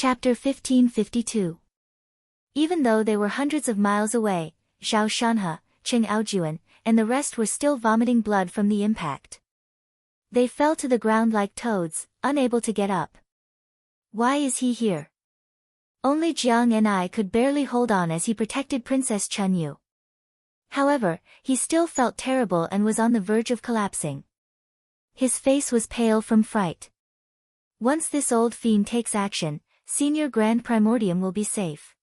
Chapter 1552. Even though they were hundreds of miles away, Zhao Shanhe, Cheng Aojuan, and the rest were still vomiting blood from the impact. They fell to the ground like toads, unable to get up. Why is he here? Only Jiang and I could barely hold on as he protected Princess Chunyu. However, he still felt terrible and was on the verge of collapsing. His face was pale from fright. Once this old fiend takes action, Senior Grand Primordium will be safe.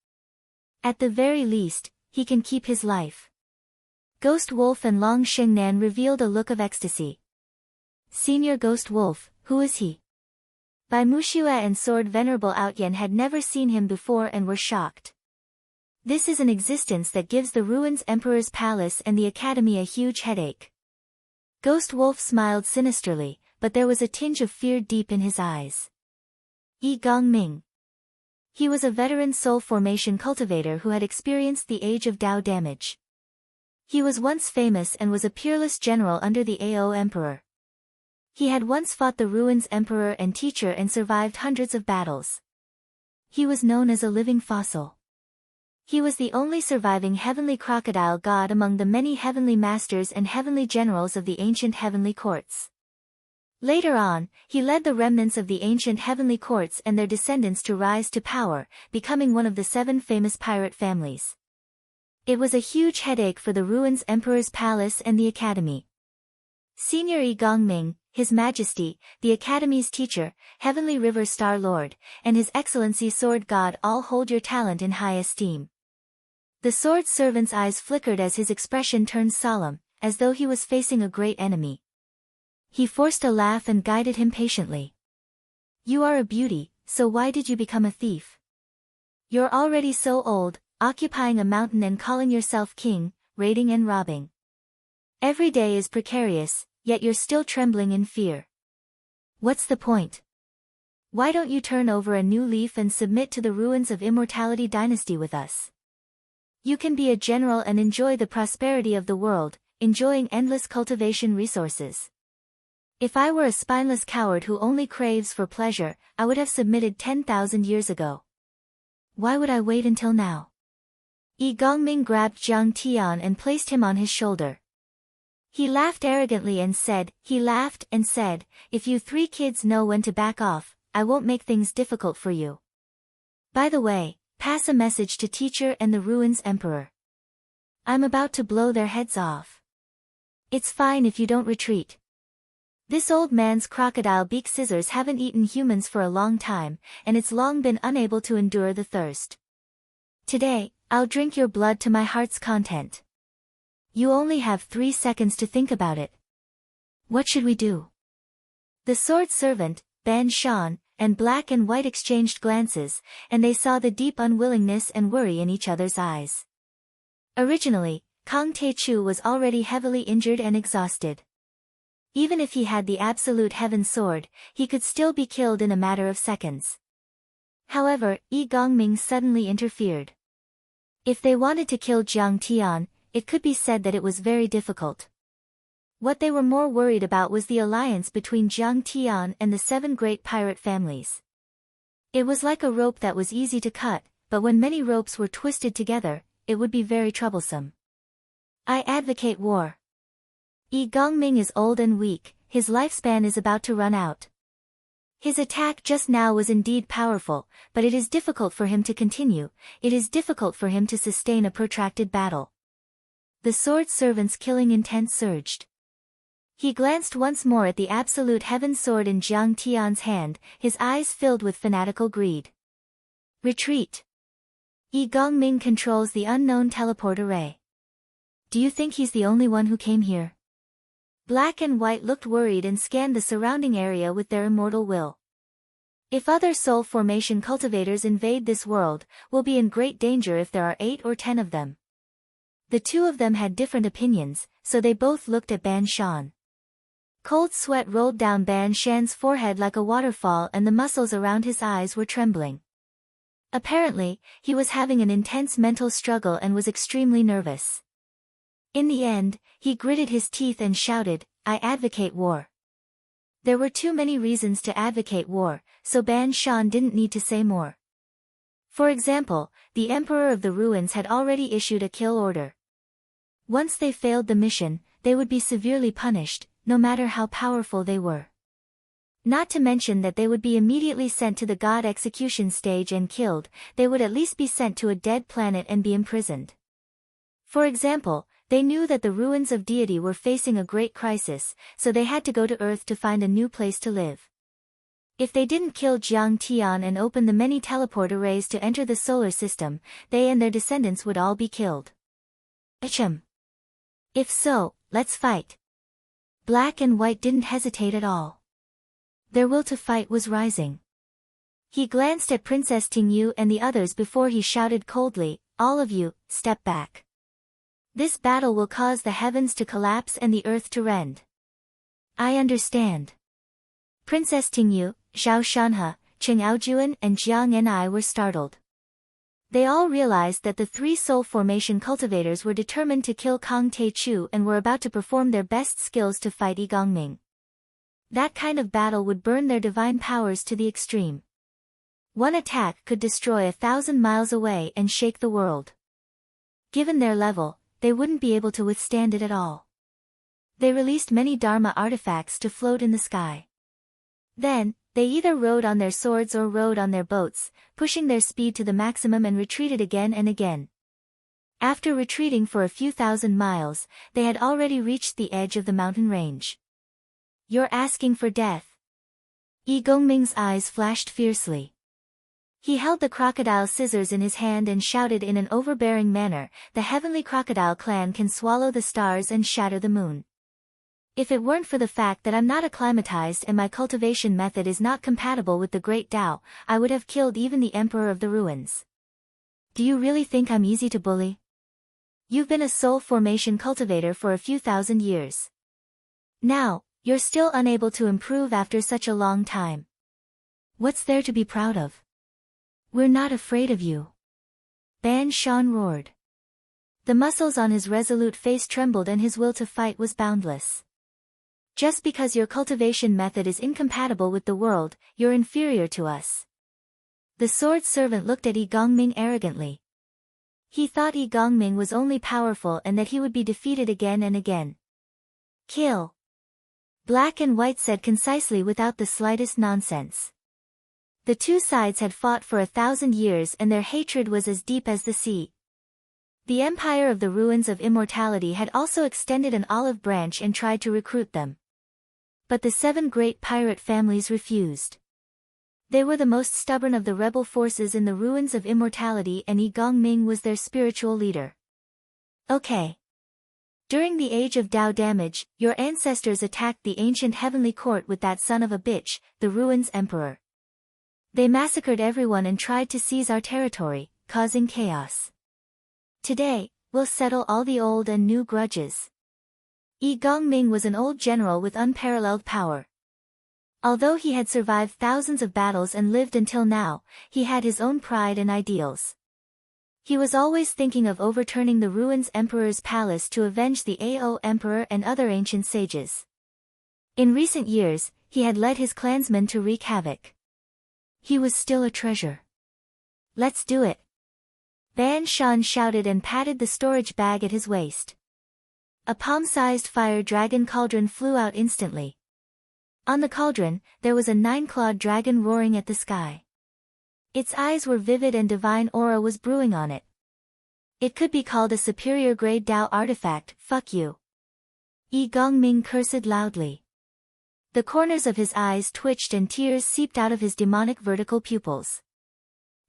At the very least, he can keep his life. Ghost Wolf and Long Xingnan revealed a look of ecstasy. Senior Ghost Wolf, who is he? Bai Muxue and Sword Venerable Outyan had never seen him before and were shocked. This is an existence that gives the Ruins Emperor's Palace and the Academy a huge headache. Ghost Wolf smiled sinisterly, but there was a tinge of fear deep in his eyes. Yi Gongming. He was a veteran soul formation cultivator who had experienced the Age of Dao damage. He was once famous and was a peerless general under the Ao Emperor. He had once fought the Ruins Emperor and teacher and survived hundreds of battles. He was known as a living fossil. He was the only surviving heavenly crocodile god among the many heavenly masters and heavenly generals of the ancient heavenly courts. Later on, he led the remnants of the ancient heavenly courts and their descendants to rise to power, becoming one of the 7 famous pirate families. It was a huge headache for the Ruins Emperor's Palace and the Academy. Senior Yi Gongming, His Majesty, the Academy's teacher, Heavenly River Star Lord, and His Excellency Sword God all hold your talent in high esteem. The sword servant's eyes flickered as his expression turned solemn, as though he was facing a great enemy. He forced a laugh and guided him patiently. You are a beauty, so why did you become a thief? You're already so old, occupying a mountain and calling yourself king, raiding and robbing. Every day is precarious, yet you're still trembling in fear. What's the point? Why don't you turn over a new leaf and submit to the Ruins of Immortality Dynasty with us? You can be a general and enjoy the prosperity of the world, enjoying endless cultivation resources. If I were a spineless coward who only craves for pleasure, I would have submitted 10,000 years ago. Why would I wait until now? Yi Gongming grabbed Jiang Tian and placed him on his shoulder. He laughed arrogantly and said, if you 3 kids know when to back off, I won't make things difficult for you. By the way, pass a message to teacher and the Ruins Emperor. I'm about to blow their heads off. It's fine if you don't retreat. This old man's crocodile beak scissors haven't eaten humans for a long time, and it's long been unable to endure the thirst. Today, I'll drink your blood to my heart's content. You only have 3 seconds to think about it. What should we do? The sword servant, Ban Shan, and Black and White exchanged glances, and they saw the deep unwillingness and worry in each other's eyes. Originally, Kang Teichu was already heavily injured and exhausted. Even if he had the absolute heaven sword, he could still be killed in a matter of seconds. However, Yi Gongming suddenly interfered. If they wanted to kill Jiang Tian, it could be said that it was very difficult. What they were more worried about was the alliance between Jiang Tian and the 7 great pirate families. It was like a rope that was easy to cut, but when many ropes were twisted together, it would be very troublesome. I advocate war. Yi Gongming is old and weak, his lifespan is about to run out. His attack just now was indeed powerful, but it is difficult for him to continue, it is difficult for him to sustain a protracted battle. The sword servant's killing intent surged. He glanced once more at the absolute heaven sword in Jiang Tian's hand, his eyes filled with fanatical greed. Retreat. Yi Gongming controls the unknown teleport array. Do you think he's the only one who came here? Black and White looked worried and scanned the surrounding area with their immortal will. If other soul formation cultivators invade this world, we'll be in great danger if there are 8 or 10 of them. The 2 of them had different opinions, so they both looked at Ban Shan. Cold sweat rolled down Ban Shan's forehead like a waterfall and the muscles around his eyes were trembling. Apparently, he was having an intense mental struggle and was extremely nervous. In the end, he gritted his teeth and shouted, I advocate war. There were too many reasons to advocate war, so Ban Shan didn't need to say more. For example, the Emperor of the Ruins had already issued a kill order. Once they failed the mission, they would be severely punished, no matter how powerful they were. Not to mention that they would be immediately sent to the god execution stage and killed, they would at least be sent to a dead planet and be imprisoned. For example, they knew that the ruins of deity were facing a great crisis, so they had to go to Earth to find a new place to live. If they didn't kill Jiang Tian and open the many teleport arrays to enter the solar system, they and their descendants would all be killed. Ahem. If so, let's fight. Black and White didn't hesitate at all. Their will to fight was rising. He glanced at Princess Tingyu and the others before he shouted coldly, "All of you, step back. This battle will cause the heavens to collapse and the earth to rend." "I understand." Princess Tingyu, Zhao Shanhe, Cheng Aojuan and Jiang Ni were startled. They all realized that the three soul formation cultivators were determined to kill Kang Te-chu and were about to perform their best skills to fight Yi Gongming. That kind of battle would burn their divine powers to the extreme. One attack could destroy 1,000 miles away and shake the world. Given their level, they wouldn't be able to withstand it at all. They released many Dharma artifacts to float in the sky. Then, they either rode on their swords or rode on their boats, pushing their speed to the maximum and retreated again and again. After retreating for a few thousand miles, they had already reached the edge of the mountain range. "You're asking for death." Yi Gongming's eyes flashed fiercely. He held the crocodile scissors in his hand and shouted in an overbearing manner, "The heavenly crocodile clan can swallow the stars and shatter the moon. If it weren't for the fact that I'm not acclimatized and my cultivation method is not compatible with the Great Tao, I would have killed even the Emperor of the Ruins. Do you really think I'm easy to bully? You've been a soul formation cultivator for a few thousand years. Now, you're still unable to improve after such a long time. What's there to be proud of? We're not afraid of you." Ban Shan roared. The muscles on his resolute face trembled and his will to fight was boundless. "Just because your cultivation method is incompatible with the world, you're inferior to us." The sword servant looked at Yi Gongming arrogantly. He thought Yi Gongming was only powerful and that he would be defeated again and again. "Kill." Black and White said concisely without the slightest nonsense. The two sides had fought for 1,000 years and their hatred was as deep as the sea. The Empire of the Ruins of Immortality had also extended an olive branch and tried to recruit them. But the 7 great pirate families refused. They were the most stubborn of the rebel forces in the Ruins of Immortality and Yi Gongming was their spiritual leader. "Okay. During the Age of Tao damage, your ancestors attacked the ancient heavenly court with that son of a bitch, the Ruins Emperor. They massacred everyone and tried to seize our territory, causing chaos. Today, we'll settle all the old and new grudges." Yi Gongming was an old general with unparalleled power. Although he had survived thousands of battles and lived until now, he had his own pride and ideals. He was always thinking of overturning the Ruins Emperor's palace to avenge the Ao Emperor and other ancient sages. In recent years, he had led his clansmen to wreak havoc. He was still a treasure. "Let's do it." Ban Shan shouted and patted the storage bag at his waist. A palm-sized fire dragon cauldron flew out instantly. On the cauldron, there was a 9-clawed dragon roaring at the sky. Its eyes were vivid and divine aura was brewing on it. It could be called a superior grade Tao artifact, fuck you. Yi Gongming cursed loudly. The corners of his eyes twitched and tears seeped out of his demonic vertical pupils.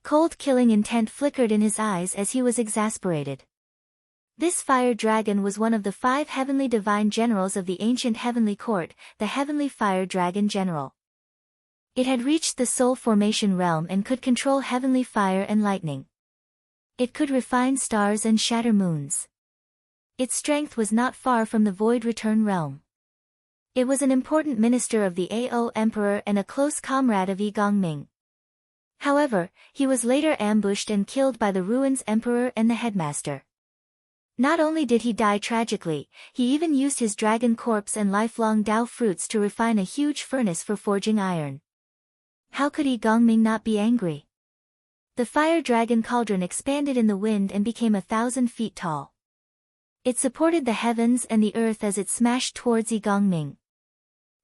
Cold killing intent flickered in his eyes as he was exasperated. This fire dragon was one of the 5 heavenly divine generals of the ancient heavenly court, the heavenly fire dragon general. It had reached the soul formation realm and could control heavenly fire and lightning. It could refine stars and shatter moons. Its strength was not far from the void return realm. It was an important minister of the Ao Emperor and a close comrade of Yi Gongming. However, he was later ambushed and killed by the Ruins Emperor and the headmaster. Not only did he die tragically, he even used his dragon corpse and lifelong Tao fruits to refine a huge furnace for forging iron. How could Yi Gongming not be angry? The fire dragon cauldron expanded in the wind and became 1,000 feet tall. It supported the heavens and the earth as it smashed towards Yi Gongming.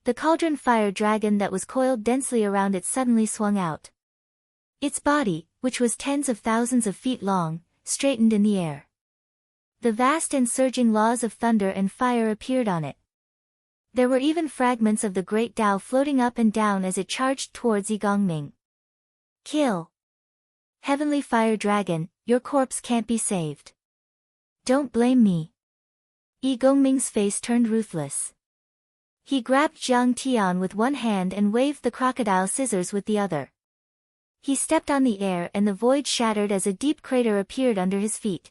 The cauldron fire dragon that was coiled densely around it suddenly swung out. Its body, which was tens of thousands of feet long, straightened in the air. The vast and surging laws of thunder and fire appeared on it. There were even fragments of the great Tao floating up and down as it charged towards Yi Gongming. Kill! Heavenly fire dragon, your corpse can't be saved. Don't blame me. Yi Gongming's face turned ruthless. He grabbed Jiang Tian with one hand and waved the crocodile scissors with the other. He stepped on the air and the void shattered as a deep crater appeared under his feet.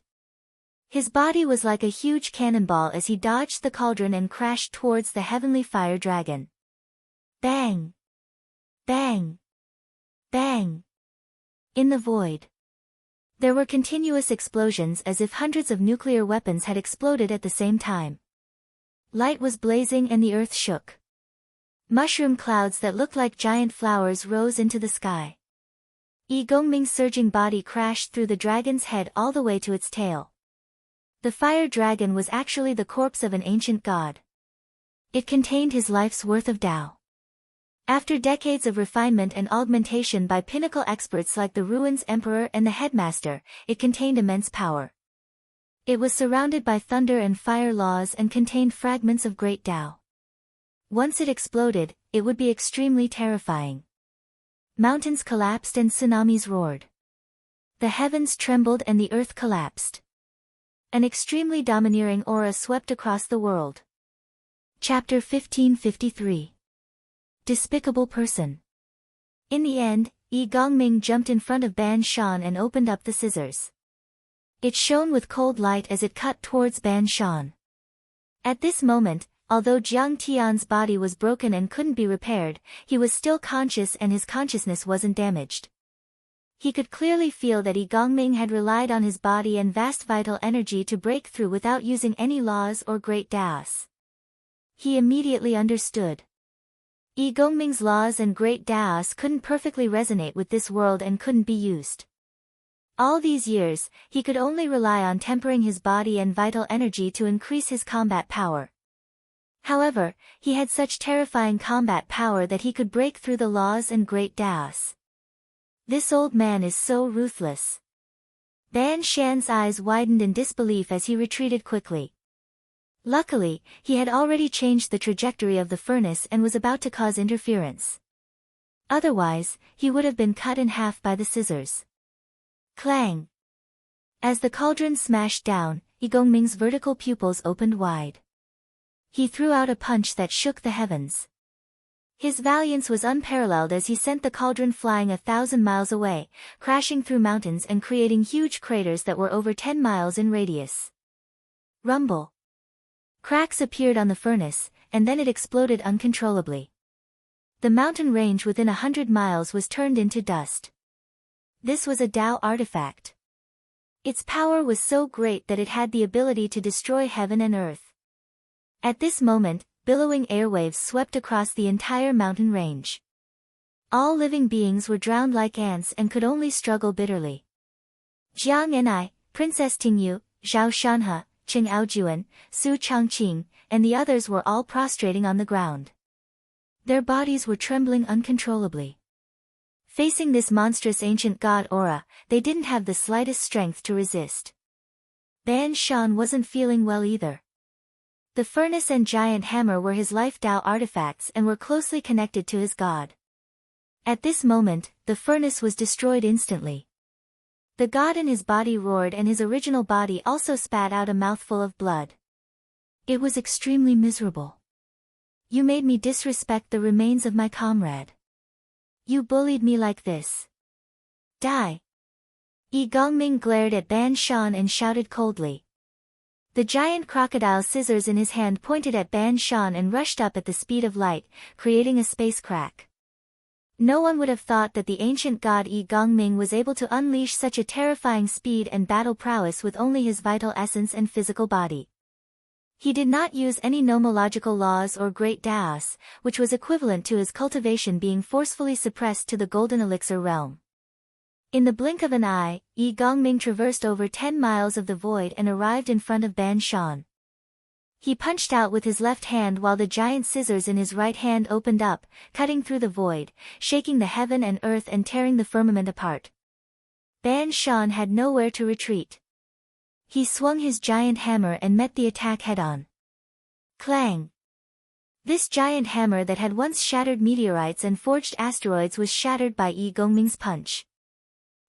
His body was like a huge cannonball as he dodged the cauldron and crashed towards the heavenly fire dragon. Bang! Bang! Bang! In the void. There were continuous explosions as if hundreds of nuclear weapons had exploded at the same time. Light was blazing and the earth shook. Mushroom clouds that looked like giant flowers rose into the sky. Yi Gongming's surging body crashed through the dragon's head all the way to its tail. The fire dragon was actually the corpse of an ancient god. It contained his life's worth of Tao. After decades of refinement and augmentation by pinnacle experts like the Ruins Emperor and the Headmaster, it contained immense power. It was surrounded by thunder and fire laws and contained fragments of great Tao. Once it exploded, it would be extremely terrifying. Mountains collapsed and tsunamis roared. The heavens trembled and the earth collapsed. An extremely domineering aura swept across the world. Chapter 1553. Despicable Person. In the end, Yi Gongming jumped in front of Ban Shan and opened up the scissors. It shone with cold light as it cut towards Ban Shan. At this moment, although Jiang Tian's body was broken and couldn't be repaired, he was still conscious and his consciousness wasn't damaged. He could clearly feel that Yi Gongming had relied on his body and vast vital energy to break through without using any laws or great Taos. He immediately understood. Yi Gongming's laws and great Taos couldn't perfectly resonate with this world and couldn't be used. All these years, he could only rely on tempering his body and vital energy to increase his combat power. However, he had such terrifying combat power that he could break through the laws and great Taos. This old man is so ruthless. Ban Shan's eyes widened in disbelief as he retreated quickly. Luckily, he had already changed the trajectory of the furnace and was about to cause interference. Otherwise, he would have been cut in half by the scissors. Clang! As the cauldron smashed down, Yi Gongming's vertical pupils opened wide. He threw out a punch that shook the heavens. His valiance was unparalleled as he sent the cauldron flying 1,000 miles away, crashing through mountains and creating huge craters that were over 10 miles in radius. Rumble. Cracks appeared on the furnace, and then it exploded uncontrollably. The mountain range within 100 miles was turned into dust. This was a Tao artifact. Its power was so great that it had the ability to destroy heaven and earth. At this moment, billowing airwaves swept across the entire mountain range. All living beings were drowned like ants and could only struggle bitterly. Jiang Enai, Princess Tingyu, Zhao Shanhe, Cheng Aojuan, Su Changqing, and the others were all prostrating on the ground. Their bodies were trembling uncontrollably. Facing this monstrous ancient god aura, they didn't have the slightest strength to resist. Ban Shan wasn't feeling well either. The furnace and giant hammer were his life Tao artifacts and were closely connected to his god. At this moment, the furnace was destroyed instantly. The god in his body roared and his original body also spat out a mouthful of blood. It was extremely miserable. You made me disrespect the remains of my comrade. You bullied me like this. Die! Yi Gongming glared at Ban Shan and shouted coldly. The giant crocodile scissors in his hand pointed at Ban Shan and rushed up at the speed of light, creating a space crack. No one would have thought that the ancient god Yi Gongming was able to unleash such a terrifying speed and battle prowess with only his vital essence and physical body. He did not use any nomological laws or great Taos, which was equivalent to his cultivation being forcefully suppressed to the golden elixir realm. In the blink of an eye, Yi Gongming traversed over 10 miles of the void and arrived in front of Ban Shan. He punched out with his left hand while the giant scissors in his right hand opened up, cutting through the void, shaking the heaven and earth and tearing the firmament apart. Ban Shan had nowhere to retreat. He swung his giant hammer and met the attack head-on. Clang! This giant hammer that had once shattered meteorites and forged asteroids was shattered by Yi Gongming's punch.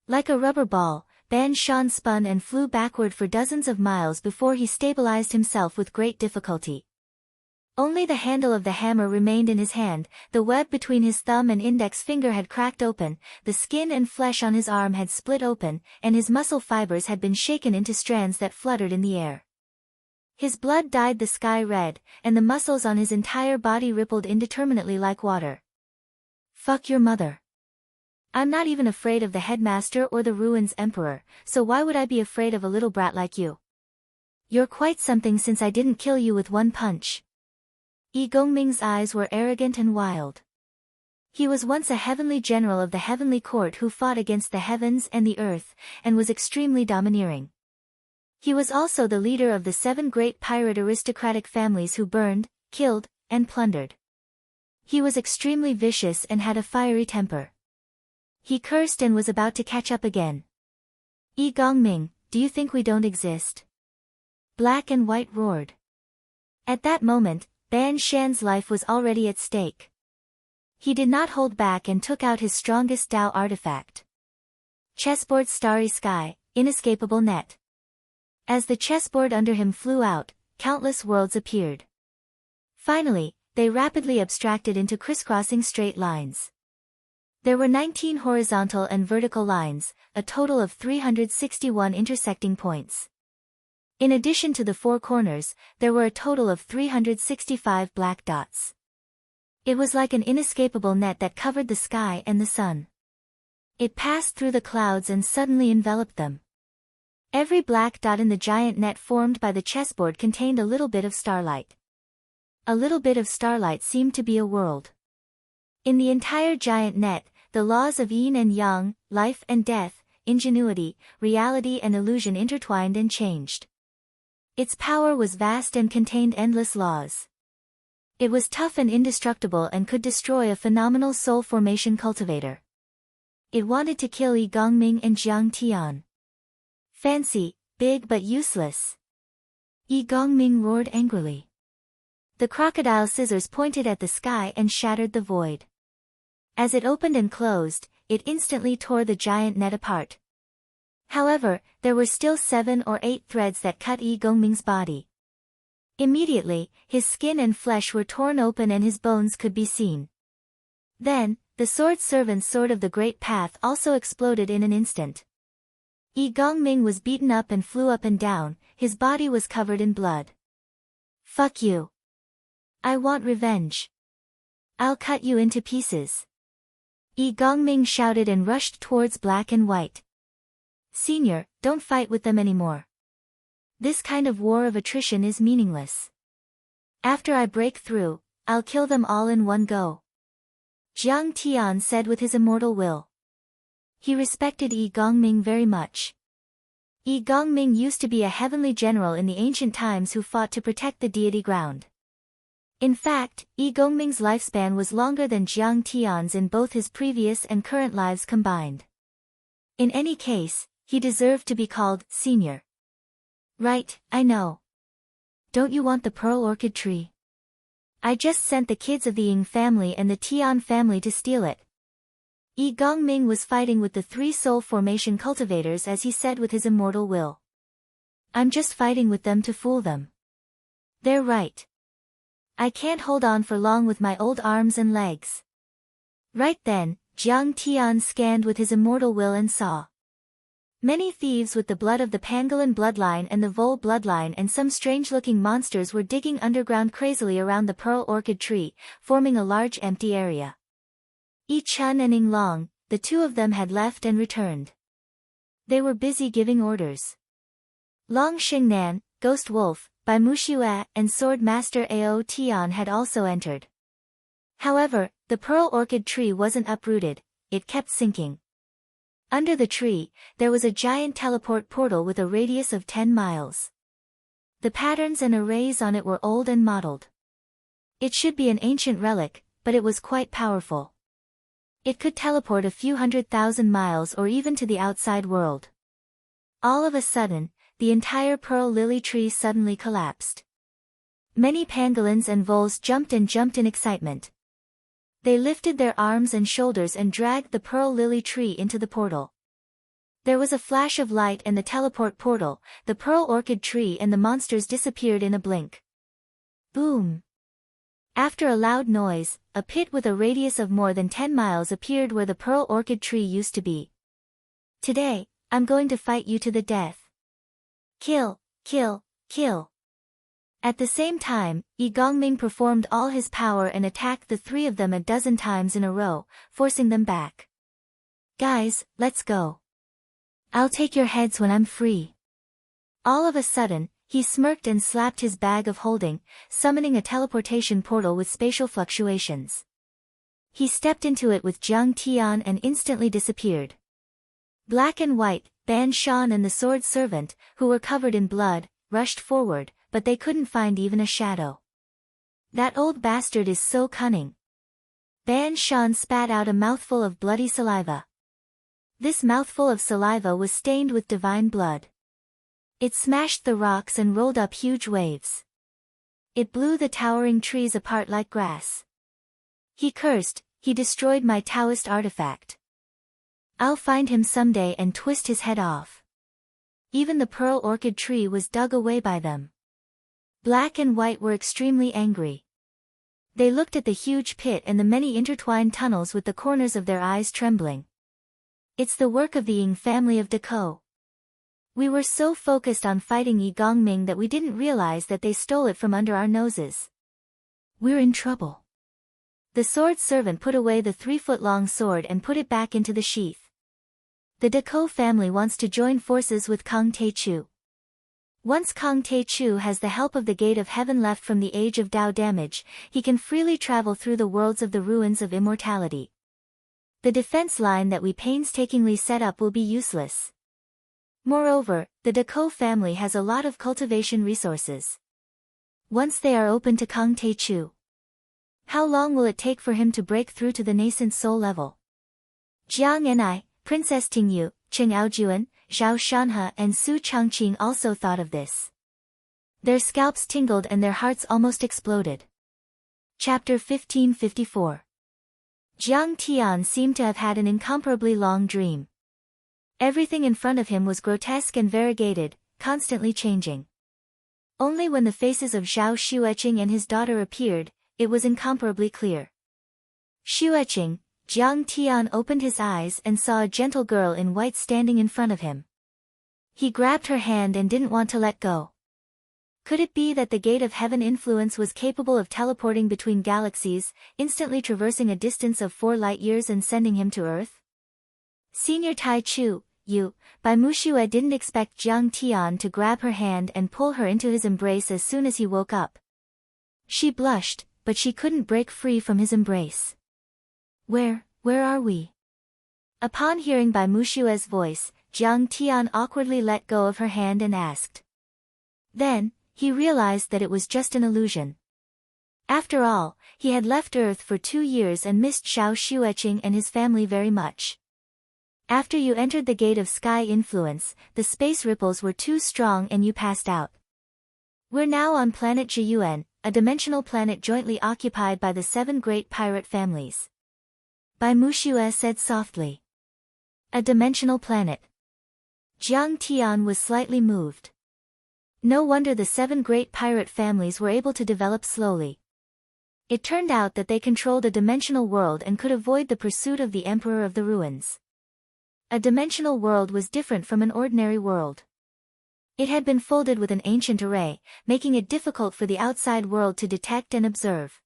Like a rubber ball, Ban Shan spun and flew backward for dozens of miles before he stabilized himself with great difficulty. Only the handle of the hammer remained in his hand, the web between his thumb and index finger had cracked open, the skin and flesh on his arm had split open, and his muscle fibers had been shaken into strands that fluttered in the air. His blood dyed the sky red, and the muscles on his entire body rippled indeterminately like water. Fuck your mother. I'm not even afraid of the headmaster or the ruins emperor, so why would I be afraid of a little brat like you? You're quite something since I didn't kill you with one punch. Yi Gongming's eyes were arrogant and wild. He was once a heavenly general of the heavenly court who fought against the heavens and the earth, and was extremely domineering. He was also the leader of the 7 great pirate aristocratic families who burned, killed, and plundered. He was extremely vicious and had a fiery temper. He cursed and was about to catch up again. Yi Gongming, do you think we don't exist? Black and White roared. At that moment, Ban Shan's life was already at stake. He did not hold back and took out his strongest Tao artifact. Chessboard Starry Sky, Inescapable Net. As the chessboard under him flew out, countless worlds appeared. Finally, they rapidly abstracted into crisscrossing straight lines. There were 19 horizontal and vertical lines, a total of 361 intersecting points. In addition to the 4 corners, there were a total of 365 black dots. It was like an inescapable net that covered the sky and the sun. It passed through the clouds and suddenly enveloped them. Every black dot in the giant net formed by the chessboard contained a little bit of starlight. A little bit of starlight seemed to be a world. In the entire giant net, the laws of yin and yang, life and death, ingenuity, reality and illusion intertwined and changed. Its power was vast and contained endless laws. It was tough and indestructible and could destroy a phenomenal soul formation cultivator. It wanted to kill Yi Gongming and Jiang Tian. Fancy, big but useless. Yi Gongming roared angrily. The crocodile scissors pointed at the sky and shattered the void. As it opened and closed, it instantly tore the giant net apart. However, there were still 7 or 8 threads that cut Yi Gongming's body. Immediately, his skin and flesh were torn open and his bones could be seen. Then, the sword servant's sword of the Great Path also exploded in an instant. Yi Gongming was beaten up and flew up and down, his body was covered in blood. Fuck you. I want revenge. I'll cut you into pieces. Yi Gongming shouted and rushed towards Black and White. Senior, don't fight with them anymore. This kind of war of attrition is meaningless. After I break through, I'll kill them all in one go. Jiang Tian said with his immortal will. He respected Yi Gongming very much. Yi Gongming used to be a heavenly general in the ancient times who fought to protect the deity ground. In fact, Yi Gongming's lifespan was longer than Jiang Tian's in both his previous and current lives combined. In any case, he deserved to be called senior. Right, I know. Don't you want the pearl orchid tree? I just sent the kids of the Ying family and the Tian family to steal it. Yi Gongming was fighting with the 3 soul formation cultivators as he said with his immortal will. I'm just fighting with them to fool them. They're right. I can't hold on for long with my old arms and legs. Right then, Jiang Tian scanned with his immortal will and saw many thieves with the blood of the pangolin bloodline and the vole bloodline and some strange-looking monsters were digging underground crazily around the pearl orchid tree, forming a large empty area. Yi Chun and Ying Long, the 2 of them had left and returned. They were busy giving orders. Long Xingnan, Ghost Wolf, Bai Muxue and Sword Master Ao Tian had also entered. However, the pearl orchid tree wasn't uprooted, it kept sinking. Under the tree, there was a giant teleport portal with a radius of 10 miles. The patterns and arrays on it were old and mottled. It should be an ancient relic, but it was quite powerful. It could teleport a few 100,000 miles or even to the outside world. All of a sudden, the entire pearl lily tree suddenly collapsed. Many pangolins and voles jumped in excitement. They lifted their arms and shoulders and dragged the pearl lily tree into the portal. There was a flash of light and the teleport portal, the pearl orchid tree and the monsters disappeared in a blink. Boom! After a loud noise, a pit with a radius of more than 10 miles appeared where the pearl orchid tree used to be. Today, I'm going to fight you to the death. Kill, kill, kill. At the same time, Yi Gongming performed all his power and attacked the three of them a dozen times in a row, forcing them back. Guys, let's go. I'll take your heads when I'm free. All of a sudden, he smirked and slapped his bag of holding, summoning a teleportation portal with spatial fluctuations. He stepped into it with Jiang Tian and instantly disappeared. Black and White, Ban Shan and the sword servant, who were covered in blood, rushed forward, but they couldn't find even a shadow. That old bastard is so cunning. Ban Shan spat out a mouthful of bloody saliva. This mouthful of saliva was stained with divine blood. It smashed the rocks and rolled up huge waves. It blew the towering trees apart like grass. He cursed, he destroyed my Taoist artifact. I'll find him someday and twist his head off. Even the pearl orchid tree was dug away by them. Black and White were extremely angry. They looked at the huge pit and the many intertwined tunnels with the corners of their eyes trembling. It's the work of the Ying family of Deco. We were so focused on fighting Yi Gongming that we didn't realize that they stole it from under our noses. We're in trouble. The sword servant put away the 3-foot-long sword and put it back into the sheath. The Deco family wants to join forces with Kang Taechu. Once Kang Taechu has the help of the Gate of Heaven left from the Age of Dao damage, he can freely travel through the worlds of the ruins of immortality. The defense line that we painstakingly set up will be useless. Moreover, the Deco family has a lot of cultivation resources. Once they are open to Kang Taechu, how long will it take for him to break through to the nascent soul level? Jiang Enai, Princess Tingyu, Cheng Aojuan, Zhao Shanhe and Su Changqing also thought of this. Their scalps tingled and their hearts almost exploded. Chapter 1554. Jiang Tian seemed to have had an incomparably long dream. Everything in front of him was grotesque and variegated, constantly changing. Only when the faces of Zhao Xueqing and his daughter appeared, it was incomparably clear. Xueqing, Jiang Tian opened his eyes and saw a gentle girl in white standing in front of him. He grabbed her hand and didn't want to let go. Could it be that the Gate of Heaven influence was capable of teleporting between galaxies, instantly traversing a distance of 4 light-years and sending him to Earth? Senior Tai Chu, Bai Muxue didn't expect Jiang Tian to grab her hand and pull her into his embrace as soon as he woke up. She blushed, but she couldn't break free from his embrace. Where are we? Upon hearing Bai Muxue's voice, Jiang Tian awkwardly let go of her hand and asked. Then, he realized that it was just an illusion. After all, he had left Earth for 2 years and missed Zhao Xueqing and his family very much. After you entered the Gate of Sky Influence, the space ripples were too strong and you passed out. We're now on planet Zhiyuan, a dimensional planet jointly occupied by the 7 great pirate families. Bai Muxue said softly. A dimensional planet. Jiang Tian was slightly moved. No wonder the 7 great pirate families were able to develop slowly. It turned out that they controlled a dimensional world and could avoid the pursuit of the Emperor of the Ruins. A dimensional world was different from an ordinary world. It had been folded with an ancient array, making it difficult for the outside world to detect and observe.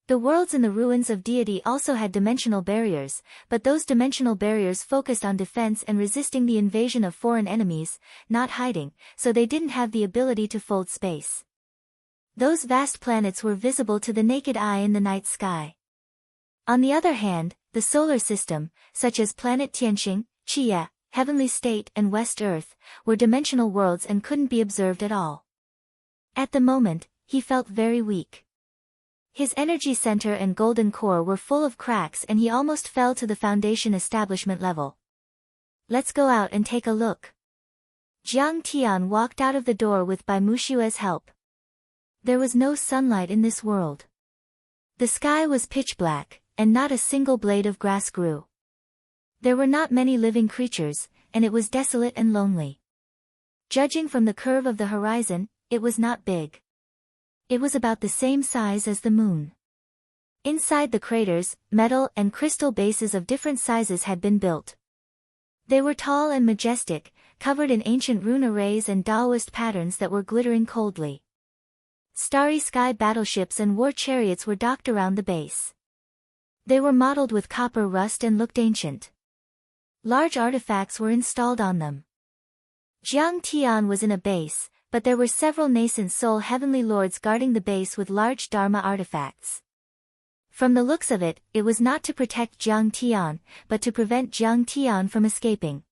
The worlds in the ruins of deity also had dimensional barriers, but those dimensional barriers focused on defense and resisting the invasion of foreign enemies, not hiding, so they didn't have the ability to fold space. Those vast planets were visible to the naked eye in the night sky. On the other hand, the solar system, such as planet Tianxing, Chia, Heavenly State and West Earth, were dimensional worlds and couldn't be observed at all. At the moment, he felt very weak. His energy center and golden core were full of cracks and he almost fell to the foundation establishment level. Let's go out and take a look. Jiang Tian walked out of the door with Bai Mushue's help. There was no sunlight in this world. The sky was pitch black, and not a single blade of grass grew. There were not many living creatures, and it was desolate and lonely. Judging from the curve of the horizon, it was not big. It was about the same size as the moon. Inside the craters, metal and crystal bases of different sizes had been built. They were tall and majestic, covered in ancient rune arrays and Taoist patterns that were glittering coldly. Starry sky battleships and war chariots were docked around the base. They were mottled with copper rust and looked ancient. Large artifacts were installed on them. Jiang Tian was in a base, but there were several nascent soul heavenly lords guarding the base with large Dharma artifacts. From the looks of it, it was not to protect Jiang Tian, but to prevent Jiang Tian from escaping.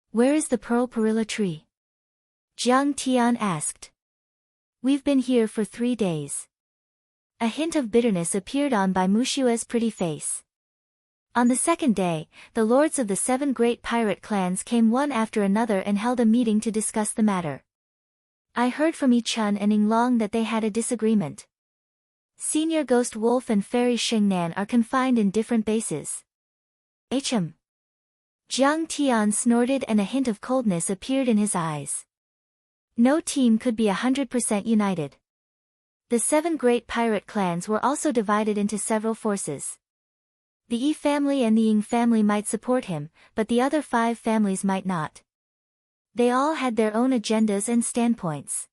Where is the Pearl Perilla tree? Jiang Tian asked. We've been here for 3 days. A hint of bitterness appeared on Bai Mushue's pretty face. On the second day, the lords of the 7 great pirate clans came one after another and held a meeting to discuss the matter. I heard from Yi Chun and Ying Long that they had a disagreement. Senior Ghost Wolf and Fairy Xingnan are confined in different bases. Hm. Jiang Tian snorted and a hint of coldness appeared in his eyes. No team could be 100% united. The 7 great pirate clans were also divided into several forces. The Yi family and the Ying family might support him, but the other 5 families might not. They all had their own agendas and standpoints.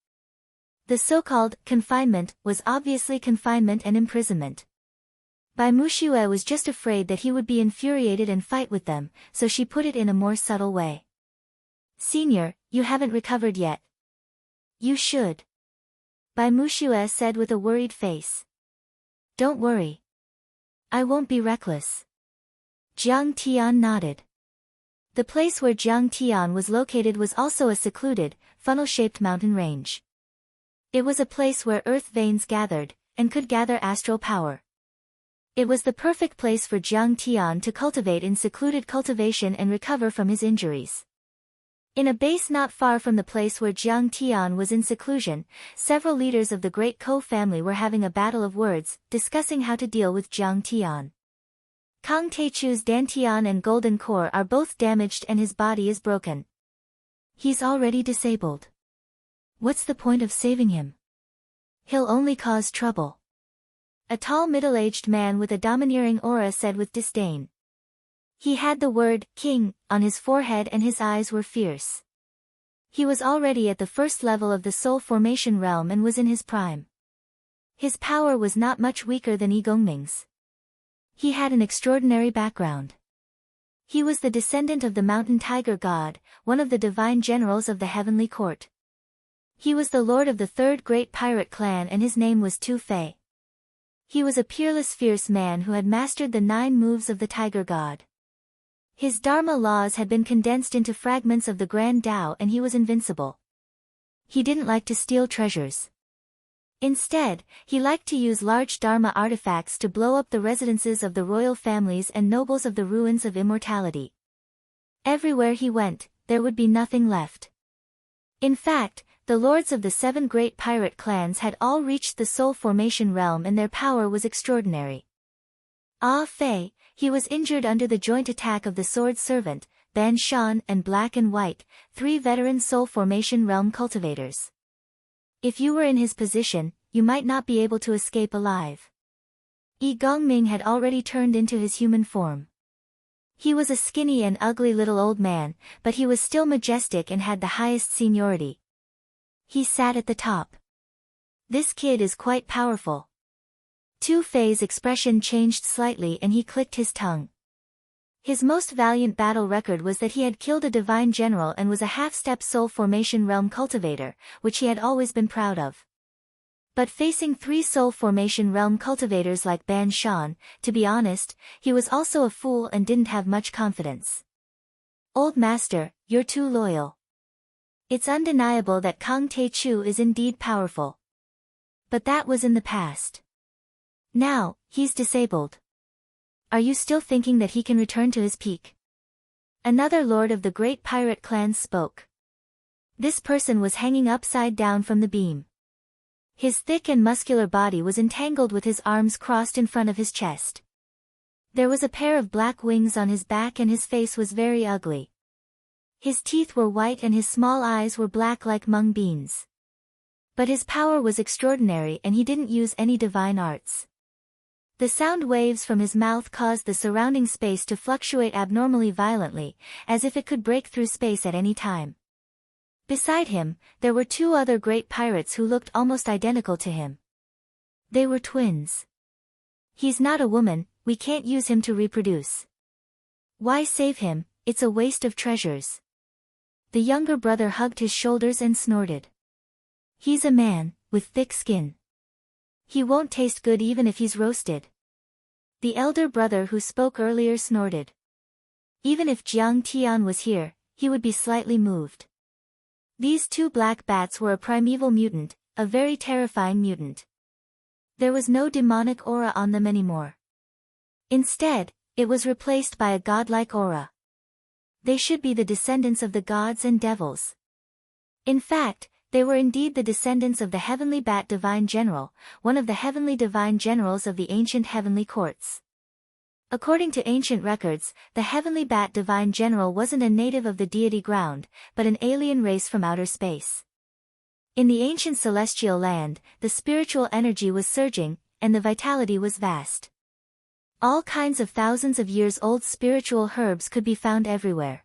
The so-called confinement was obviously confinement and imprisonment. Bai Mushue was just afraid that he would be infuriated and fight with them, so she put it in a more subtle way. Senior, you haven't recovered yet. You should. Bai Mushue said with a worried face. Don't worry. I won't be reckless. Jiang Tian nodded. The place where Jiang Tian was located was also a secluded, funnel-shaped mountain range. It was a place where earth veins gathered, and could gather astral power. It was the perfect place for Jiang Tian to cultivate in secluded cultivation and recover from his injuries. In a base not far from the place where Jiang Tian was in seclusion, several leaders of the Great Ko family were having a battle of words, discussing how to deal with Jiang Tian. Kang Teichu's Dantian and Golden Core are both damaged and his body is broken. He's already disabled. What's the point of saving him? He'll only cause trouble. A tall middle-aged man with a domineering aura said with disdain. He had the word, king, on his forehead and his eyes were fierce. He was already at the first level of the soul formation realm and was in his prime. His power was not much weaker than Yi Gongming's. He had an extraordinary background. He was the descendant of the mountain tiger god, one of the divine generals of the heavenly court. He was the lord of the 3rd great pirate clan and his name was Tu Fei. He was a peerless fierce man who had mastered the 9 moves of the tiger god. His Dharma laws had been condensed into fragments of the Grand Tao and he was invincible. He didn't like to steal treasures. Instead, he liked to use large Dharma artifacts to blow up the residences of the royal families and nobles of the ruins of immortality. Everywhere he went, there would be nothing left. In fact, the lords of the 7 great pirate clans had all reached the soul formation realm and their power was extraordinary. Ah Fei, he was injured under the joint attack of the Sword Servant, Ban Shan and Black and White, 3 veteran soul formation realm cultivators. If you were in his position, you might not be able to escape alive. Yi Gongming had already turned into his human form. He was a skinny and ugly little old man, but he was still majestic and had the highest seniority. He sat at the top. This kid is quite powerful. Tu Fei's expression changed slightly and he clicked his tongue. His most valiant battle record was that he had killed a divine general and was a half-step soul formation realm cultivator, which he had always been proud of. But facing 3 soul formation realm cultivators like Ban Shan, to be honest, he was also a fool and didn't have much confidence. Old master, you're too loyal. It's undeniable that Kang Tae-chu is indeed powerful. But that was in the past. Now, he's disabled. Are you still thinking that he can return to his peak? Another lord of the great pirate clans spoke. This person was hanging upside down from the beam. His thick and muscular body was entangled with his arms crossed in front of his chest. There was a pair of black wings on his back and his face was very ugly. His teeth were white and his small eyes were black like mung beans. But his power was extraordinary and he didn't use any divine arts. The sound waves from his mouth caused the surrounding space to fluctuate abnormally violently, as if it could break through space at any time. Beside him, there were two other great pirates who looked almost identical to him. They were twins. He's not a woman, we can't use him to reproduce. Why save him, it's a waste of treasures. The younger brother hugged his shoulders and snorted. He's a man, with thick skin. He won't taste good even if he's roasted. The elder brother who spoke earlier snorted. Even if Jiang Tian was here, he would be slightly moved. These two black bats were a primeval mutant, a very terrifying mutant. There was no demonic aura on them anymore. Instead, it was replaced by a godlike aura. They should be the descendants of the gods and devils. In fact, they were indeed the descendants of the Heavenly Bat Divine General, one of the Heavenly Divine Generals of the ancient Heavenly Courts. According to ancient records, the Heavenly Bat Divine General wasn't a native of the deity ground, but an alien race from outer space. In the ancient celestial land, the spiritual energy was surging, and the vitality was vast. All kinds of thousands of years old spiritual herbs could be found everywhere.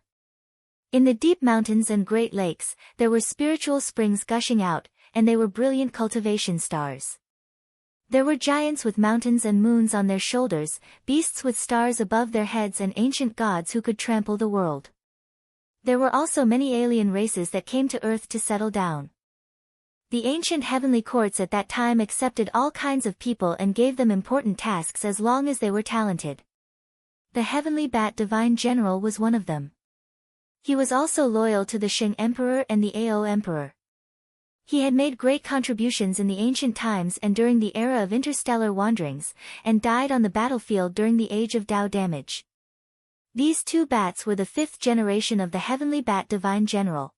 In the deep mountains and great lakes, there were spiritual springs gushing out, and they were brilliant cultivation stars. There were giants with mountains and moons on their shoulders, beasts with stars above their heads and ancient gods who could trample the world. There were also many alien races that came to Earth to settle down. The ancient heavenly courts at that time accepted all kinds of people and gave them important tasks as long as they were talented. The Heavenly Bat Divine General was one of them. He was also loyal to the Shang Emperor and the Ao Emperor. He had made great contributions in the ancient times and during the era of interstellar wanderings, and died on the battlefield during the age of Tao damage. These two bats were the fifth generation of the Heavenly Bat Divine General.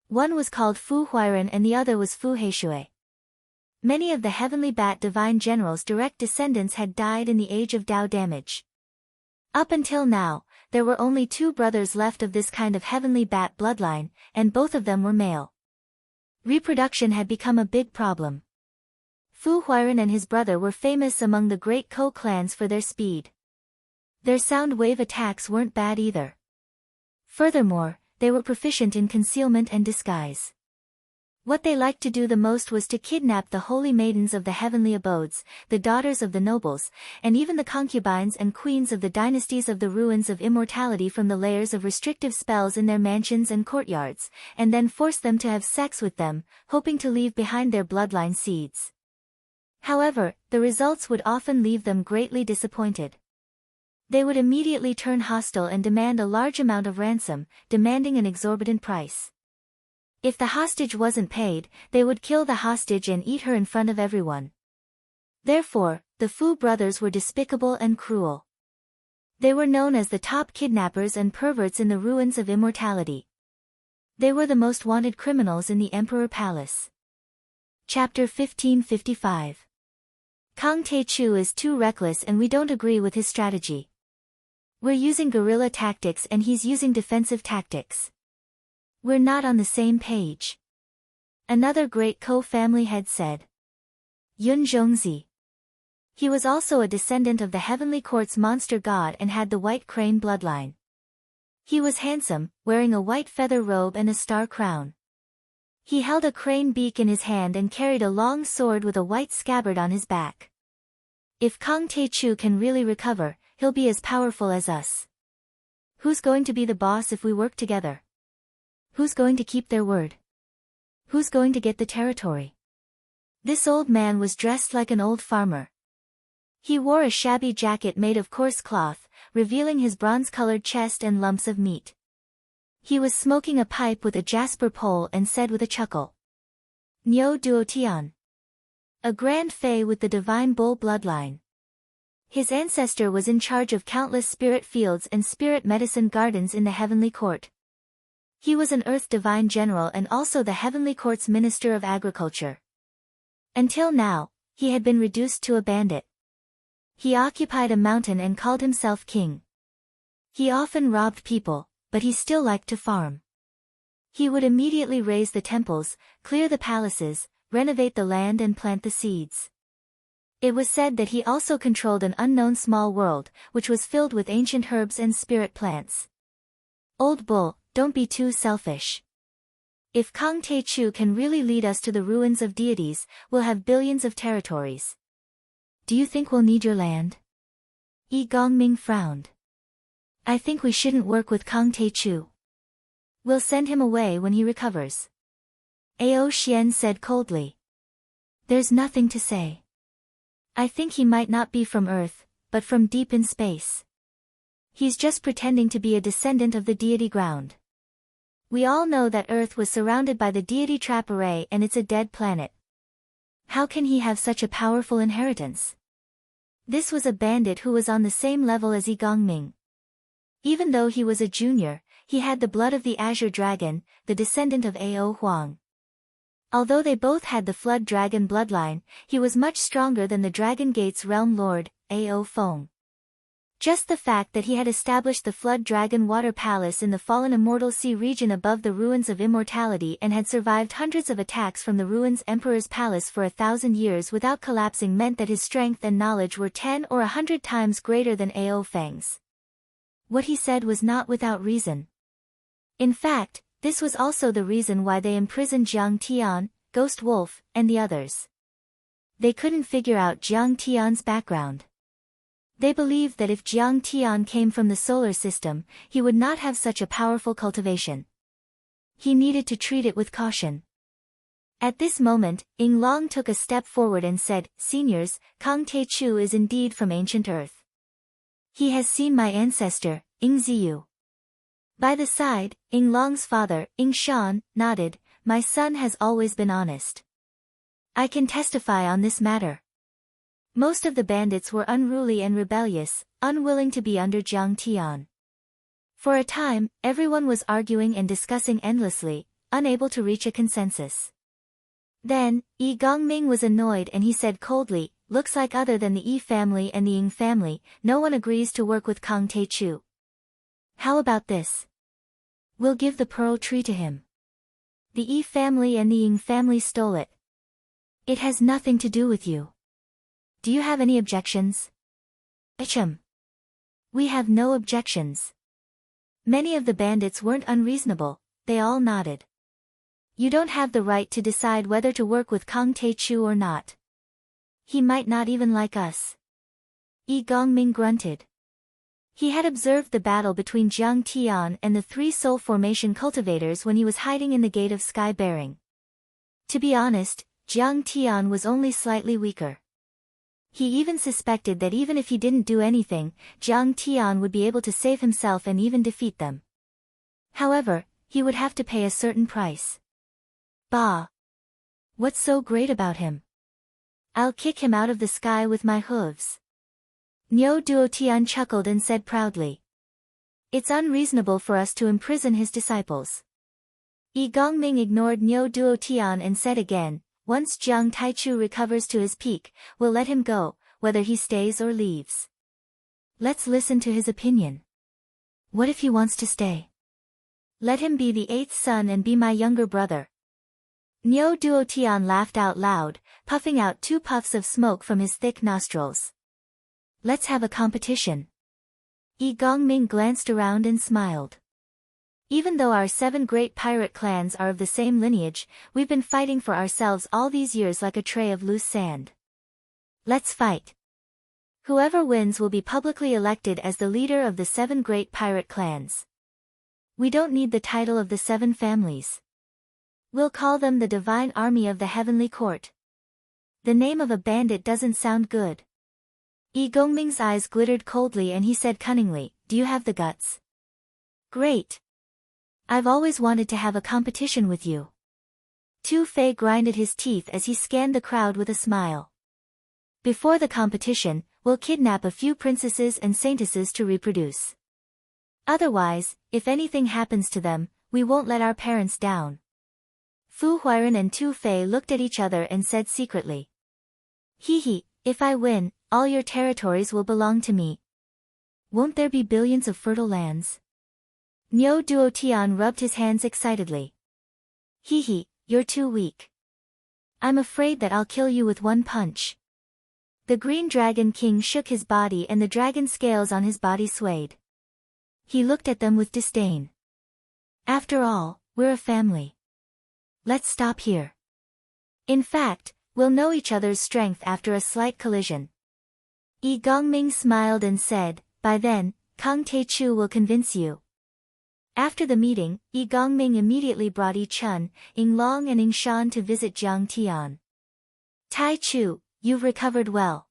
One was called Fu Huiran and the other was Fu Heishui. Many of the Heavenly Bat Divine General's direct descendants had died in the age of Tao damage. Up until now, there were only two brothers left of this kind of Heavenly Bat bloodline, and both of them were male. Reproduction had become a big problem. Fu Huiran and his brother were famous among the great Ko clans for their speed. Their sound wave attacks weren't bad either. Furthermore, they were proficient in concealment and disguise. What they liked to do the most was to kidnap the holy maidens of the heavenly abodes, the daughters of the nobles, and even the concubines and queens of the dynasties of the ruins of immortality from the layers of restrictive spells in their mansions and courtyards, and then force them to have sex with them, hoping to leave behind their bloodline seeds. However, the results would often leave them greatly disappointed. They would immediately turn hostile and demand a large amount of ransom, demanding an exorbitant price. If the hostage wasn't paid, they would kill the hostage and eat her in front of everyone. Therefore, the Fu brothers were despicable and cruel. They were known as the top kidnappers and perverts in the ruins of immortality. They were the most wanted criminals in the Emperor Palace. Chapter 1555. Kang Tae-chu is too reckless and we don't agree with his strategy. We're using guerrilla tactics and he's using defensive tactics. We're not on the same page. Another great Ko family head said. Yun Zhongzi. He was also a descendant of the Heavenly Court's monster god and had the white crane bloodline. He was handsome, wearing a white feather robe and a star crown. He held a crane beak in his hand and carried a long sword with a white scabbard on his back. If Kang Tae-chu can really recover, he'll be as powerful as us. Who's going to be the boss if we work together? Who's going to keep their word? Who's going to get the territory? This old man was dressed like an old farmer. He wore a shabby jacket made of coarse cloth, revealing his bronze-colored chest and lumps of meat. He was smoking a pipe with a jasper pole and said with a chuckle. Nyo Duo Tian. A grand fae with the divine bull bloodline. His ancestor was in charge of countless spirit fields and spirit medicine gardens in the heavenly court. He was an earth divine general and also the heavenly court's minister of agriculture. Until now, he had been reduced to a bandit. He occupied a mountain and called himself king. He often robbed people, but he still liked to farm. He would immediately raise the temples, clear the palaces, renovate the land and plant the seeds. It was said that he also controlled an unknown small world, which was filled with ancient herbs and spirit plants. Old bull, don't be too selfish. If Kang Te Chu can really lead us to the ruins of deities, we'll have billions of territories. Do you think we'll need your land? Yi Gongming frowned. I think we shouldn't work with Kang Te Chu. We'll send him away when he recovers. Ao Xian said coldly. There's nothing to say. I think he might not be from Earth, but from deep in space. He's just pretending to be a descendant of the deity ground. We all know that Earth was surrounded by the deity trap array and it's a dead planet. How can he have such a powerful inheritance? This was a bandit who was on the same level as Yi Gongming. Even though he was a junior, he had the blood of the Azure Dragon, the descendant of Ao Huang. Although they both had the Flood Dragon bloodline, he was much stronger than the Dragon Gate's realm lord, Ao Feng. Just the fact that he had established the Flood Dragon Water Palace in the fallen Immortal Sea region above the ruins of immortality and had survived hundreds of attacks from the ruins Emperor's Palace for 1,000 years without collapsing meant that his strength and knowledge were 10 or 100 times greater than Ao Feng's. What he said was not without reason. In fact, this was also the reason why they imprisoned Jiang Tian, Ghost Wolf, and the others. They couldn't figure out Jiang Tian's background. They believed that if Jiang Tian came from the solar system, he would not have such a powerful cultivation. He needed to treat it with caution. At this moment, Ying Long took a step forward and said, Seniors, Kang Te Chu is indeed from ancient Earth. He has seen my ancestor, Ying Ziyu. By the side, Ying Long's father, Ying Shan, nodded, my son has always been honest. I can testify on this matter. Most of the bandits were unruly and rebellious, unwilling to be under Jiang Tian. For a time, everyone was arguing and discussing endlessly, unable to reach a consensus. Then, Yi Gongming was annoyed and he said coldly, looks like other than the Yi family and the Ying family, no one agrees to work with Kang Te Chu. How about this? We'll give the pearl tree to him. The Yi family and the Ying family stole it. It has nothing to do with you. Do you have any objections? Ahem. We have no objections. Many of the bandits weren't unreasonable, they all nodded. You don't have the right to decide whether to work with Kang Te Chu or not. He might not even like us. Yi Gongming grunted. He had observed the battle between Jiang Tian and the 3 soul formation cultivators when he was hiding in the Gate of Sky Bearing. To be honest, Jiang Tian was only slightly weaker. He even suspected that even if he didn't do anything, Jiang Tian would be able to save himself and even defeat them. However, he would have to pay a certain price. Bah! What's so great about him? I'll kick him out of the sky with my hooves. Nyo Duotian chuckled and said proudly. It's unreasonable for us to imprison his disciples. Yi Gongming ignored Nyo Duotian and said again, once Jiang Taichu recovers to his peak, we'll let him go, whether he stays or leaves. Let's listen to his opinion. What if he wants to stay? Let him be the 8th son and be my younger brother. Nyo Duotian laughed out loud, puffing out 2 puffs of smoke from his thick nostrils. Let's have a competition. Yi Gongming glanced around and smiled. Even though our 7 great pirate clans are of the same lineage, we've been fighting for ourselves all these years like a tray of loose sand. Let's fight. Whoever wins will be publicly elected as the leader of the 7 great pirate clans. We don't need the title of the 7 families. We'll call them the Divine Army of the Heavenly Court. The name of a bandit doesn't sound good. Yi Gongming's eyes glittered coldly and he said cunningly, do you have the guts? Great. I've always wanted to have a competition with you. Tu Fei grinded his teeth as he scanned the crowd with a smile. Before the competition, we'll kidnap a few princesses and saintesses to reproduce. Otherwise, if anything happens to them, we won't let our parents down. Fu Huiren and Tu Fei looked at each other and said secretly. Hee, if I win, all your territories will belong to me. Won't there be billions of fertile lands? Niu Duotian rubbed his hands excitedly. Hee, you're too weak. I'm afraid that I'll kill you with one punch. The Green Dragon King shook his body and the dragon scales on his body swayed. He looked at them with disdain. After all, we're a family. Let's stop here. In fact, we'll know each other's strength after a slight collision. Yi Gongming smiled and said, by then, Kang Teichu will convince you. After the meeting, Yi Gongming immediately brought Yi Chun, Ying Long and Ying Shan to visit Jiang Tian. Tai Chu, you've recovered well.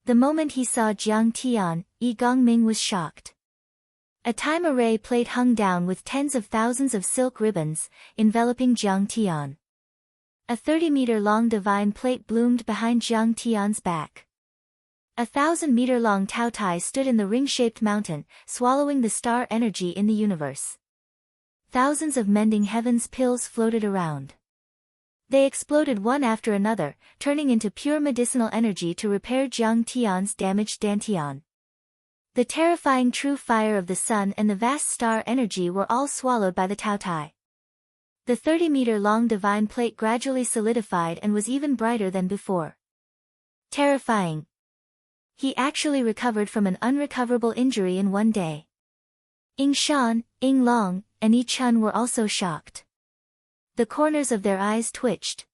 The moment he saw Jiang Tian, Yi Gongming was shocked. A time array plate hung down with tens of thousands of silk ribbons, enveloping Jiang Tian. A 30-meter-long divine plate bloomed behind Jiang Tian's back. A 1,000-meter-long Taotai stood in the ring-shaped mountain, swallowing the star energy in the universe. Thousands of mending heavens pills floated around. They exploded one after another, turning into pure medicinal energy to repair Jiang Tian's damaged dantian. The terrifying true fire of the sun and the vast star energy were all swallowed by the Taotai. The 30-meter-long divine plate gradually solidified and was even brighter than before. Terrifying. He actually recovered from an unrecoverable injury in one day. Ying Shan, Ying Long, and Yi Chun were also shocked. The corners of their eyes twitched.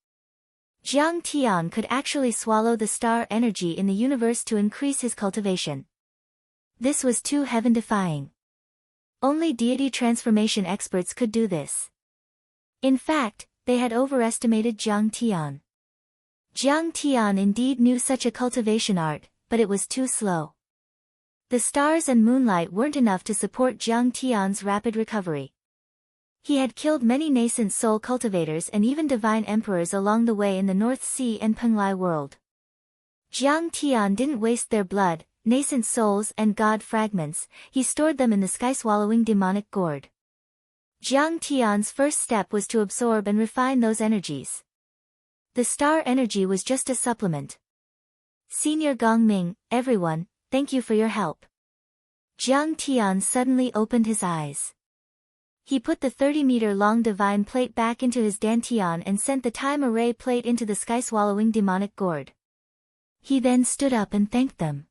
Jiang Tian could actually swallow the star energy in the universe to increase his cultivation. This was too heaven-defying. Only deity transformation experts could do this. In fact, they had overestimated Jiang Tian. Jiang Tian indeed knew such a cultivation art, but it was too slow. The stars and moonlight weren't enough to support Jiang Tian's rapid recovery. He had killed many nascent soul cultivators and even divine emperors along the way in the North Sea and Penglai world. Jiang Tian didn't waste their blood, nascent souls and god fragments, he stored them in the sky-swallowing demonic gourd. Jiang Tian's first step was to absorb and refine those energies. The star energy was just a supplement. Senior Gongming, everyone, thank you for your help. Jiang Tian suddenly opened his eyes. He put the 30-meter-long divine plate back into his dantian and sent the time array plate into the sky-swallowing demonic gourd. He then stood up and thanked them.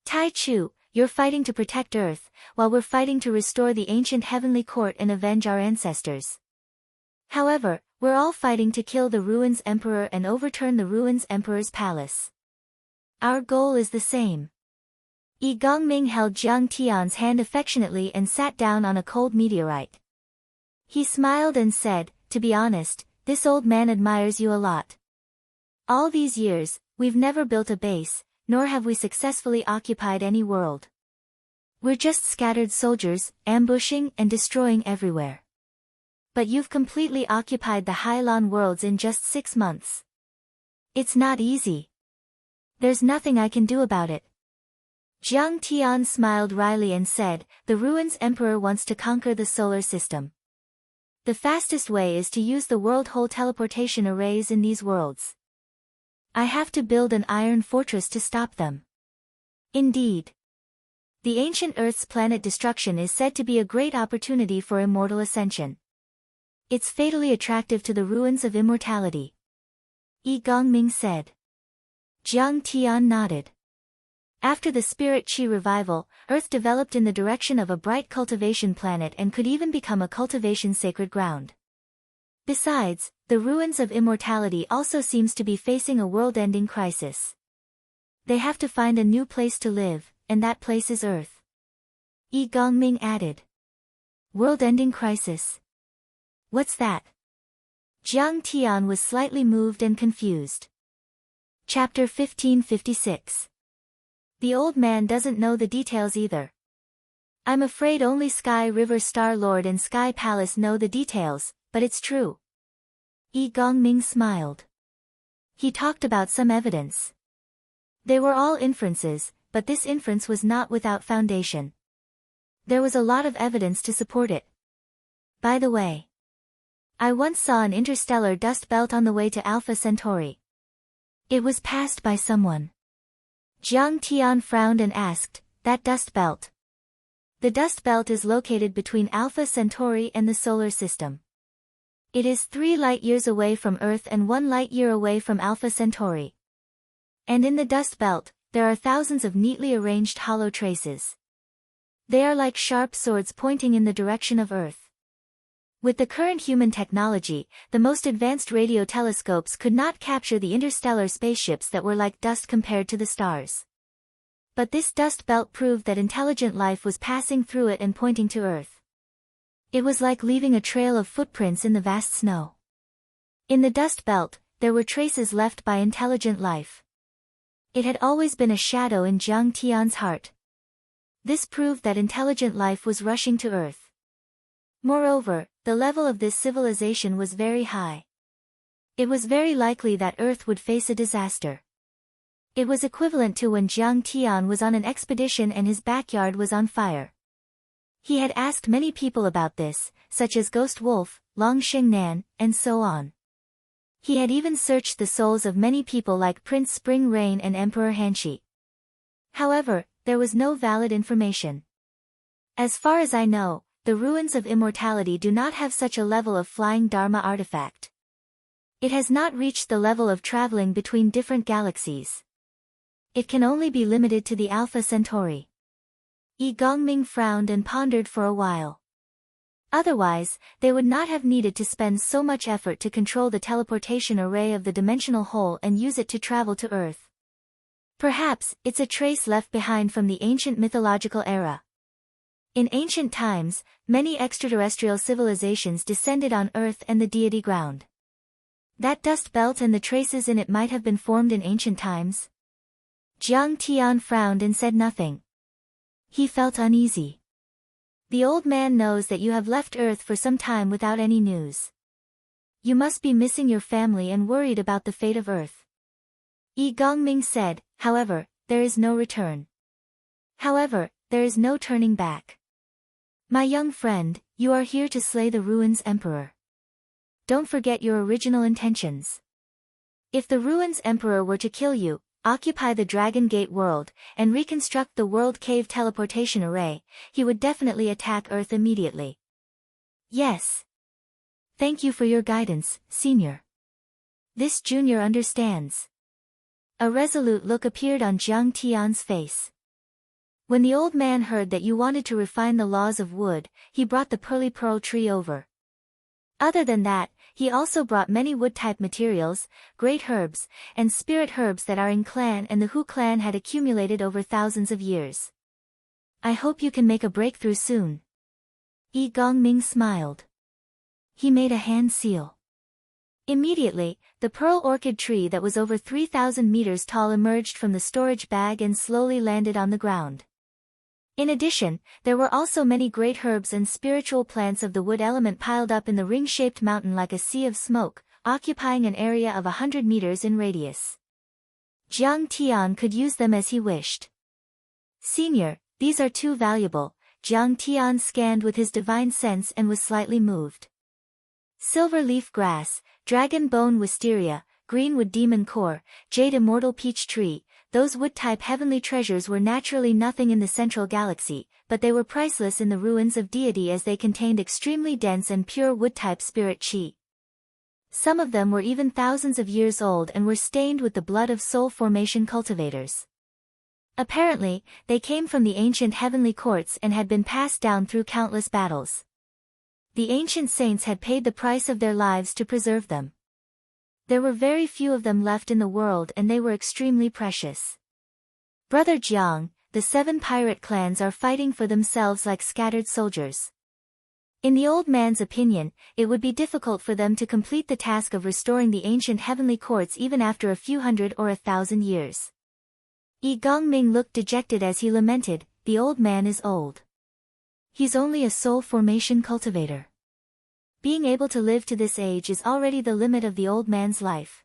Tai Chu, you're fighting to protect Earth, while we're fighting to restore the ancient heavenly court and avenge our ancestors. However, we're all fighting to kill the Ruins Emperor and overturn the Ruins Emperor's palace. Our goal is the same. Yi Gongming held Jiang Tian's hand affectionately and sat down on a cold meteorite. He smiled and said, to be honest, this old man admires you a lot. All these years, we've never built a base, nor have we successfully occupied any world. We're just scattered soldiers, ambushing and destroying everywhere. But you've completely occupied the Hailan worlds in just 6 months. It's not easy. There's nothing I can do about it. Jiang Tian smiled wryly and said, the Ruins Emperor wants to conquer the solar system. The fastest way is to use the world hole teleportation arrays in these worlds. I have to build an iron fortress to stop them. Indeed. The ancient Earth's planet destruction is said to be a great opportunity for immortal ascension. It's fatally attractive to the ruins of immortality. Yi Gongming said. Jiang Tian nodded. After the Spirit Qi revival, Earth developed in the direction of a bright cultivation planet and could even become a cultivation sacred ground. Besides, the ruins of immortality also seems to be facing a world-ending crisis. They have to find a new place to live, and that place is Earth. Yi Gongming added. World-ending crisis? What's that? Jiang Tian was slightly moved and confused. Chapter 1556. The old man doesn't know the details either. I'm afraid only Sky River Star Lord and Sky Palace know the details, but it's true. Yi Gongming smiled. He talked about some evidence. They were all inferences, but this inference was not without foundation. There was a lot of evidence to support it. By the way, I once saw an interstellar dust belt on the way to Alpha Centauri. It was passed by someone. Jiang Tian frowned and asked, that dust belt? The dust belt is located between Alpha Centauri and the solar system. It is 3 light-years away from Earth and 1 light-year away from Alpha Centauri. And in the dust belt, there are thousands of neatly arranged hollow traces. They are like sharp swords pointing in the direction of Earth. With the current human technology, the most advanced radio telescopes could not capture the interstellar spaceships that were like dust compared to the stars. But this dust belt proved that intelligent life was passing through it and pointing to Earth. It was like leaving a trail of footprints in the vast snow. In the dust belt, there were traces left by intelligent life. It had always been a shadow in Jiang Tian's heart. This proved that intelligent life was rushing to Earth. Moreover, the level of this civilization was very high. It was very likely that Earth would face a disaster. It was equivalent to when Jiang Tian was on an expedition and his backyard was on fire. He had asked many people about this, such as Ghost Wolf, Long Shengnan, and so on. He had even searched the souls of many people like Prince Spring Rain and Emperor Hanshi. However, there was no valid information. As far as I know, the ruins of immortality do not have such a level of flying Dharma artifact. It has not reached the level of traveling between different galaxies. It can only be limited to the Alpha Centauri. Yi Gongming frowned and pondered for a while. Otherwise, they would not have needed to spend so much effort to control the teleportation array of the dimensional hole and use it to travel to Earth. Perhaps, it's a trace left behind from the ancient mythological era. In ancient times, many extraterrestrial civilizations descended on Earth and the deity ground. That dust belt and the traces in it might have been formed in ancient times. Jiang Tian frowned and said nothing. He felt uneasy. The old man knows that you have left Earth for some time without any news. You must be missing your family and worried about the fate of Earth. Yi Gongming said, however, there is no return. However, there is no turning back. My young friend, you are here to slay the Ruins Emperor. Don't forget your original intentions. If the Ruins Emperor were to kill you, occupy the Dragon Gate world, and reconstruct the World Cave teleportation array, he would definitely attack Earth immediately. Yes. Thank you for your guidance, Senior. This junior understands. A resolute look appeared on Jiang Tian's face. When the old man heard that you wanted to refine the laws of wood, he brought the pearly pearl tree over. Other than that, he also brought many wood-type materials, great herbs, and spirit herbs that are in clan and the Hu clan had accumulated over thousands of years. I hope you can make a breakthrough soon. Yi Gongming smiled. He made a hand seal. Immediately, the pearl orchid tree that was over 3,000 meters tall emerged from the storage bag and slowly landed on the ground. In addition, there were also many great herbs and spiritual plants of the wood element piled up in the ring-shaped mountain like a sea of smoke, occupying an area of 100 meters in radius. Jiang Tian could use them as he wished. Senior, these are too valuable. Jiang Tian scanned with his divine sense and was slightly moved. Silver leaf grass, dragon bone wisteria, greenwood demon core, jade immortal peach tree, those wood-type heavenly treasures were naturally nothing in the central galaxy, but they were priceless in the ruins of deity as they contained extremely dense and pure wood-type spirit chi. Some of them were even thousands of years old and were stained with the blood of soul formation cultivators. Apparently, they came from the ancient heavenly courts and had been passed down through countless battles. The ancient saints had paid the price of their lives to preserve them. There were very few of them left in the world and they were extremely precious. Brother Jiang, the 7 pirate clans are fighting for themselves like scattered soldiers. In the old man's opinion, it would be difficult for them to complete the task of restoring the ancient heavenly courts even after a few hundred or 1,000 years. Yi Gongming looked dejected as he lamented, the old man is old. He's only a soul formation cultivator. Being able to live to this age is already the limit of the old man's life.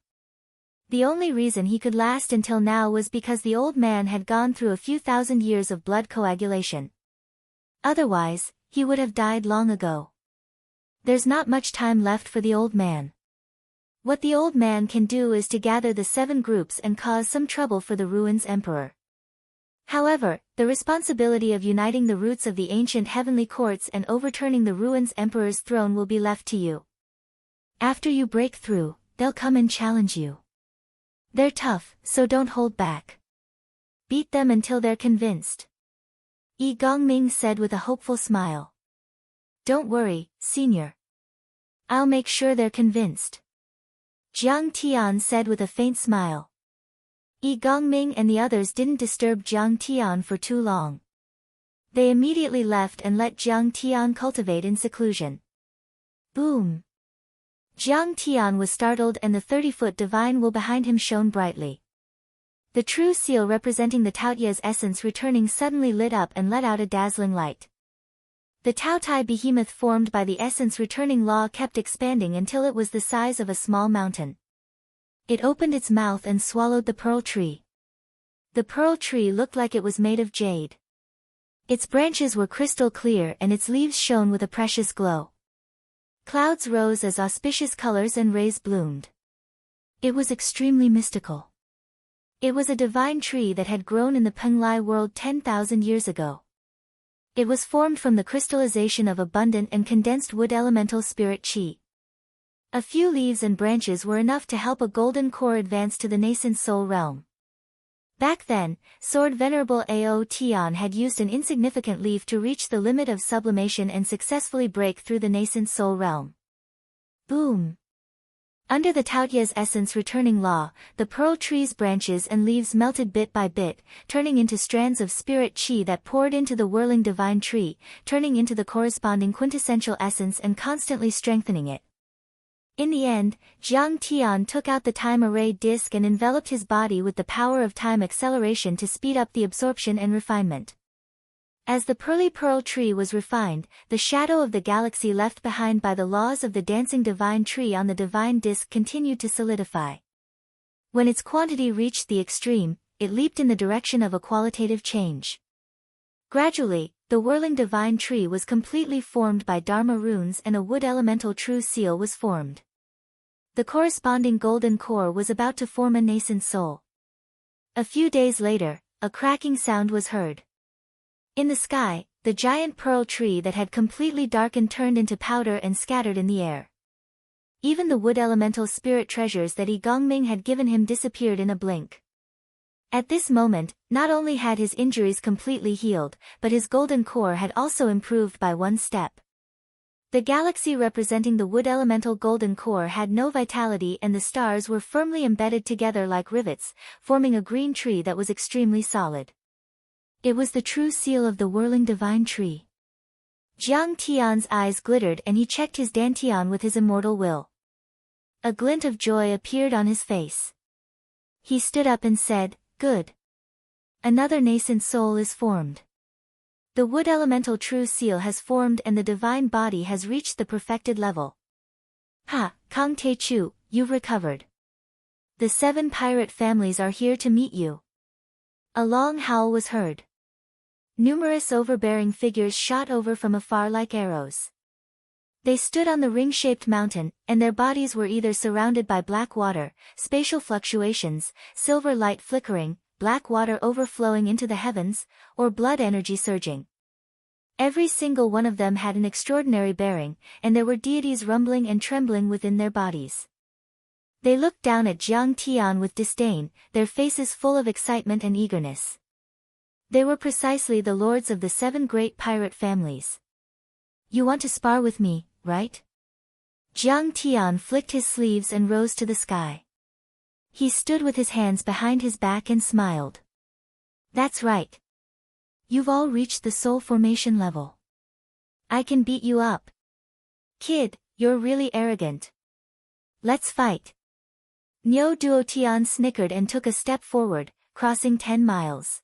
The only reason he could last until now was because the old man had gone through a few thousand years of blood coagulation. Otherwise, he would have died long ago. There's not much time left for the old man. What the old man can do is to gather the 7 groups and cause some trouble for the Ruins Emperor. However, the responsibility of uniting the roots of the ancient heavenly courts and overturning the Ruins Emperor's throne will be left to you. After you break through, they'll come and challenge you. They're tough, so don't hold back. Beat them until they're convinced. Yi Gongming said with a hopeful smile. Don't worry, Senior. I'll make sure they're convinced. Jiang Tian said with a faint smile. Yi Gongming and the others didn't disturb Jiang Tian for too long. They immediately left and let Jiang Tian cultivate in seclusion. Boom! Jiang Tian was startled and the 30-foot divine will behind him shone brightly. The true seal representing the Taotia's essence returning suddenly lit up and let out a dazzling light. The Taotai behemoth formed by the essence returning law kept expanding until it was the size of a small mountain. It opened its mouth and swallowed the pearl tree. The pearl tree looked like it was made of jade. Its branches were crystal clear and its leaves shone with a precious glow. Clouds rose as auspicious colors and rays bloomed. It was extremely mystical. It was a divine tree that had grown in the Penglai world 10,000 years ago. It was formed from the crystallization of abundant and condensed wood elemental spirit qi. A few leaves and branches were enough to help a golden core advance to the nascent soul realm. Back then, Sword Venerable Ao Tian had used an insignificant leaf to reach the limit of sublimation and successfully break through the nascent soul realm. Boom! Under the Taotia's essence returning law, the pearl tree's branches and leaves melted bit by bit, turning into strands of spirit qi that poured into the whirling divine tree, turning into the corresponding quintessential essence and constantly strengthening it. In the end, Jiang Tian took out the time array disc and enveloped his body with the power of time acceleration to speed up the absorption and refinement. As the pearly pearl tree was refined, the shadow of the galaxy left behind by the laws of the dancing divine tree on the divine disc continued to solidify. When its quantity reached the extreme, it leaped in the direction of a qualitative change. Gradually, the whirling divine tree was completely formed by Dharma runes and a wood elemental true seal was formed. The corresponding golden core was about to form a nascent soul. A few days later, a cracking sound was heard. In the sky, the giant pearl tree that had completely darkened turned into powder and scattered in the air. Even the wood elemental spirit treasures that Yi Gongming had given him disappeared in a blink. At this moment, not only had his injuries completely healed, but his golden core had also improved by one step. The galaxy representing the wood elemental golden core had no vitality and the stars were firmly embedded together like rivets, forming a green tree that was extremely solid. It was the true seal of the whirling divine tree. Jiang Tian's eyes glittered and he checked his dantian with his immortal will. A glint of joy appeared on his face. He stood up and said, "Good. Another nascent soul is formed. The wood elemental true seal has formed and the divine body has reached the perfected level. Ha, Kang Te Chu, you've recovered. The 7 pirate families are here to meet you." A long howl was heard. Numerous overbearing figures shot over from afar like arrows. They stood on the ring-shaped mountain, and their bodies were either surrounded by black water, spatial fluctuations, silver light flickering, black water overflowing into the heavens, or blood energy surging. Every single one of them had an extraordinary bearing, and there were deities rumbling and trembling within their bodies. They looked down at Jiang Tian with disdain, their faces full of excitement and eagerness. They were precisely the lords of the 7 great pirate families. "You want to spar with me, right?" Jiang Tian flicked his sleeves and rose to the sky. He stood with his hands behind his back and smiled. "That's right. You've all reached the soul formation level. I can beat you up. Kid, you're really arrogant. Let's fight." Niu Duotian snickered and took a step forward, crossing 10 miles.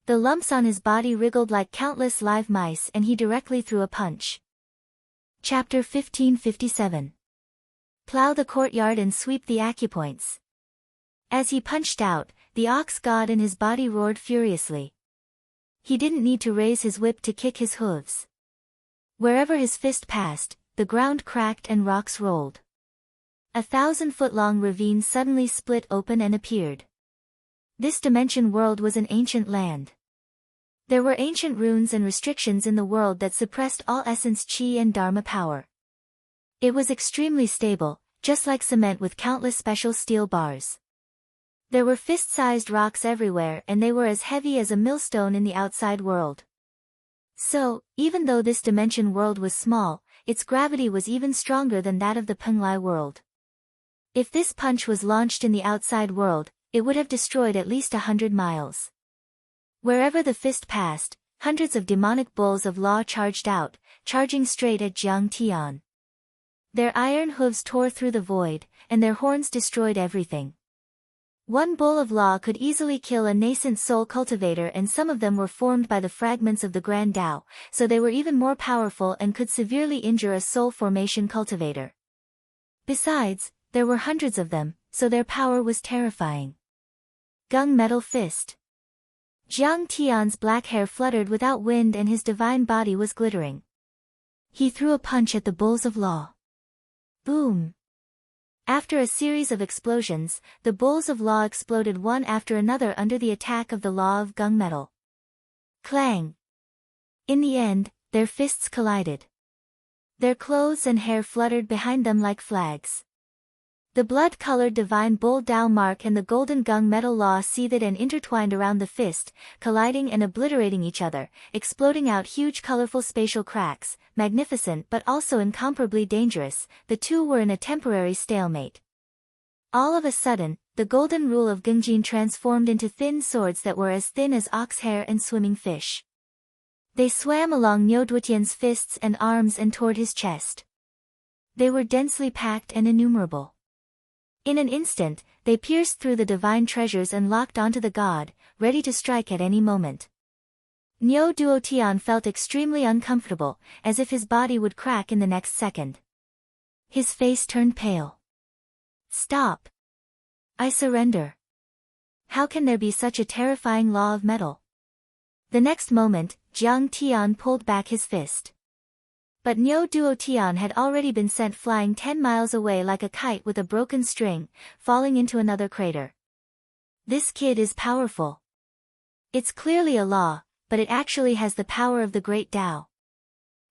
The lumps on his body wriggled like countless live mice and he directly threw a punch. Chapter 1557. Plow the courtyard and sweep the acupoints. As he punched out, the ox god in his body roared furiously. He didn't need to raise his whip to kick his hooves. Wherever his fist passed, the ground cracked and rocks rolled. 1,000-foot-long ravine suddenly split open and appeared. This dimension world was an ancient land. There were ancient runes and restrictions in the world that suppressed all essence chi and dharma power. It was extremely stable, just like cement with countless special steel bars. There were fist-sized rocks everywhere and they were as heavy as a millstone in the outside world. So, even though this dimension world was small, its gravity was even stronger than that of the Penglai world. If this punch was launched in the outside world, it would have destroyed at least 100 miles. Wherever the fist passed, hundreds of demonic bulls of law charged out, charging straight at Jiang Tian. Their iron hooves tore through the void, and their horns destroyed everything. One bull of law could easily kill a nascent soul cultivator, and some of them were formed by the fragments of the Grand Tao, so they were even more powerful and could severely injure a soul formation cultivator. Besides, there were hundreds of them, so their power was terrifying. Gung Metal Fist. Jiang Tian's black hair fluttered without wind and his divine body was glittering. He threw a punch at the bulls of law. Boom! After a series of explosions, the bulls of law exploded one after another under the attack of the law of Gung Metal. Clang! In the end, their fists collided. Their clothes and hair fluttered behind them like flags. The blood-colored divine bull Dao mark and the golden Gung Metal law seethed and intertwined around the fist, colliding and obliterating each other, exploding out huge colorful spatial cracks. Magnificent but also incomparably dangerous, the two were in a temporary stalemate. All of a sudden, the golden rule of Gungjin transformed into thin swords that were as thin as ox hair and swimming fish. They swam along Niu Duotian's fists and arms and toward his chest. They were densely packed and innumerable. In an instant, they pierced through the divine treasures and locked onto the god, ready to strike at any moment. Niu Duotian felt extremely uncomfortable, as if his body would crack in the next second. His face turned pale. Stop! I surrender. How can there be such a terrifying law of metal? The next moment, Jiang Tian pulled back his fist. But Niu Duotian had already been sent flying 10 miles away like a kite with a broken string, falling into another crater. This kid is powerful. It's clearly a law, but it actually has the power of the great Tao.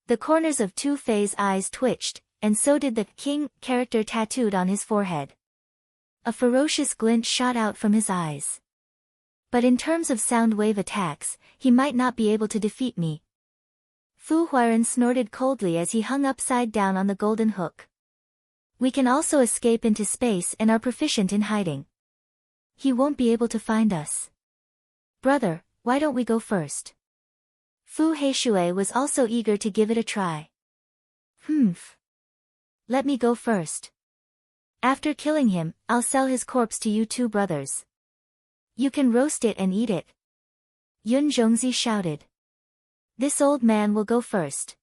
The corners of Tu Fei's eyes twitched, and so did the king character tattooed on his forehead. A ferocious glint shot out from his eyes. But in terms of sound wave attacks, he might not be able to defeat me. Fu Huiren snorted coldly as he hung upside down on the golden hook. We can also escape into space and are proficient in hiding. He won't be able to find us. Brother, why don't we go first? Fu Heishui was also eager to give it a try. Humph. Let me go first. After killing him, I'll sell his corpse to you two brothers. You can roast it and eat it. Yun Zhongzi shouted. This old man will go first.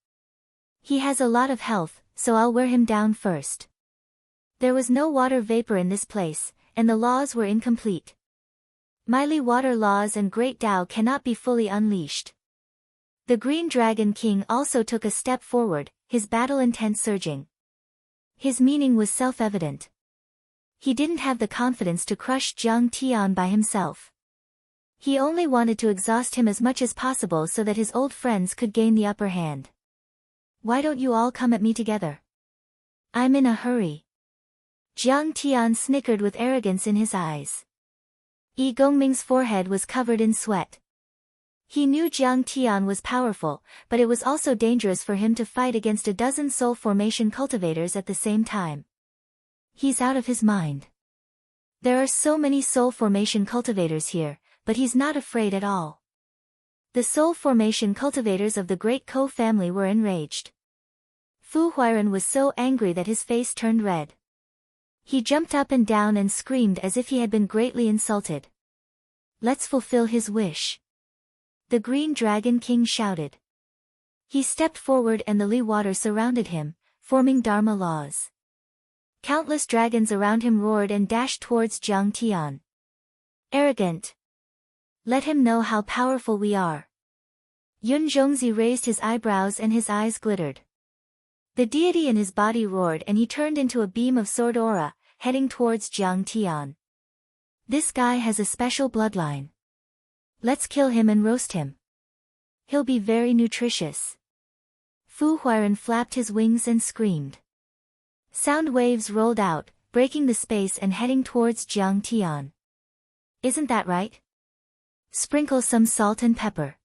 He has a lot of health, so I'll wear him down first. There was no water vapor in this place, and the laws were incomplete. Mighty water laws and great Tao cannot be fully unleashed. The Green Dragon King also took a step forward, his battle intent surging. His meaning was self-evident. He didn't have the confidence to crush Jiang Tian by himself. He only wanted to exhaust him as much as possible so that his old friends could gain the upper hand. Why don't you all come at me together? I'm in a hurry. Jiang Tian snickered with arrogance in his eyes. Yi Gongming's forehead was covered in sweat. He knew Jiang Tian was powerful, but it was also dangerous for him to fight against a dozen soul formation cultivators at the same time. He's out of his mind. There are so many soul formation cultivators here, but he's not afraid at all. The soul formation cultivators of the great Ko family were enraged. Fu Huiren was so angry that his face turned red. He jumped up and down and screamed as if he had been greatly insulted. Let's fulfill his wish. The Green Dragon King shouted. He stepped forward and the Li water surrounded him, forming Dharma laws. Countless dragons around him roared and dashed towards Jiang Tian. Arrogant. Let him know how powerful we are. Yun Zhongzi raised his eyebrows and his eyes glittered. The deity in his body roared and he turned into a beam of sword aura, heading towards Jiang Tian. This guy has a special bloodline. Let's kill him and roast him. He'll be very nutritious. Fu Huairan flapped his wings and screamed. Sound waves rolled out, breaking the space and heading towards Jiang Tian. Isn't that right? Sprinkle some salt and pepper.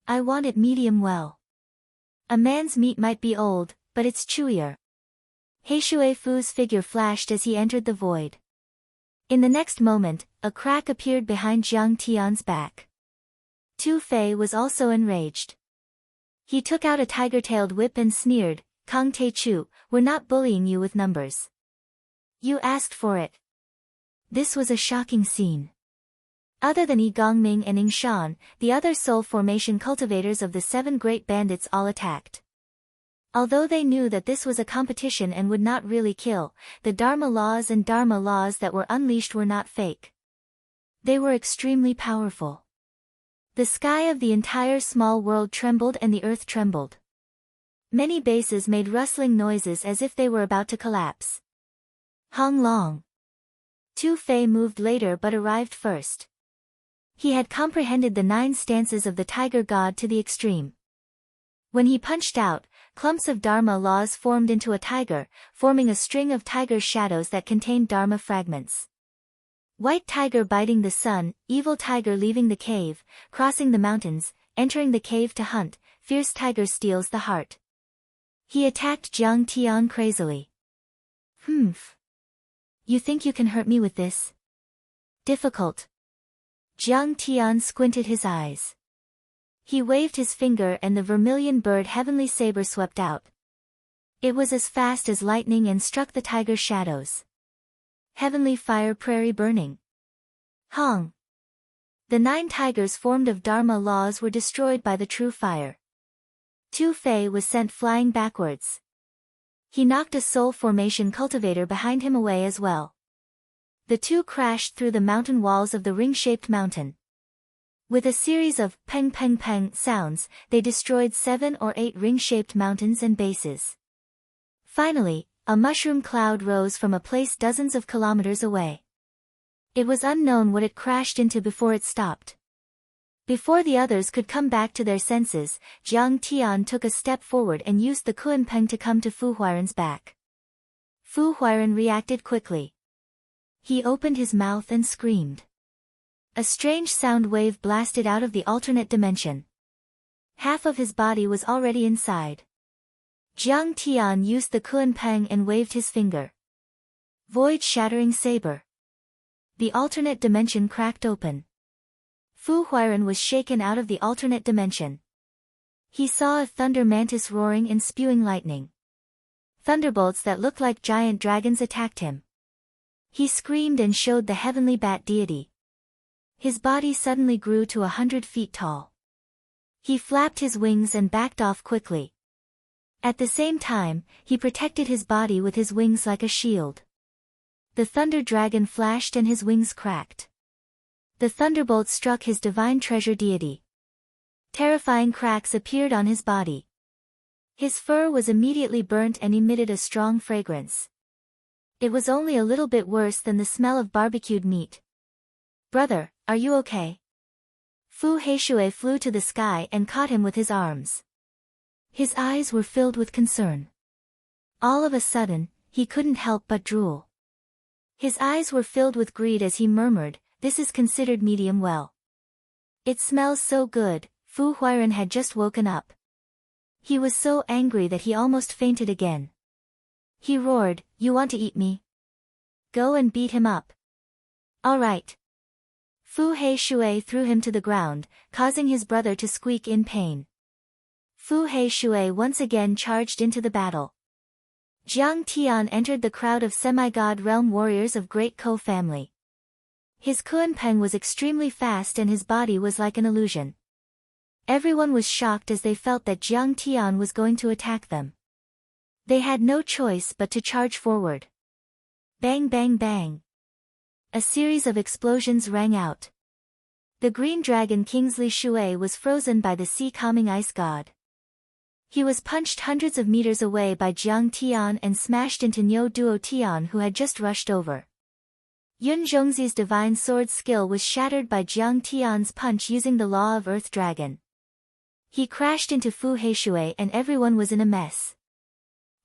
I want it medium well. A man's meat might be old, but it's chewier. He Shui Fu's figure flashed as he entered the void. In the next moment, a crack appeared behind Jiang Tian's back. Tu Fei was also enraged. He took out a tiger-tailed whip and sneered, Kang Te Chu, we're not bullying you with numbers. You asked for it. This was a shocking scene. Other than Yi Gongming and Ing Shan, the other soul formation cultivators of the 7 great bandits all attacked. Although they knew that this was a competition and would not really kill, the Dharma laws and Dharma laws that were unleashed were not fake. They were extremely powerful. The sky of the entire small world trembled and the earth trembled. Many bases made rustling noises as if they were about to collapse. Hong Long. Tu Fei moved later but arrived first. He had comprehended the 9 stances of the tiger god to the extreme. When he punched out, clumps of Dharma laws formed into a tiger, forming a string of tiger shadows that contained Dharma fragments. White tiger biting the sun, evil tiger leaving the cave, crossing the mountains, entering the cave to hunt, fierce tiger steals the heart. He attacked Jiang Tian crazily. Humph. You think you can hurt me with this? Difficult. Jiang Tian squinted his eyes. He waved his finger and the vermilion bird heavenly saber swept out. It was as fast as lightning and struck the tiger's shadows. Heavenly fire prairie burning. Hong. The 9 tigers formed of Dharma laws were destroyed by the true fire. Tu Fei was sent flying backwards. He knocked a soul formation cultivator behind him away as well. The two crashed through the mountain walls of the ring-shaped mountain. With a series of peng peng peng sounds, they destroyed 7 or 8 ring-shaped mountains and bases. Finally, a mushroom cloud rose from a place dozens of kilometers away. It was unknown what it crashed into before it stopped. Before the others could come back to their senses, Jiang Tian took a step forward and used the Kuanpeng to come to Fu Huairan's back. Fu Huairan reacted quickly. He opened his mouth and screamed. A strange sound wave blasted out of the alternate dimension. Half of his body was already inside. Jiang Tian used the Kuanpeng and waved his finger. Void-shattering saber. The alternate dimension cracked open. Fu Huairan was shaken out of the alternate dimension. He saw a thunder mantis roaring and spewing lightning. Thunderbolts that looked like giant dragons attacked him. He screamed and showed the heavenly bat deity. His body suddenly grew to 100 feet tall. He flapped his wings and backed off quickly. At the same time, he protected his body with his wings like a shield. The thunder dragon flashed and his wings cracked. The thunderbolt struck his divine treasure deity. Terrifying cracks appeared on his body. His fur was immediately burnt and emitted a strong fragrance. It was only a little bit worse than the smell of barbecued meat. Brother, are you okay? Fu Heishui flew to the sky and caught him with his arms. His eyes were filled with concern. All of a sudden, he couldn't help but drool. His eyes were filled with greed as he murmured, "This is considered medium well. It smells so good." Fu Huairan had just woken up. He was so angry that he almost fainted again. He roared, "You want to eat me? Go and beat him up." "All right." Fu Heishui threw him to the ground, causing his brother to squeak in pain. Fu Heishui once again charged into the battle. Jiang Tian entered the crowd of semi-god realm warriors of Great Ko family. His Kuanpeng was extremely fast and his body was like an illusion. Everyone was shocked as they felt that Jiang Tian was going to attack them. They had no choice but to charge forward. Bang bang bang. A series of explosions rang out. The green dragon Kingsley Shui was frozen by the sea-calming ice god. He was punched hundreds of meters away by Jiang Tian and smashed into Niu Duo Tian, who had just rushed over. Yun Zhongzi's divine sword skill was shattered by Jiang Tian's punch using the law of Earth Dragon. He crashed into Fu Heishui and everyone was in a mess.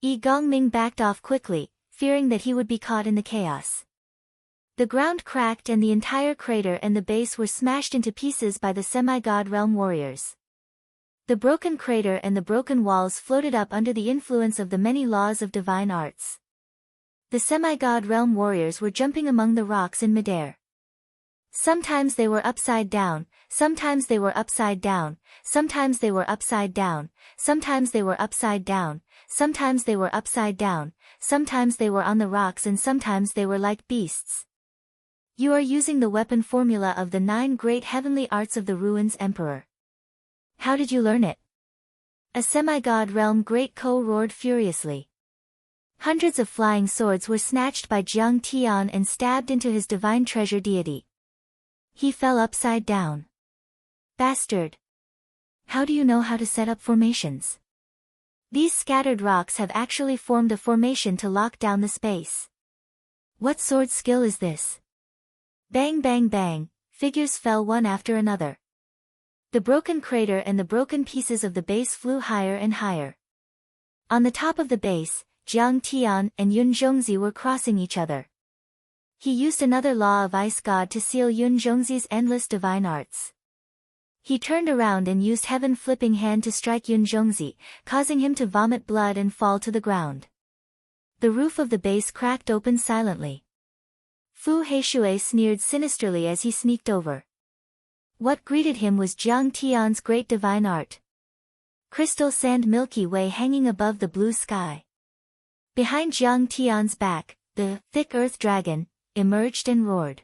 Yi Gongming backed off quickly, fearing that he would be caught in the chaos. The ground cracked and the entire crater and the base were smashed into pieces by the semi-god realm warriors. The broken crater and the broken walls floated up under the influence of the many laws of divine arts. The semi-god realm warriors were jumping among the rocks in midair. Sometimes they were upside down, sometimes they were upside down, sometimes they were upside down, sometimes they were upside down, sometimes they were upside down, sometimes they were on the rocks and sometimes they were like beasts. You are using the weapon formula of the 9 great heavenly arts of the Ruins Emperor. How did you learn it? A semi-god realm great Ko roared furiously. Hundreds of flying swords were snatched by Jiang Tian and stabbed into his divine treasure deity. He fell upside down. Bastard! How do you know how to set up formations? These scattered rocks have actually formed a formation to lock down the space. What sword skill is this? Bang bang bang, figures fell one after another. The broken crater and the broken pieces of the base flew higher and higher. On the top of the base, Jiang Tian and Yun Zhongzi were crossing each other. He used another law of ice god to seal Yun Zhongzi's endless divine arts. He turned around and used heaven flipping hand to strike Yun Zhongzi, causing him to vomit blood and fall to the ground. The roof of the base cracked open silently. Fu Heishui sneered sinisterly as he sneaked over. What greeted him was Jiang Tian's great divine art. Crystal sand Milky Way hanging above the blue sky. Behind Jiang Tian's back, the thick earth dragon emerged and roared.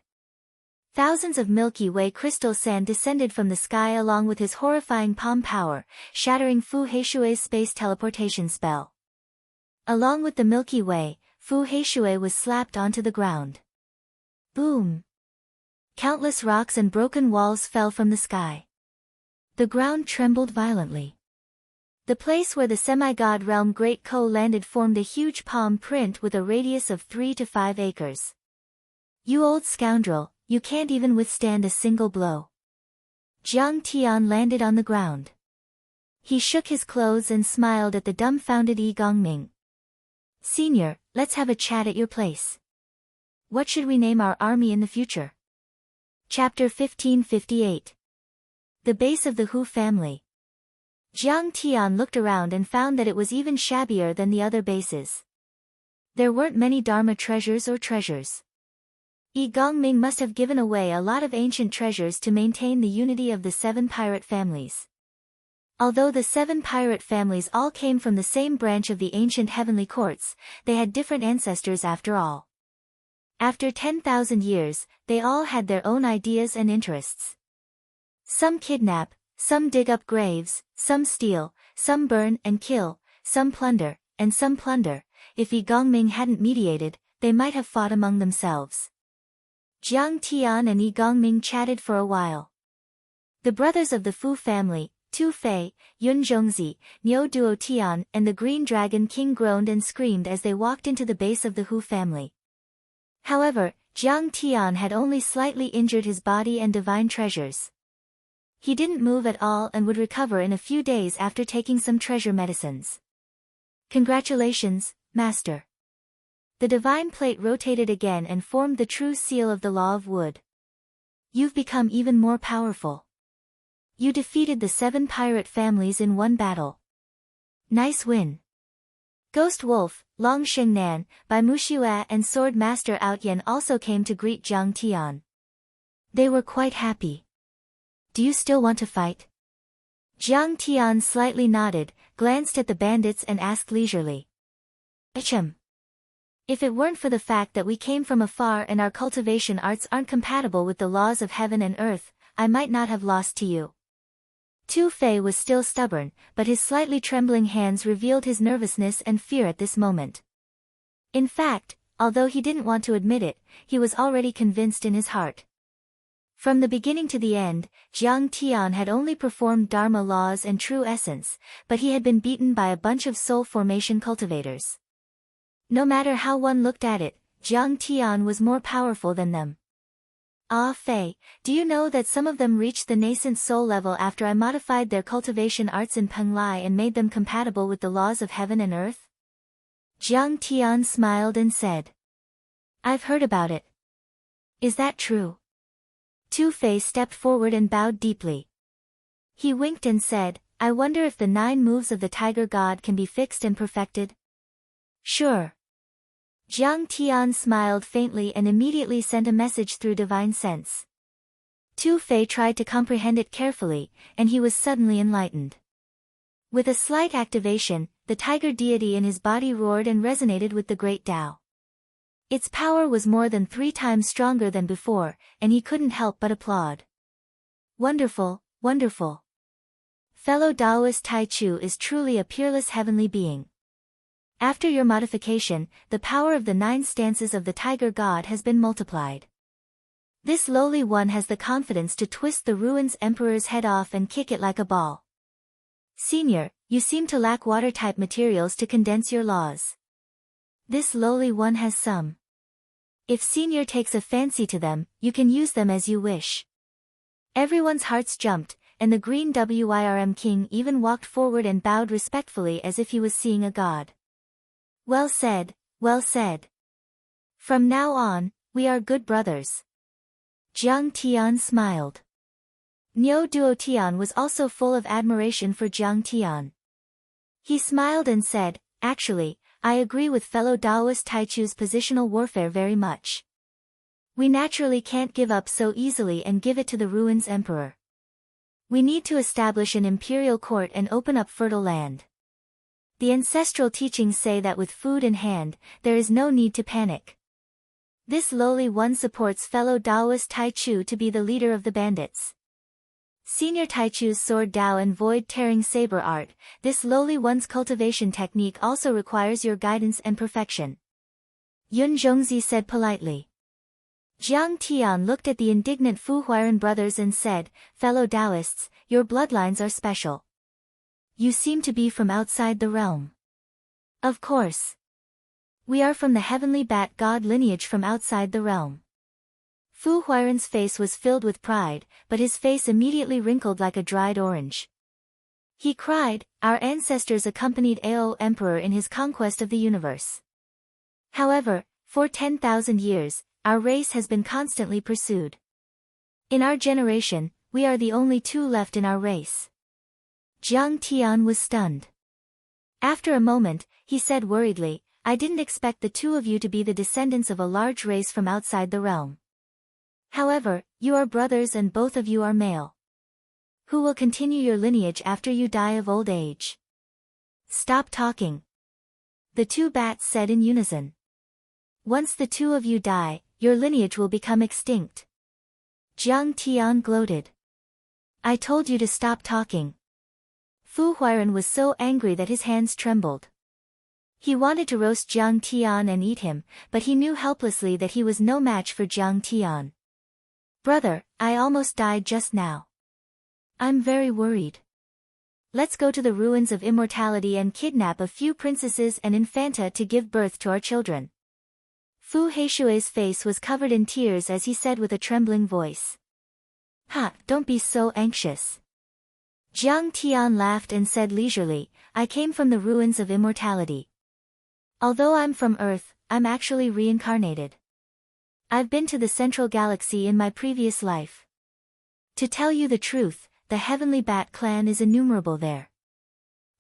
Thousands of Milky Way crystal sand descended from the sky along with his horrifying palm power, shattering Fu Heishui's space teleportation spell. Along with the Milky Way, Fu Heishui was slapped onto the ground. Boom! Countless rocks and broken walls fell from the sky. The ground trembled violently. The place where the semi-god realm Great Ko landed formed a huge palm print with a radius of 3 to 5 acres. You old scoundrel, you can't even withstand a single blow. Jiang Tian landed on the ground. He shook his clothes and smiled at the dumbfounded Yi Gongming. Senior, let's have a chat at your place. What should we name our army in the future? Chapter 1558. The base of the Hu family. Jiang Tian looked around and found that it was even shabbier than the other bases. There weren't many Dharma treasures or treasures. Yi Gongming must have given away a lot of ancient treasures to maintain the unity of the 7 pirate families. Although the 7 pirate families all came from the same branch of the ancient heavenly courts, they had different ancestors after all. After 10,000 years, they all had their own ideas and interests. Some kidnap, some dig up graves, some steal, some burn and kill, some plunder, and some plunder. If Yi Gongming hadn't mediated, they might have fought among themselves. Jiang Tian and Yi Gongming chatted for a while. The brothers of the Fu family, Tu Fei, Yun Zhongzi, Niu Duo Tian, and the Green Dragon King groaned and screamed as they walked into the base of the Hu family. However, Jiang Tian had only slightly injured his body and divine treasures. He didn't move at all and would recover in a few days after taking some treasure medicines. Congratulations, Master. The divine plate rotated again and formed the true seal of the law of wood. You've become even more powerful. You defeated the 7 pirate families in one battle. Nice win. Ghost Wolf, Long Shengnan, Bai Muxiue and Sword Master Outyan also came to greet Jiang Tian. They were quite happy. Do you still want to fight? Jiang Tian slightly nodded, glanced at the bandits and asked leisurely. Ahem. If it weren't for the fact that we came from afar and our cultivation arts aren't compatible with the laws of heaven and earth, I might not have lost to you. Tu Fei was still stubborn, but his slightly trembling hands revealed his nervousness and fear at this moment. In fact, although he didn't want to admit it, he was already convinced in his heart. From the beginning to the end, Jiang Tian had only performed Dharma laws and true essence, but he had been beaten by a bunch of soul formation cultivators. No matter how one looked at it, Jiang Tian was more powerful than them. Ah Fei, do you know that some of them reached the nascent soul level after I modified their cultivation arts in Penglai and made them compatible with the laws of heaven and earth? Jiang Tian smiled and said. I've heard about it. Is that true? Tu Fei stepped forward and bowed deeply. He winked and said, I wonder if the 9 moves of the tiger god can be fixed and perfected? Sure. Jiang Tian smiled faintly and immediately sent a message through divine sense. Tu Fei tried to comprehend it carefully, and he was suddenly enlightened. With a slight activation, the tiger deity in his body roared and resonated with the great Tao. Its power was more than 3 times stronger than before, and he couldn't help but applaud. Wonderful, wonderful. Fellow Taoist Tai Chu is truly a peerless heavenly being. After your modification, the power of the 9 stances of the tiger god has been multiplied. This lowly one has the confidence to twist the ruins emperor's head off and kick it like a ball. Senior, you seem to lack water-type materials to condense your laws. This lowly one has some. If Senior takes a fancy to them, you can use them as you wish. Everyone's hearts jumped, and the green Wyrm king even walked forward and bowed respectfully as if he was seeing a god. Well said, well said. From now on, we are good brothers. Jiang Tian smiled. Niu Duo Tian was also full of admiration for Jiang Tian. He smiled and said, actually, I agree with fellow Taoist Taichu's positional warfare very much. We naturally can't give up so easily and give it to the ruins emperor. We need to establish an imperial court and open up fertile land. The ancestral teachings say that with food in hand, there is no need to panic. This lowly one supports fellow Taoist Taichu to be the leader of the bandits. Senior Taichu's sword Dao and void-tearing saber art, this lowly one's cultivation technique also requires your guidance and perfection. Yun Zhongzi said politely. Jiang Tian looked at the indignant Fu Huiran brothers and said, fellow Taoists, your bloodlines are special. You seem to be from outside the realm. Of course. We are from the heavenly bat god lineage from outside the realm. Fu Huiran's face was filled with pride, but his face immediately wrinkled like a dried orange. He cried, our ancestors accompanied Ao Emperor in his conquest of the universe. However, for 10,000 years, our race has been constantly pursued. In our generation, we are the only 2 left in our race. Jiang Tian was stunned. After a moment, he said worriedly, I didn't expect the 2 of you to be the descendants of a large race from outside the realm. However, you are brothers and both of you are male. Who will continue your lineage after you die of old age? Stop talking. The 2 bats said in unison. Once the 2 of you die, your lineage will become extinct. Jiang Tian gloated. I told you to stop talking. Fu Huiran was so angry that his hands trembled. He wanted to roast Jiang Tian and eat him, but he knew helplessly that he was no match for Jiang Tian. Brother, I almost died just now. I'm very worried. Let's go to the ruins of immortality and kidnap a few princesses and infanta to give birth to our children. Fu Heishui's face was covered in tears as he said with a trembling voice. Ha, don't be so anxious. Jiang Tian laughed and said leisurely, I came from the ruins of immortality. Although I'm from Earth, I'm actually reincarnated. I've been to the central galaxy in my previous life. To tell you the truth, the heavenly bat clan is innumerable there.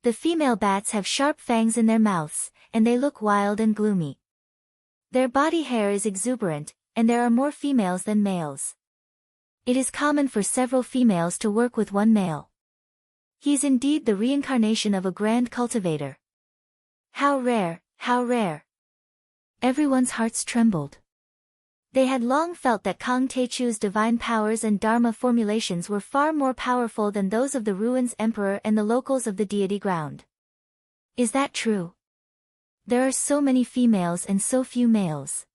The female bats have sharp fangs in their mouths, and they look wild and gloomy. Their body hair is exuberant, and there are more females than males. It is common for several females to work with one male. He's indeed the reincarnation of a grand cultivator. How rare, how rare. Everyone's hearts trembled. They had long felt that Kang Taechu's divine powers and dharma formulations were far more powerful than those of the ruins emperor and the locals of the deity ground. Is that true? There are so many females and so few males.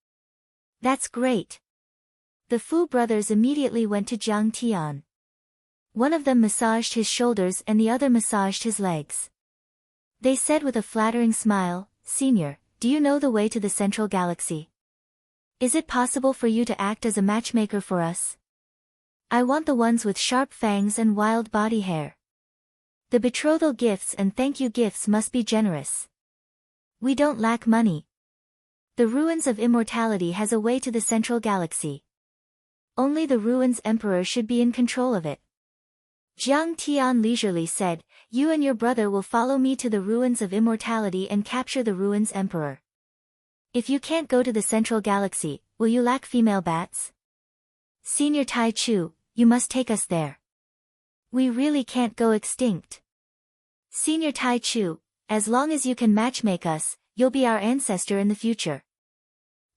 That's great. The Fu brothers immediately went to Jiang Tian. One of them massaged his shoulders and the other massaged his legs. They said with a flattering smile, "Senior, do you know the way to the central galaxy? Is it possible for you to act as a matchmaker for us? I want the ones with sharp fangs and wild body hair. The betrothal gifts and thank you gifts must be generous. We don't lack money. The ruins of immortality has a way to the central galaxy. Only the ruins emperor should be in control of it." Jiang Tian leisurely said, "You and your brother will follow me to the ruins of immortality and capture the ruins emperor. If you can't go to the central galaxy, will you lack female bats? Senior Tai Chu, you must take us there. We really can't go extinct. Senior Tai Chu, as long as you can matchmake us, you'll be our ancestor in the future."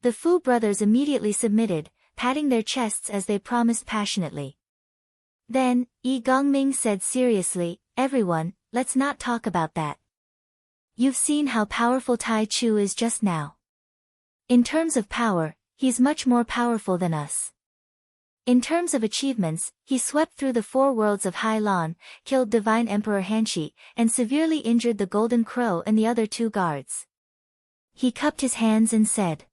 The Fu brothers immediately submitted, patting their chests as they promised passionately. Then, Yi Gongming said seriously, "Everyone, let's not talk about that. You've seen how powerful Tai Chu is just now. In terms of power, he's much more powerful than us. In terms of achievements, he swept through the 4 worlds of Hai Lan, killed Divine Emperor Hanshi, and severely injured the Golden Crow and the other 2 guards." He cupped his hands and said,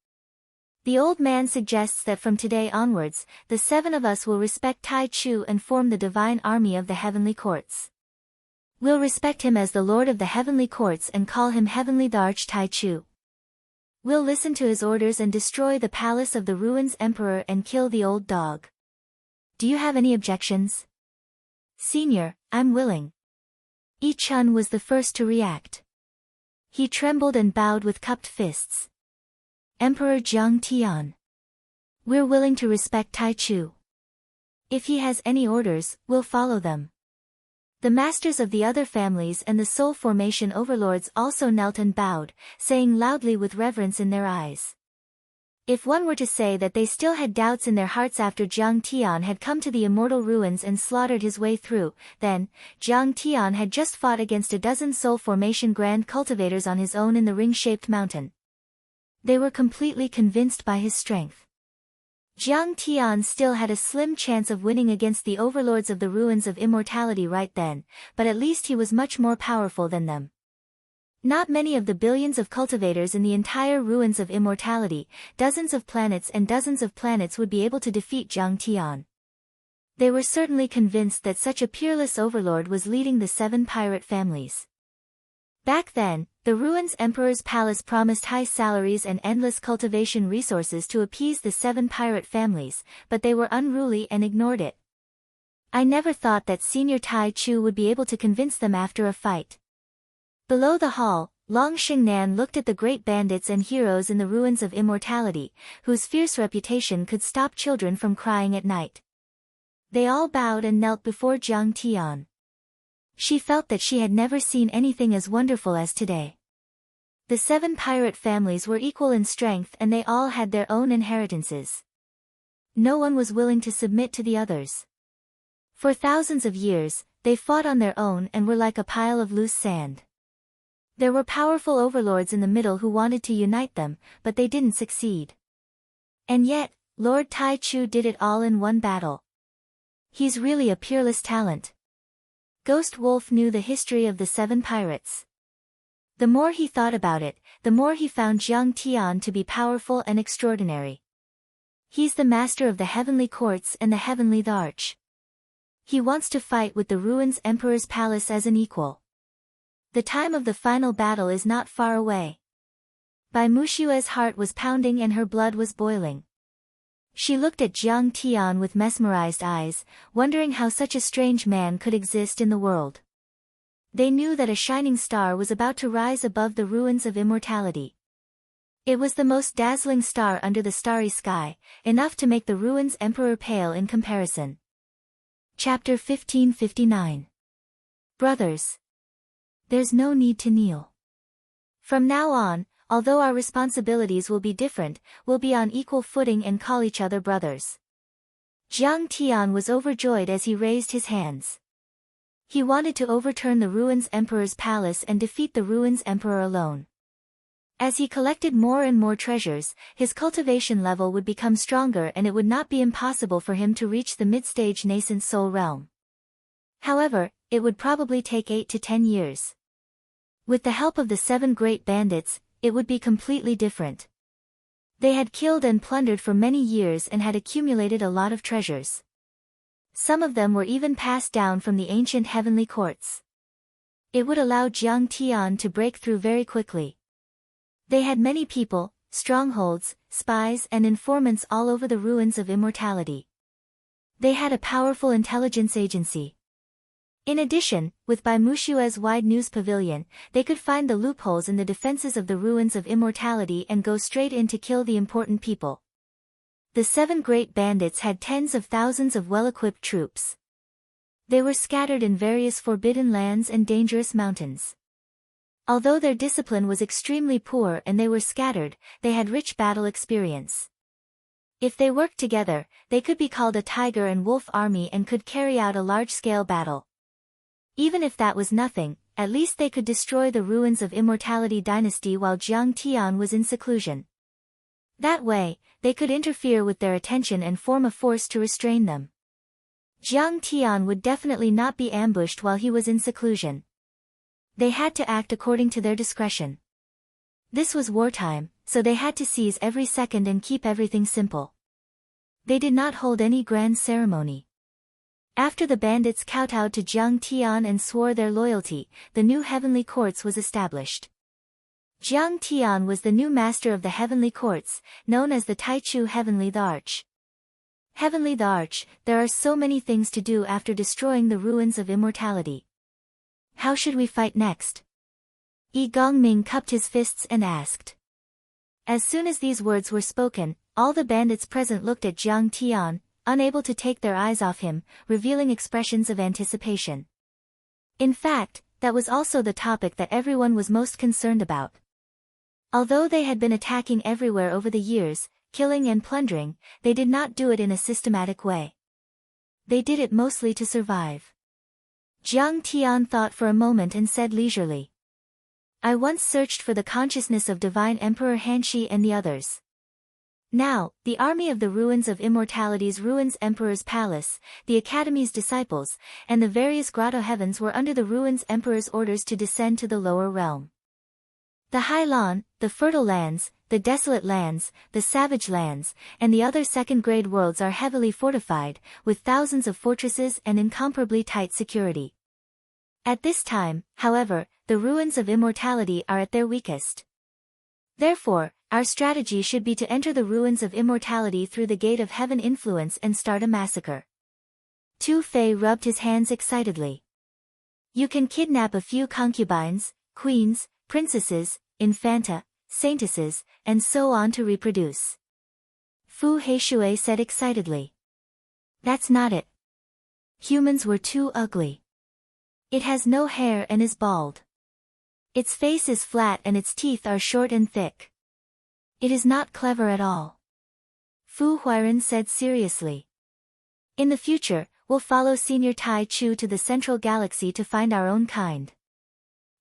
"The old man suggests that from today onwards, the 7 of us will respect Tai Chu and form the divine army of the heavenly courts. We'll respect him as the lord of the heavenly courts and call him Heavenly Darch Tai Chu. We'll listen to his orders and destroy the palace of the ruins emperor and kill the old dog. Do you have any objections?" "Senior, I'm willing." Yi Chun was the first to react. He trembled and bowed with cupped fists. "Emperor Jiang Tian. We're willing to respect Tai Chu. If he has any orders, we'll follow them." The masters of the other families and the soul formation overlords also knelt and bowed, saying loudly with reverence in their eyes. If one were to say that they still had doubts in their hearts after Jiang Tian had come to the immortal ruins and slaughtered his way through, then, Jiang Tian had just fought against a dozen soul formation grand cultivators on his own in the ring-shaped mountain. They were completely convinced by his strength. Jiang Tian still had a slim chance of winning against the overlords of the ruins of immortality right then, but at least he was much more powerful than them. Not many of the billions of cultivators in the entire ruins of immortality, dozens of planets would be able to defeat Jiang Tian. They were certainly convinced that such a peerless overlord was leading the 7 pirate families. Back then, the ruins emperor's palace promised high salaries and endless cultivation resources to appease the 7 pirate families, but they were unruly and ignored it. I never thought that Senior Tai Chu would be able to convince them after a fight. Below the hall, Long Xingnan looked at the great bandits and heroes in the ruins of immortality, whose fierce reputation could stop children from crying at night. They all bowed and knelt before Jiang Tian. She felt that she had never seen anything as wonderful as today. The 7 pirate families were equal in strength and they all had their own inheritances. No one was willing to submit to the others. For thousands of years, they fought on their own and were like a pile of loose sand. There were powerful overlords in the middle who wanted to unite them, but they didn't succeed. And yet, Lord Tai Chu did it all in one battle. He's really a peerless talent. Ghost Wolf knew the history of the 7 pirates. The more he thought about it, the more he found Jiang Tian to be powerful and extraordinary. He's the master of the heavenly courts and the heavenly Darch. He wants to fight with the ruins emperor's palace as an equal. The time of the final battle is not far away. Bai Mushue's heart was pounding and her blood was boiling. She looked at Jiang Tian with mesmerized eyes, wondering how such a strange man could exist in the world. They knew that a shining star was about to rise above the ruins of immortality. It was the most dazzling star under the starry sky, enough to make the ruins emperor pale in comparison. Chapter 1559. Brothers. There's no need to kneel. From now on, although our responsibilities will be different, we'll be on equal footing and call each other brothers." Jiang Tian was overjoyed as he raised his hands. He wanted to overturn the Ruins Emperor's palace and defeat the Ruins Emperor alone. As he collected more and more treasures, his cultivation level would become stronger and it would not be impossible for him to reach the mid-stage nascent soul realm. However, it would probably take 8 to 10 years. With the help of the 7 great bandits, it would be completely different. They had killed and plundered for many years and had accumulated a lot of treasures. Some of them were even passed down from the ancient heavenly courts. It would allow Jiang Tian to break through very quickly. They had many people, strongholds, spies and informants all over the ruins of immortality. They had a powerful intelligence agency. In addition, with Bai Mushue's wide news pavilion, they could find the loopholes in the defenses of the ruins of immortality and go straight in to kill the important people. The 7 great bandits had tens of thousands of well-equipped troops. They were scattered in various forbidden lands and dangerous mountains. Although their discipline was extremely poor and they were scattered, they had rich battle experience. If they worked together, they could be called a tiger and wolf army and could carry out a large-scale battle. Even if that was nothing, at least they could destroy the ruins of Immortality Dynasty while Jiang Tian was in seclusion. That way, they could interfere with their attention and form a force to restrain them. Jiang Tian would definitely not be ambushed while he was in seclusion. They had to act according to their discretion. This was wartime, so they had to seize every second and keep everything simple. They did not hold any grand ceremony. After the bandits kowtowed to Jiang Tian and swore their loyalty, the new heavenly courts was established. Jiang Tian was the new master of the heavenly courts, known as the Taichu Heavenly the Arch. Heavenly the Arch, there are so many things to do after destroying the ruins of immortality. How should we fight next? Yi Gongming cupped his fists and asked. As soon as these words were spoken, all the bandits present looked at Jiang Tian, unable to take their eyes off him, revealing expressions of anticipation. In fact, that was also the topic that everyone was most concerned about. Although they had been attacking everywhere over the years, killing and plundering, they did not do it in a systematic way. They did it mostly to survive. Jiang Tian thought for a moment and said leisurely. I once searched for the consciousness of Divine Emperor Hanshi and the others. Now, the army of the ruins of immortality's ruins Emperor's palace, the Academy's disciples, and the various grotto heavens were under the ruins Emperor's orders to descend to the lower realm. The High Lan, the fertile lands, the desolate lands, the savage lands, and the other second-grade worlds are heavily fortified, with thousands of fortresses and incomparably tight security. At this time, however, the ruins of immortality are at their weakest. Therefore, our strategy should be to enter the ruins of immortality through the gate of heaven influence and start a massacre. Tu Fei rubbed his hands excitedly. You can kidnap a few concubines, queens, princesses, infanta, saintesses, and so on to reproduce. Fu Heishui said excitedly. That's not it. Humans were too ugly. It has no hair and is bald. Its face is flat and its teeth are short and thick. It is not clever at all. Fu Huiren said seriously. In the future, we'll follow Senior Tai Chu to the central galaxy to find our own kind.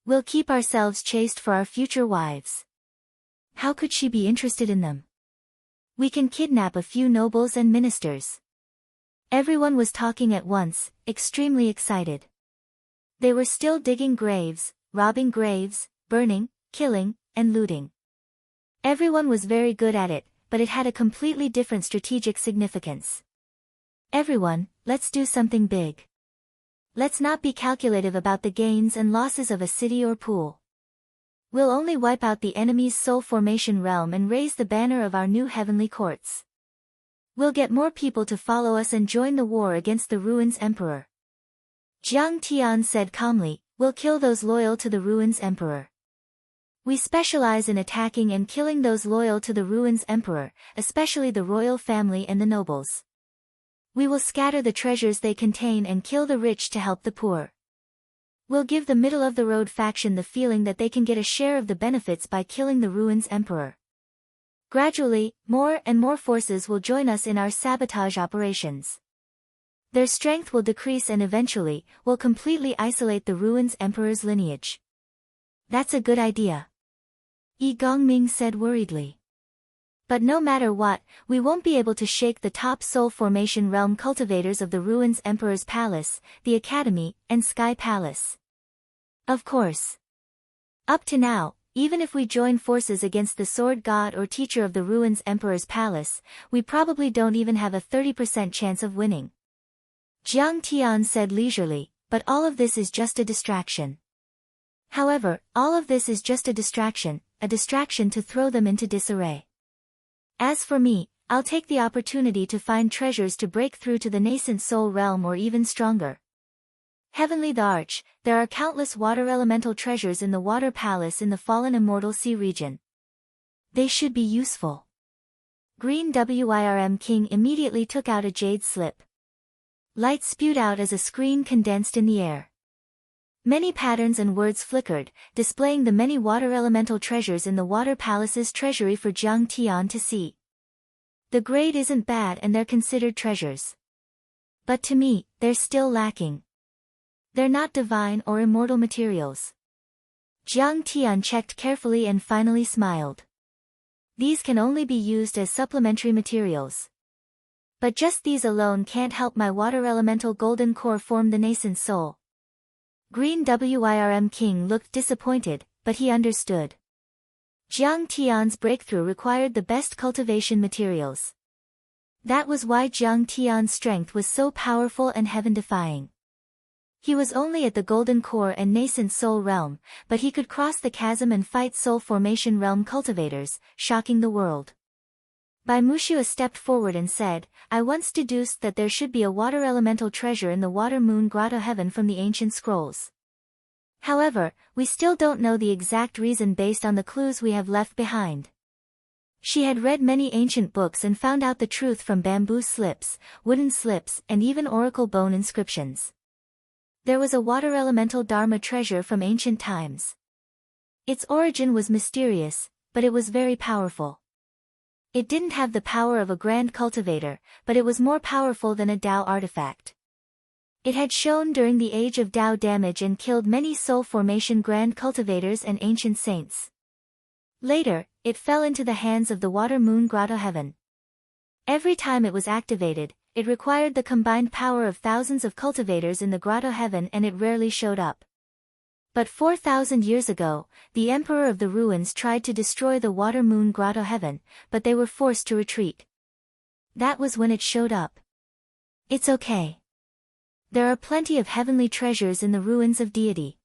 We'll keep ourselves chaste for our future wives. How could she be interested in them? We can kidnap a few nobles and ministers. Everyone was talking at once, extremely excited. They were still digging graves, robbing graves, burning, killing, and looting. Everyone was very good at it, but it had a completely different strategic significance. Everyone, let's do something big. Let's not be calculative about the gains and losses of a city or pool. We'll only wipe out the enemy's soul formation realm and raise the banner of our new heavenly courts. We'll get more people to follow us and join the war against the Ruins Emperor. Jiang Tian said calmly, we'll kill those loyal to the Ruins Emperor. We specialize in attacking and killing those loyal to the Ruins Emperor, especially the royal family and the nobles. We will scatter the treasures they contain and kill the rich to help the poor. We'll give the middle-of-the-road faction the feeling that they can get a share of the benefits by killing the ruins emperor. Gradually, more and more forces will join us in our sabotage operations. Their strength will decrease and eventually, will completely isolate the ruins emperor's lineage. That's a good idea. Yi Gongming said worriedly. But no matter what, we won't be able to shake the top soul formation realm cultivators of the ruins emperor's palace, the academy, and sky palace. Of course. Up to now, even if we join forces against the sword god or teacher of the ruins emperor's palace, we probably don't even have a 30% chance of winning. Jiang Tian said leisurely, but all of this is just a distraction. However, all of this is just a distraction to throw them into disarray. As for me, I'll take the opportunity to find treasures to break through to the nascent soul realm or even stronger. Heavenly the Arch, there are countless water elemental treasures in the water palace in the fallen immortal sea region. They should be useful. Green Wirm King immediately took out a jade slip. Light spewed out as a screen condensed in the air. Many patterns and words flickered, displaying the many water elemental treasures in the water palace's treasury for Jiang Tian to see. The grade isn't bad and they're considered treasures. But to me, they're still lacking. They're not divine or immortal materials. Jiang Tian checked carefully and finally smiled. These can only be used as supplementary materials. But just these alone can't help my water elemental golden core form the nascent soul. Green Wirm King looked disappointed, but he understood. Jiang Tian's breakthrough required the best cultivation materials. That was why Jiang Tian's strength was so powerful and heaven-defying. He was only at the golden core and nascent soul realm, but he could cross the chasm and fight soul formation realm cultivators, shocking the world. Bai Muxua stepped forward and said, I once deduced that there should be a water elemental treasure in the water moon grotto heaven from the ancient scrolls. However, we still don't know the exact reason based on the clues we have left behind. She had read many ancient books and found out the truth from bamboo slips, wooden slips, and even oracle bone inscriptions. There was a water elemental dharma treasure from ancient times. Its origin was mysterious, but it was very powerful. It didn't have the power of a grand cultivator, but it was more powerful than a Dao artifact. It had shone during the age of Dao damage and killed many soul formation grand cultivators and ancient saints. Later, it fell into the hands of the water moon grotto heaven. Every time it was activated, it required the combined power of thousands of cultivators in the grotto heaven and it rarely showed up. But 4,000 years ago, the Emperor of the Ruins tried to destroy the water moon grotto heaven, but they were forced to retreat. That was when it showed up. It's okay. There are plenty of heavenly treasures in the ruins of deity.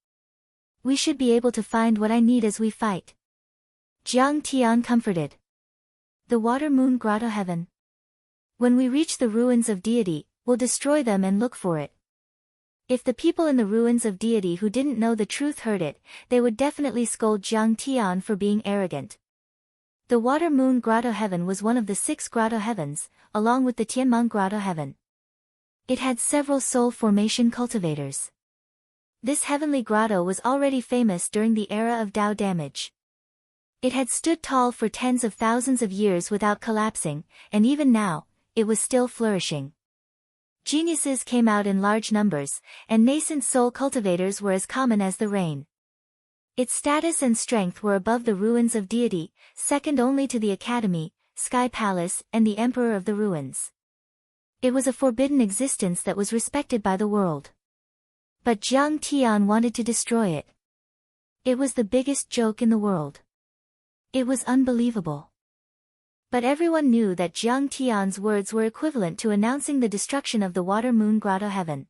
We should be able to find what I need as we fight. Jiang Tian comforted. The water moon grotto heaven. When we reach the ruins of deity, we'll destroy them and look for it. If the people in the ruins of deity who didn't know the truth heard it, they would definitely scold Jiang Tian for being arrogant. The water moon grotto heaven was one of the 6 grotto heavens, along with the Tianmeng grotto heaven. It had several soul formation cultivators. This heavenly grotto was already famous during the era of Dao damage. It had stood tall for tens of thousands of years without collapsing, and even now, it was still flourishing. Geniuses came out in large numbers, and nascent soul cultivators were as common as the rain. Its status and strength were above the ruins of deity, second only to the academy, sky palace, and the emperor of the ruins. It was a forbidden existence that was respected by the world. But Jiang Tian wanted to destroy it. It was the biggest joke in the world. It was unbelievable. But everyone knew that Jiang Tian's words were equivalent to announcing the destruction of the water moon grotto heaven.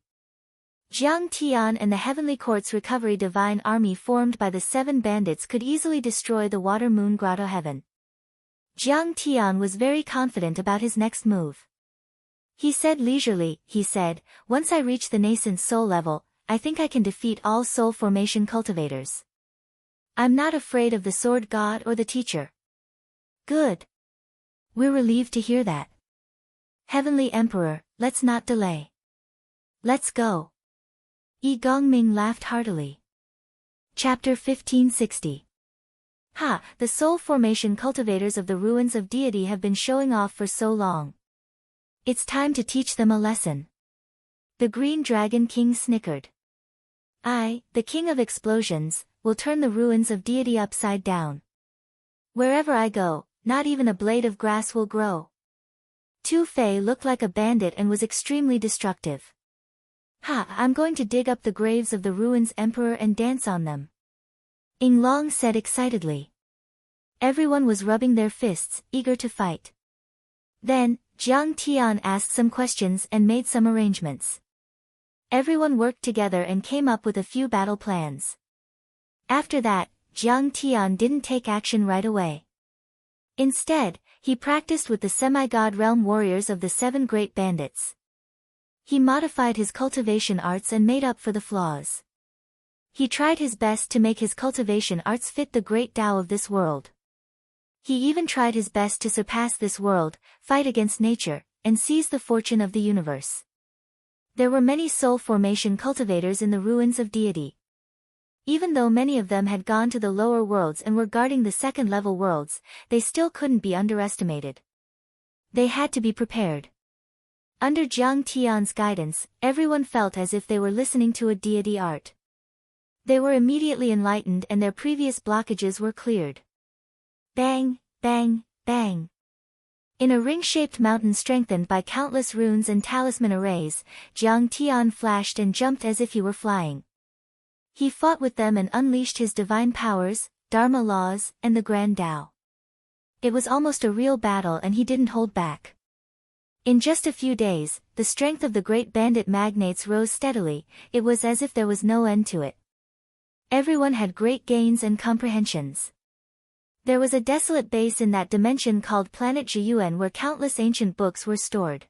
Jiang Tian and the Heavenly Court's recovery divine army formed by the 7 bandits could easily destroy the water moon grotto heaven. Jiang Tian was very confident about his next move. He said leisurely, once I reach the nascent soul level, I think I can defeat all soul formation cultivators. I'm not afraid of the sword god or the teacher. Good. We're relieved to hear that. Heavenly Emperor, let's not delay. Let's go. Yi Gongming laughed heartily. Chapter 1560. Ha, the soul formation cultivators of the ruins of deity have been showing off for so long. It's time to teach them a lesson. The Green Dragon King snickered. I, the King of Explosions, will turn the ruins of deity upside down. Wherever I go, not even a blade of grass will grow. Tu Fei looked like a bandit and was extremely destructive. Ha, I'm going to dig up the graves of the ruins emperor and dance on them. Ying Long said excitedly. Everyone was rubbing their fists, eager to fight. Then, Jiang Tian asked some questions and made some arrangements. Everyone worked together and came up with a few battle plans. After that, Jiang Tian didn't take action right away. Instead, he practiced with the semi-god realm warriors of the 7 great bandits. He modified his cultivation arts and made up for the flaws. He tried his best to make his cultivation arts fit the great Tao of this world. He even tried his best to surpass this world, fight against nature, and seize the fortune of the universe. There were many soul formation cultivators in the ruins of deity. Even though many of them had gone to the lower worlds and were guarding the second-level worlds, they still couldn't be underestimated. They had to be prepared. Under Jiang Tian's guidance, everyone felt as if they were listening to a deity art. They were immediately enlightened and their previous blockages were cleared. Bang, bang, bang. In a ring-shaped mountain strengthened by countless runes and talisman arrays, Jiang Tian flashed and jumped as if he were flying. He fought with them and unleashed his divine powers, Dharma laws, and the Grand Tao. It was almost a real battle and he didn't hold back. In just a few days, the strength of the great bandit magnates rose steadily, it was as if there was no end to it. Everyone had great gains and comprehensions. There was a desolate base in that dimension called Planet Zhiyuan where countless ancient books were stored.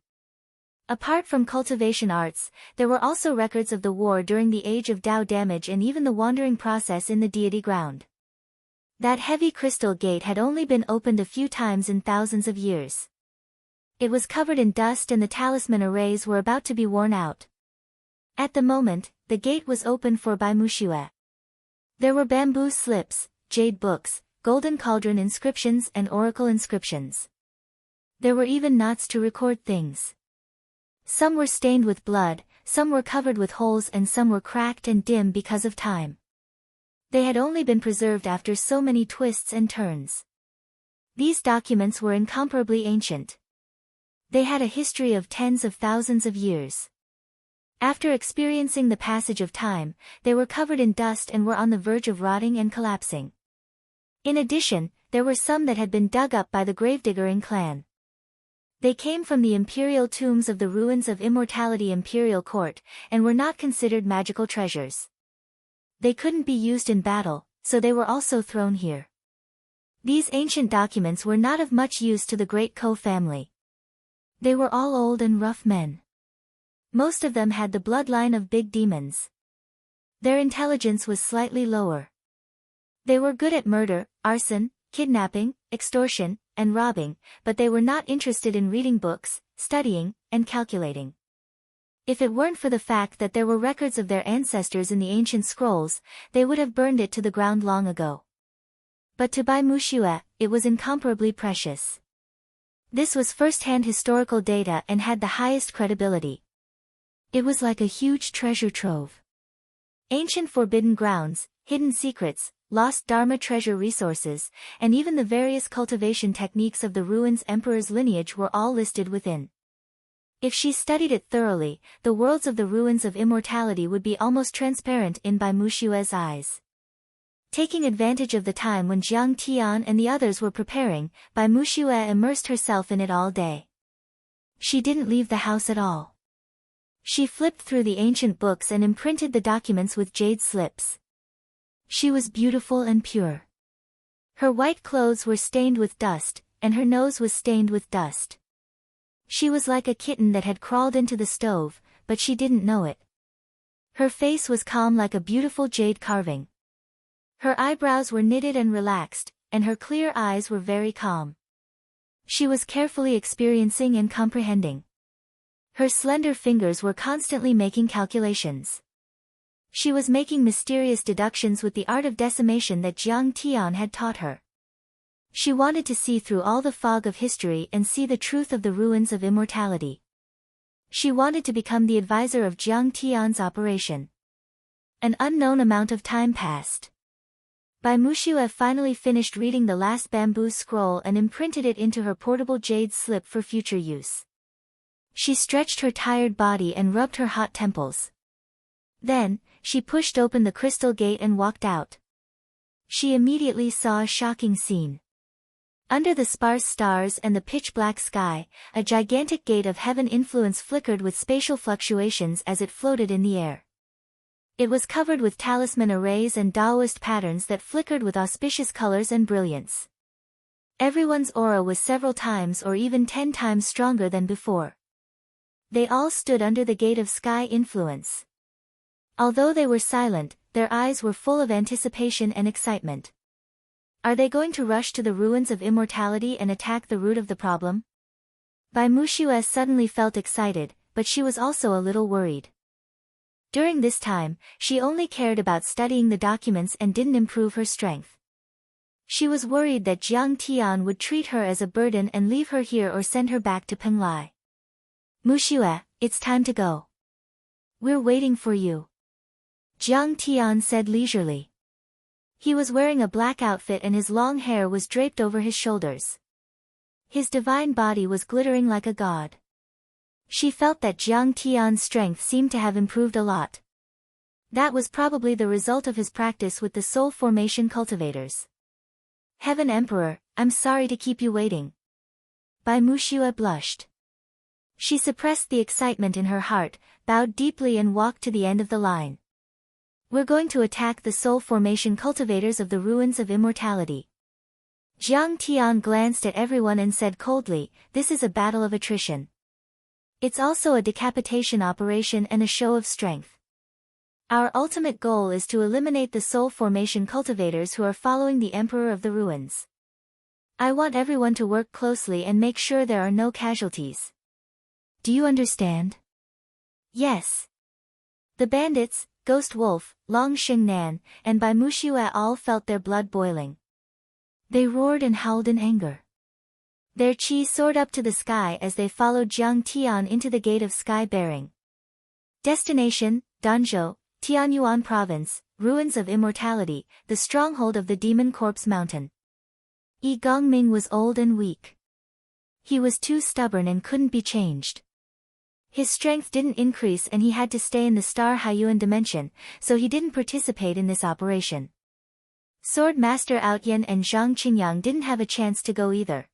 Apart from cultivation arts, there were also records of the war during the Age of Tao damage and even the wandering process in the deity ground. That heavy crystal gate had only been opened a few times in thousands of years. It was covered in dust and the talisman arrays were about to be worn out. At the moment, the gate was open for Bai Muxue. There were bamboo slips, jade books, golden cauldron inscriptions and oracle inscriptions. There were even knots to record things. Some were stained with blood, some were covered with holes and some were cracked and dim because of time. They had only been preserved after so many twists and turns. These documents were incomparably ancient. They had a history of tens of thousands of years. After experiencing the passage of time, they were covered in dust and were on the verge of rotting and collapsing. In addition, there were some that had been dug up by the gravediggering clan. They came from the imperial tombs of the ruins of Immortality Imperial Court, and were not considered magical treasures. They couldn't be used in battle, so they were also thrown here. These ancient documents were not of much use to the great Ko family. They were all old and rough men. Most of them had the bloodline of big demons. Their intelligence was slightly lower. They were good at murder, arson, kidnapping, extortion, and robbing, but they were not interested in reading books, studying, and calculating. If it weren't for the fact that there were records of their ancestors in the ancient scrolls, they would have burned it to the ground long ago. But to Bai Muxue, it was incomparably precious. This was first-hand historical data and had the highest credibility. It was like a huge treasure trove. Ancient forbidden grounds, hidden secrets, lost Dharma treasure resources, and even the various cultivation techniques of the ruins' emperor's lineage were all listed within. If she studied it thoroughly, the worlds of the ruins of immortality would be almost transparent in Bai Muxue's eyes. Taking advantage of the time when Jiang Tian and the others were preparing, Bai Muxue immersed herself in it all day. She didn't leave the house at all. She flipped through the ancient books and imprinted the documents with jade slips. She was beautiful and pure. Her white clothes were stained with dust, and her nose was stained with dust. She was like a kitten that had crawled into the stove, but she didn't know it. Her face was calm like a beautiful jade carving. Her eyebrows were knitted and relaxed, and her clear eyes were very calm. She was carefully experiencing and comprehending. Her slender fingers were constantly making calculations. She was making mysterious deductions with the art of decimation that Jiang Tian had taught her. She wanted to see through all the fog of history and see the truth of the ruins of immortality. She wanted to become the advisor of Jiang Tian's operation. An unknown amount of time passed. Bai Muxue finally finished reading the last bamboo scroll and imprinted it into her portable jade slip for future use. She stretched her tired body and rubbed her hot temples. Then, she pushed open the crystal gate and walked out. She immediately saw a shocking scene. Under the sparse stars and the pitch-black sky, a gigantic gate of heaven influence flickered with spatial fluctuations as it floated in the air. It was covered with talisman arrays and Taoist patterns that flickered with auspicious colors and brilliance. Everyone's aura was several times or even 10 times stronger than before. They all stood under the gate of sky influence. Although they were silent, their eyes were full of anticipation and excitement. Are they going to rush to the ruins of immortality and attack the root of the problem? Bai Muxue suddenly felt excited, but she was also a little worried. During this time, she only cared about studying the documents and didn't improve her strength. She was worried that Jiang Tian would treat her as a burden and leave her here or send her back to Penglai. Muxue, it's time to go. We're waiting for you. Jiang Tian said leisurely. He was wearing a black outfit and his long hair was draped over his shoulders. His divine body was glittering like a god. She felt that Jiang Tian's strength seemed to have improved a lot. That was probably the result of his practice with the soul formation cultivators. Heaven Emperor, I'm sorry to keep you waiting. Bai Muxue blushed. She suppressed the excitement in her heart, bowed deeply and walked to the end of the line. We're going to attack the soul formation cultivators of the ruins of immortality. Jiang Tian glanced at everyone and said coldly, this is a battle of attrition. It's also a decapitation operation and a show of strength. Our ultimate goal is to eliminate the soul formation cultivators who are following the Emperor of the Ruins. I want everyone to work closely and make sure there are no casualties. Do you understand? Yes. The bandits, Ghost Wolf, Long Xingnan, and Bai Muxue all felt their blood boiling. They roared and howled in anger. Their chi soared up to the sky as they followed Jiang Tian into the gate of sky bearing. Destination, Danzhou, Tianyuan Province, Ruins of Immortality, the stronghold of the Demon Corpse Mountain. Yi Gongming was old and weak. He was too stubborn and couldn't be changed. His strength didn't increase and he had to stay in the Star Haiyuan dimension, so he didn't participate in this operation. Sword Master Outyan and Zhang Qingyang didn't have a chance to go either.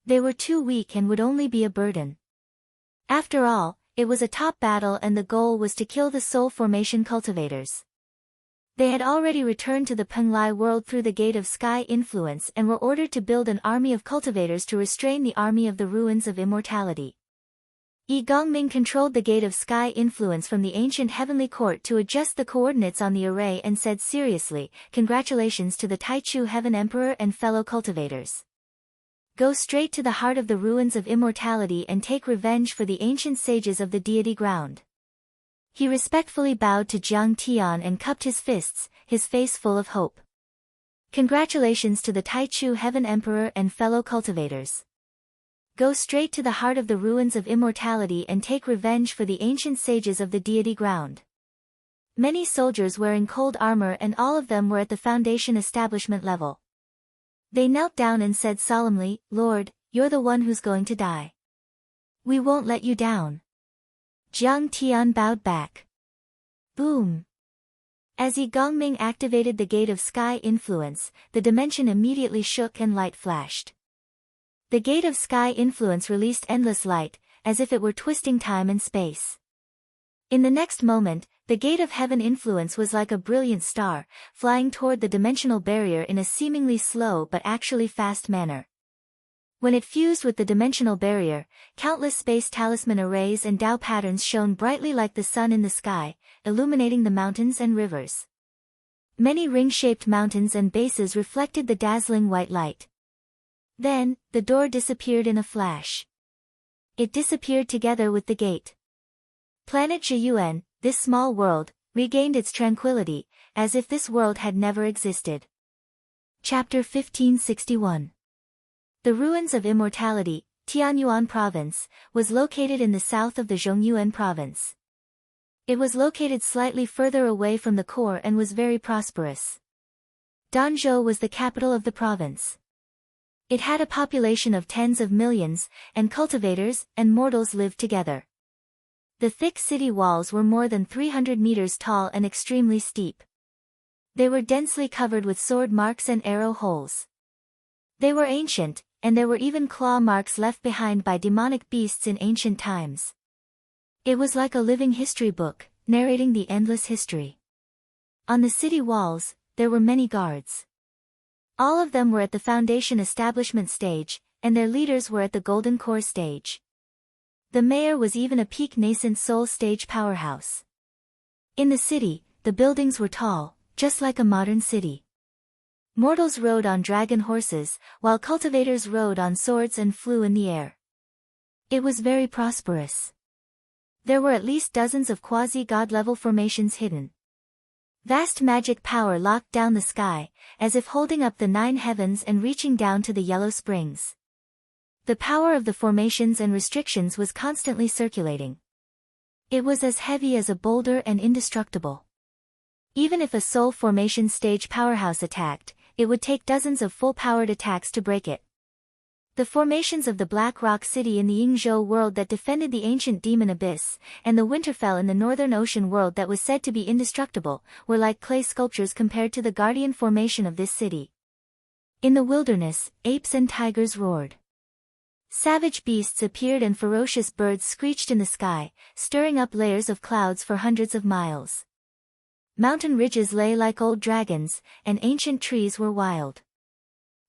They were too weak and would only be a burden. After all, it was a top battle and the goal was to kill the soul formation cultivators. They had already returned to the Penglai world through the Gate of Sky Influence and were ordered to build an army of cultivators to restrain the army of the Ruins of Immortality. Yi Gongming controlled the Gate of Sky Influence from the ancient heavenly court to adjust the coordinates on the array and said seriously, congratulations to the Taichu Heaven Emperor and fellow cultivators. Go straight to the heart of the ruins of immortality and take revenge for the ancient sages of the deity ground. He respectfully bowed to Jiang Tian and cupped his fists, his face full of hope. Congratulations to the Taichu Heaven Emperor and fellow cultivators. Go straight to the heart of the ruins of immortality and take revenge for the ancient sages of the deity ground. Many soldiers wearing cold armor and all of them were at the Foundation establishment level. They knelt down and said solemnly, Lord, you're the one who's going to die. We won't let you down. Jiang Tian bowed back. Boom. As Yi Gongming activated the Gate of Sky Influence, the dimension immediately shook and light flashed. The Gate of Sky Influence released endless light, as if it were twisting time and space. In the next moment, the Gate of Heaven Influence was like a brilliant star, flying toward the dimensional barrier in a seemingly slow but actually fast manner. When it fused with the dimensional barrier, countless space talisman arrays and Tao patterns shone brightly like the sun in the sky, illuminating the mountains and rivers. Many ring-shaped mountains and bases reflected the dazzling white light. Then, the door disappeared in a flash. It disappeared together with the gate. Planet Zhiyuan, this small world, regained its tranquility, as if this world had never existed. Chapter 1561. The ruins of immortality, Tianyuan Province, was located in the south of the Zhongyuan Province. It was located slightly further away from the core and was very prosperous. Danzhou was the capital of the province. It had a population of tens of millions, and cultivators and mortals lived together. The thick city walls were more than 300 meters tall and extremely steep. They were densely covered with sword marks and arrow holes. They were ancient, and there were even claw marks left behind by demonic beasts in ancient times. It was like a living history book, narrating the endless history. On the city walls, there were many guards. All of them were at the foundation establishment stage, and their leaders were at the golden core stage. The mayor was even a peak nascent soul stage powerhouse. In the city, the buildings were tall, just like a modern city. Mortals rode on dragon horses, while cultivators rode on swords and flew in the air. It was very prosperous. There were at least dozens of quasi-god level formations hidden. Vast magic power locked down the sky, as if holding up the 9 heavens and reaching down to the yellow springs. The power of the formations and restrictions was constantly circulating. It was as heavy as a boulder and indestructible. Even if a soul formation stage powerhouse attacked, it would take dozens of full-powered attacks to break it. The formations of the Black Rock City in the Yingzhou world that defended the ancient demon abyss, and the Winterfell in the Northern Ocean world that was said to be indestructible, were like clay sculptures compared to the guardian formation of this city. In the wilderness, apes and tigers roared. Savage beasts appeared and ferocious birds screeched in the sky, stirring up layers of clouds for hundreds of miles. Mountain ridges lay like old dragons, and ancient trees were wild.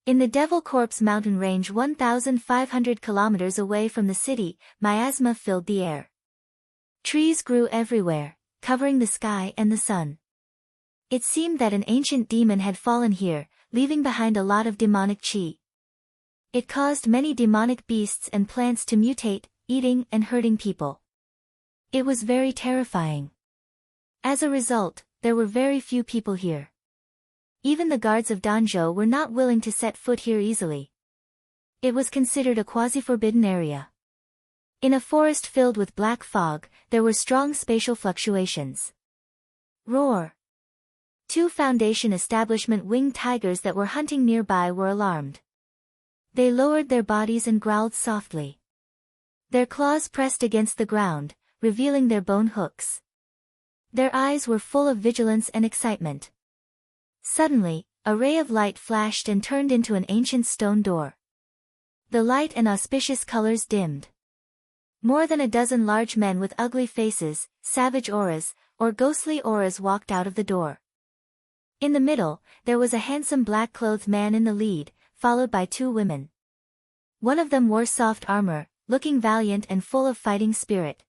In the Devil Corpse mountain range 1,500 kilometers away from the city, miasma filled the air. Trees grew everywhere, covering the sky and the sun. It seemed that an ancient demon had fallen here, leaving behind a lot of demonic chi. It caused many demonic beasts and plants to mutate, eating and hurting people. It was very terrifying. As a result, there were very few people here. Even the guards of Danzhou were not willing to set foot here easily. It was considered a quasi-forbidden area. In a forest filled with black fog, there were strong spatial fluctuations. Roar! 2 Foundation establishment winged tigers that were hunting nearby were alarmed. They lowered their bodies and growled softly. Their claws pressed against the ground, revealing their bone hooks. Their eyes were full of vigilance and excitement. Suddenly, a ray of light flashed and turned into an ancient stone door. The light and auspicious colors dimmed. More than a dozen large men with ugly faces, savage auras, or ghostly auras walked out of the door. In the middle, there was a handsome black-clothed man in the lead, followed by 2 women. One of them wore soft armor, looking valiant and full of fighting spirit.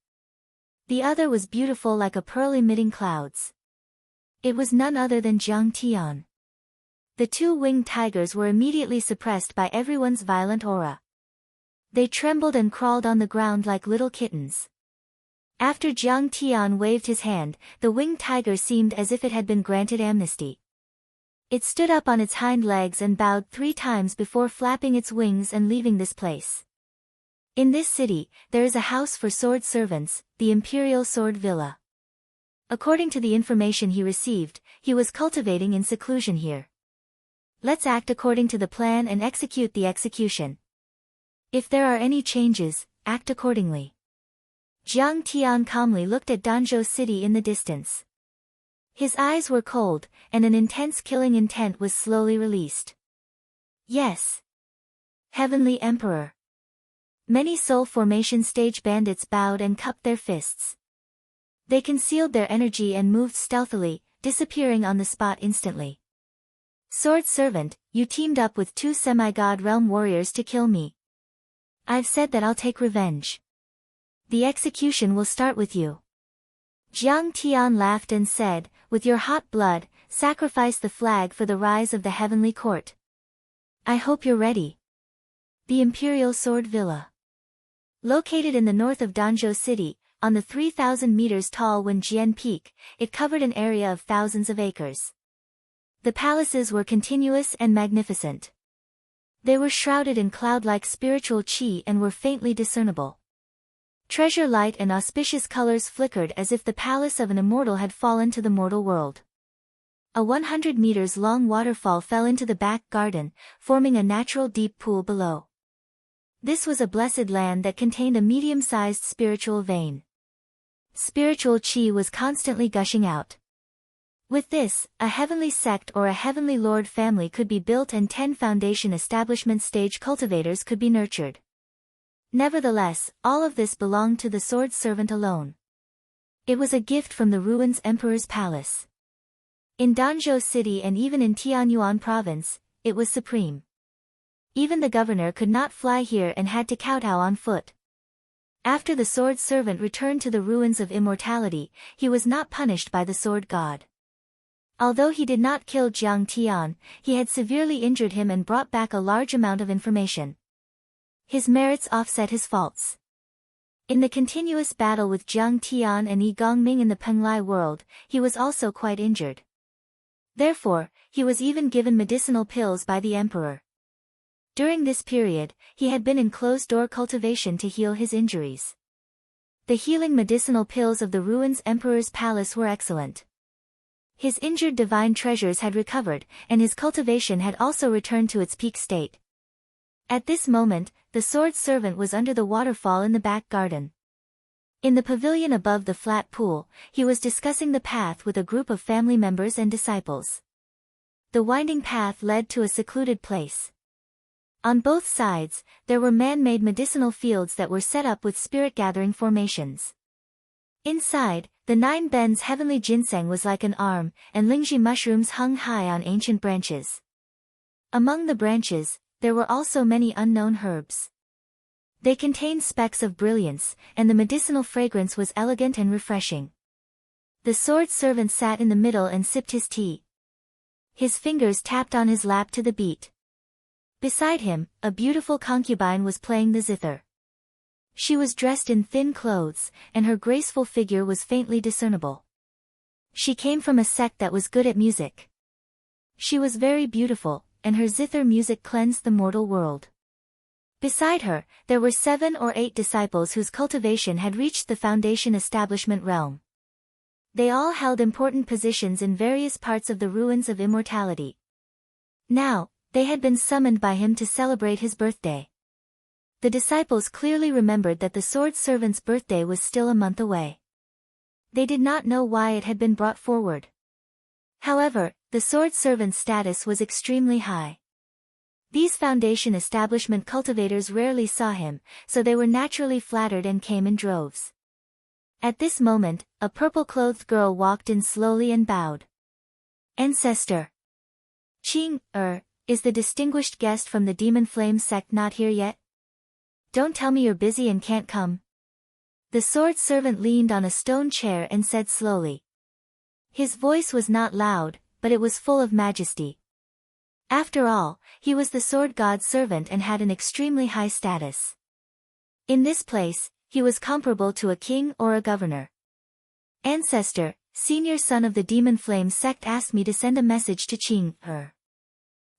The other was beautiful like a pearl emitting clouds. It was none other than Jiang Tian. The 2 winged tigers were immediately suppressed by everyone's violent aura. They trembled and crawled on the ground like little kittens. After Jiang Tian waved his hand, the winged tiger seemed as if it had been granted amnesty. It stood up on its hind legs and bowed 3 times before flapping its wings and leaving this place. In this city, there is a house for sword servants, the Imperial Sword Villa. According to the information he received, he was cultivating in seclusion here. Let's act according to the plan and execute the execution. If there are any changes, act accordingly. Jiang Tian calmly looked at Danzhou City in the distance. His eyes were cold, and an intense killing intent was slowly released. Yes. Heavenly Emperor. Many soul formation stage bandits bowed and cupped their fists. They concealed their energy and moved stealthily, disappearing on the spot instantly. Sword Servant, you teamed up with 2 semi-god realm warriors to kill me. I've said that I'll take revenge. The execution will start with you. Jiang Tian laughed and said, with your hot blood, sacrifice the flag for the rise of the heavenly court. I hope you're ready. The Imperial Sword Villa. Located in the north of Danzhou City, on the 3,000 meters tall Wenjian Peak, it covered an area of thousands of acres. The palaces were continuous and magnificent. They were shrouded in cloud-like spiritual qi and were faintly discernible. Treasure light and auspicious colors flickered as if the palace of an immortal had fallen to the mortal world. A 100 meters long waterfall fell into the back garden, forming a natural deep pool below. This was a blessed land that contained a medium-sized spiritual vein. Spiritual qi was constantly gushing out. With this, a heavenly sect or a heavenly lord family could be built and 10 foundation establishment stage cultivators could be nurtured. Nevertheless, all of this belonged to the sword servant alone. It was a gift from the ruins Emperor's palace. In Danzhou City and even in Tianyuan province, it was supreme. Even the governor could not fly here and had to kowtow on foot. After the sword servant returned to the ruins of immortality, he was not punished by the sword god. Although he did not kill Jiang Tian, he had severely injured him and brought back a large amount of information. His merits offset his faults. In the continuous battle with Jiang Tian and Yi Gongming in the Penglai world, he was also quite injured. Therefore, he was even given medicinal pills by the emperor. During this period, he had been in closed-door cultivation to heal his injuries. The healing medicinal pills of the ruins emperor's palace were excellent. His injured divine treasures had recovered, and his cultivation had also returned to its peak state. At this moment, the sword servant was under the waterfall in the back garden. In the pavilion above the flat pool, he was discussing the path with a group of family members and disciples. The winding path led to a secluded place. On both sides, there were man-made medicinal fields that were set up with spirit-gathering formations. Inside, the 9 bens heavenly ginseng was like an arm, and lingji mushrooms hung high on ancient branches. Among the branches, there were also many unknown herbs. They contained specks of brilliance, and the medicinal fragrance was elegant and refreshing. The sword servant sat in the middle and sipped his tea. His fingers tapped on his lap to the beat. Beside him, a beautiful concubine was playing the zither. She was dressed in thin clothes, and her graceful figure was faintly discernible. She came from a sect that was good at music. She was very beautiful, and her zither music cleansed the mortal world. Beside her, there were 7 or 8 disciples whose cultivation had reached the foundation establishment realm. They all held important positions in various parts of the ruins of immortality. Now, they had been summoned by him to celebrate his birthday. The disciples clearly remembered that the sword servant's birthday was still a month away. They did not know why it had been brought forward. However, the sword servant's status was extremely high. These foundation establishment cultivators rarely saw him, so they were naturally flattered and came in droves. At this moment, a purple-clothed girl walked in slowly and bowed. Ancestor. Qing, is the distinguished guest from the Demon Flame sect not here yet? Don't tell me you're busy and can't come. The sword servant leaned on a stone chair and said slowly. His voice was not loud, but it was full of majesty. After all, he was the sword god's servant and had an extremely high status. In this place, he was comparable to a king or a governor. Ancestor, senior son of the Demon Flame sect asked me to send a message to Qing,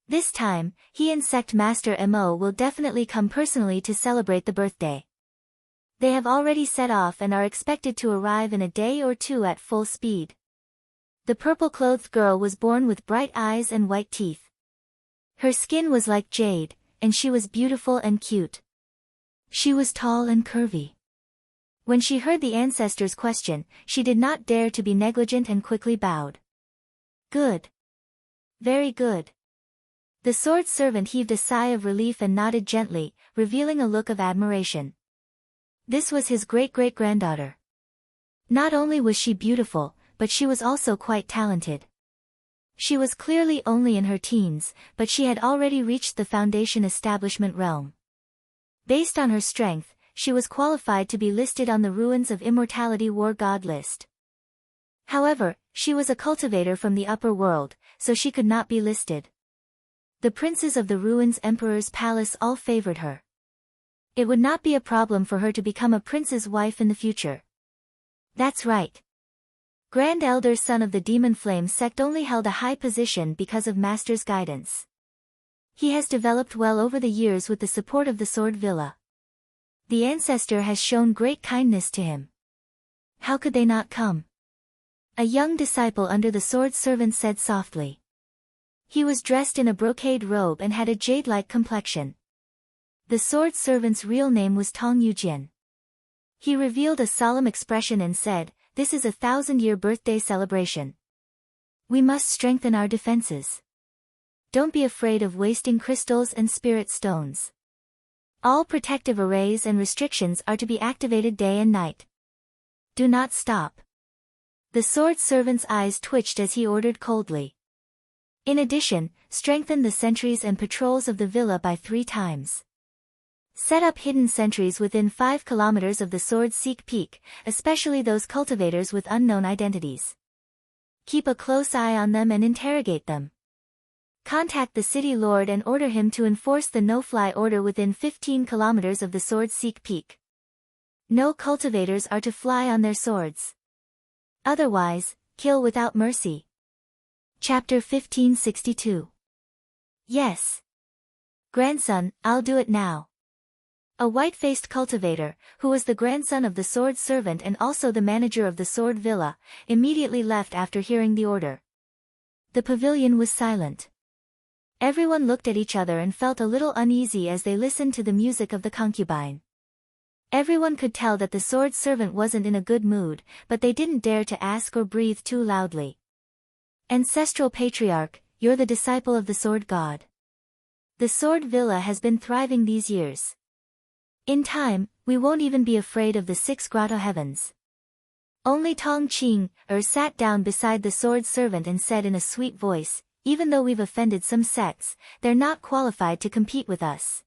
This time, he and sect master Mo will definitely come personally to celebrate the birthday. They have already set off and are expected to arrive in a day or 2 at full speed. The purple-clothed girl was born with bright eyes and white teeth. Her skin was like jade, and she was beautiful and cute. She was tall and curvy. When she heard the ancestor's question, she did not dare to be negligent and quickly bowed. Good. Very good. The sword servant heaved a sigh of relief and nodded gently, revealing a look of admiration. This was his great-great-granddaughter. Not only was she beautiful, but she was also quite talented. She was clearly only in her teens, but she had already reached the foundation establishment realm. Based on her strength, she was qualified to be listed on the Ruins of Immortality War God list. However, she was a cultivator from the upper world, so she could not be listed. The princes of the Ruins Emperor's palace all favored her. It would not be a problem for her to become a prince's wife in the future. That's right. Grand Elder Son of the Demon Flame sect only held a high position because of Master's guidance. He has developed well over the years with the support of the Sword Villa. The ancestor has shown great kindness to him. How could they not come? A young disciple under the sword servant said softly. He was dressed in a brocade robe and had a jade-like complexion. The sword servant's real name was Tong Yujin. He revealed a solemn expression and said, "This is a 1,000-year birthday celebration. We must strengthen our defenses. Don't be afraid of wasting crystals and spirit stones. All protective arrays and restrictions are to be activated day and night. Do not stop." The sword servant's eyes twitched as he ordered coldly. In addition, strengthen the sentries and patrols of the villa by 3 times. Set up hidden sentries within 5 kilometers of the Sword-Seek Peak, especially those cultivators with unknown identities. Keep a close eye on them and interrogate them. Contact the city lord and order him to enforce the no-fly order within 15 kilometers of the Sword-Seek Peak. No cultivators are to fly on their swords. Otherwise, kill without mercy. Chapter 1562. Yes. Grandson, I'll do it now. A white-faced cultivator, who was the grandson of the sword servant and also the manager of the sword villa, immediately left after hearing the order. The pavilion was silent. Everyone looked at each other and felt a little uneasy as they listened to the music of the concubine. Everyone could tell that the sword servant wasn't in a good mood, but they didn't dare to ask or breathe too loudly. Ancestral Patriarch, you're the disciple of the sword god. The sword villa has been thriving these years. In time, we won't even be afraid of the 6 grotto heavens. Only Tong Qing sat down beside the sword servant and said in a sweet voice, "Even though we've offended some sects, they're not qualified to compete with us.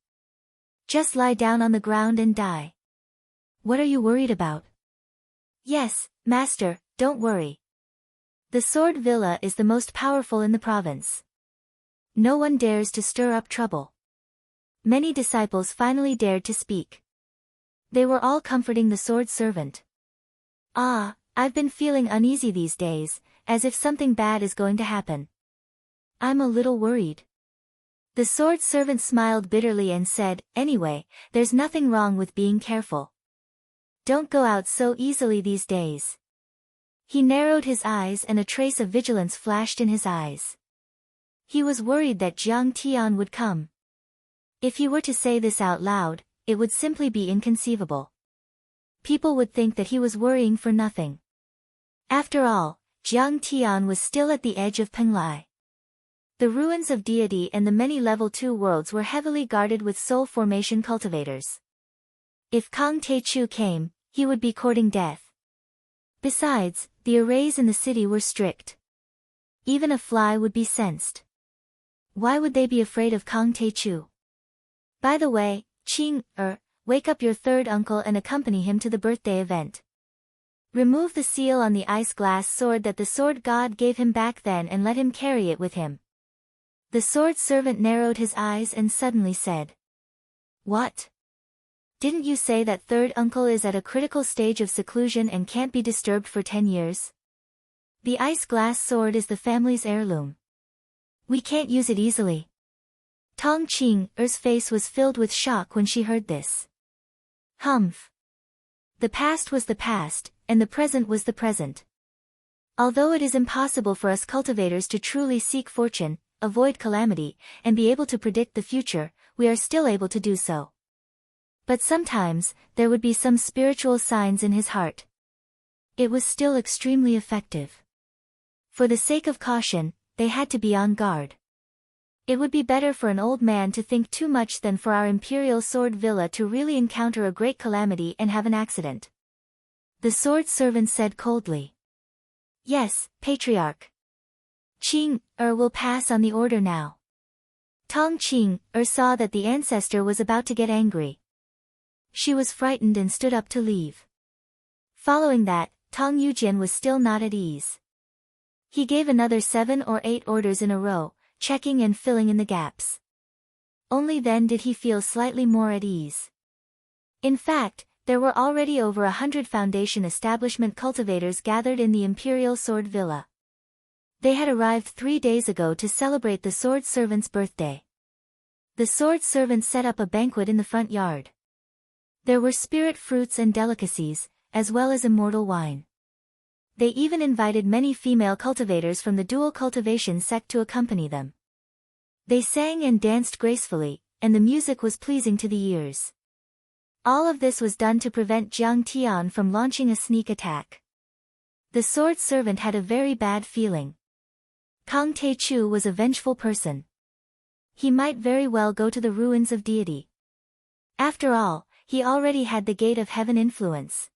Just lie down on the ground and die." "What are you worried about?" "Yes, Master, don't worry. The sword villa is the most powerful in the province. No one dares to stir up trouble." Many disciples finally dared to speak. They were all comforting the sword servant. I've been feeling uneasy these days, as if something bad is going to happen. I'm a little worried. The sword servant smiled bitterly and said, "Anyway, there's nothing wrong with being careful. Don't go out so easily these days." He narrowed his eyes and a trace of vigilance flashed in his eyes. He was worried that Jiang Tian would come. If he were to say this out loud, it would simply be inconceivable. People would think that he was worrying for nothing. After all, Jiang Tian was still at the edge of Penglai. The ruins of deity and the many level 2 worlds were heavily guarded with soul formation cultivators. If Kang Taechu came, he would be courting death. Besides, the arrays in the city were strict. Even a fly would be sensed. Why would they be afraid of Kang Taechu? By the way, Qing, wake up your third uncle and accompany him to the birthday event. Remove the seal on the ice glass sword that the sword god gave him back then and let him carry it with him. The sword servant narrowed his eyes and suddenly said. What? Didn't you say that third uncle is at a critical stage of seclusion and can't be disturbed for 10 years? The ice glass sword is the family's heirloom. We can't use it easily. Tong Qing's face was filled with shock when she heard this. Humph. The past was the past, and the present was the present. Although it is impossible for us cultivators to truly seek fortune, avoid calamity, and be able to predict the future, we are still able to do so. But sometimes, there would be some spiritual signs in his heart. It was still extremely effective. For the sake of caution, they had to be on guard. It would be better for an old man to think too much than for our Imperial Sword Villa to really encounter a great calamity and have an accident. The sword servant said coldly. Yes, Patriarch. Qing will pass on the order now. Tong Qing saw that the ancestor was about to get angry. She was frightened and stood up to leave. Following that, Tong Yujin was still not at ease. He gave another 7 or 8 orders in a row, checking and filling in the gaps. Only then did he feel slightly more at ease. In fact, There were already over 100 Foundation establishment cultivators gathered in the Imperial Sword Villa. They had arrived 3 days ago to celebrate the Sword Servant's birthday. The Sword Servant set up a banquet in the front yard. There were spirit fruits and delicacies, as well as immortal wine. They even invited many female cultivators from the dual cultivation sect to accompany them. They sang and danced gracefully, and the music was pleasing to the ears. All of this was done to prevent Jiang Tian from launching a sneak attack. The Sword Servant had a very bad feeling. Kang Taechu was a vengeful person. He might very well go to the ruins of deity. After all, he already had the Gate of Heaven influence.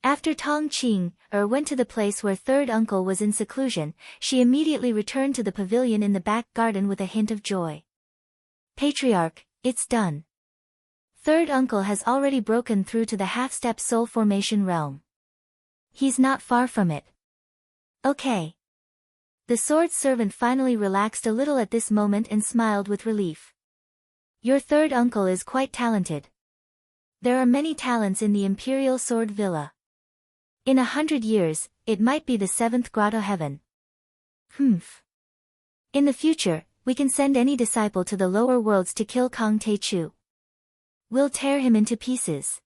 After Tong Qing went to the place where third uncle was in seclusion, she immediately returned to the pavilion in the back garden with a hint of joy. Patriarch, it's done. Third uncle has already broken through to the half-step soul formation realm. He's not far from it. Okay. The Sword Servant finally relaxed a little at this moment and smiled with relief. Your third uncle is quite talented. There are many talents in the Imperial Sword Villa. In 100 years, it might be the 7th Grotto Heaven. Humph. In the future, we can send any disciple to the lower worlds to kill Kang Taechu. We'll tear him into pieces.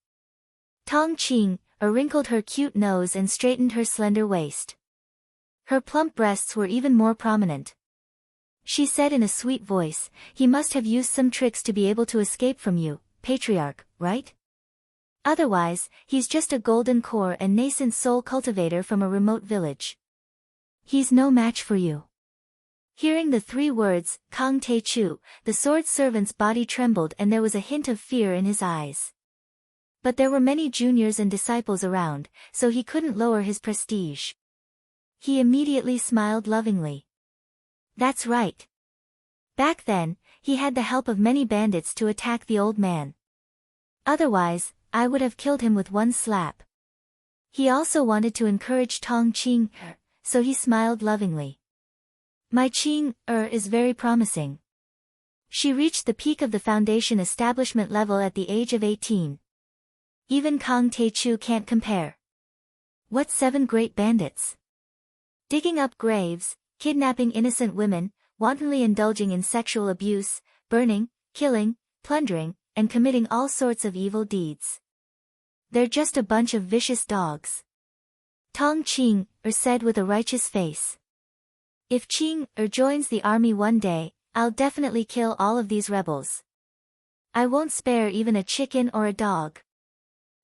Tong Qing wrinkled her cute nose and straightened her slender waist. Her plump breasts were even more prominent. She said in a sweet voice, he must have used some tricks to be able to escape from you, Patriarch, right? Otherwise, he's just a golden core and nascent soul cultivator from a remote village. He's no match for you. Hearing the 3 words, Kang Taechu, the Sword Servant's body trembled and there was a hint of fear in his eyes. But there were many juniors and disciples around, so he couldn't lower his prestige. He immediately smiled lovingly. That's right. Back then, he had the help of many bandits to attack the old man. Otherwise, I would have killed him with one slap. He also wanted to encourage Tong Qing, so he smiled lovingly. My Qing is very promising. She reached the peak of the Foundation establishment level at the age of 18. Even Kang Taechu can't compare. What 7 great bandits? Digging up graves, kidnapping innocent women, wantonly indulging in sexual abuse, burning, killing, plundering, and committing all sorts of evil deeds. They're just a bunch of vicious dogs. Tong Qing said with a righteous face. If Qing joins the army one day, I'll definitely kill all of these rebels. I won't spare even a chicken or a dog.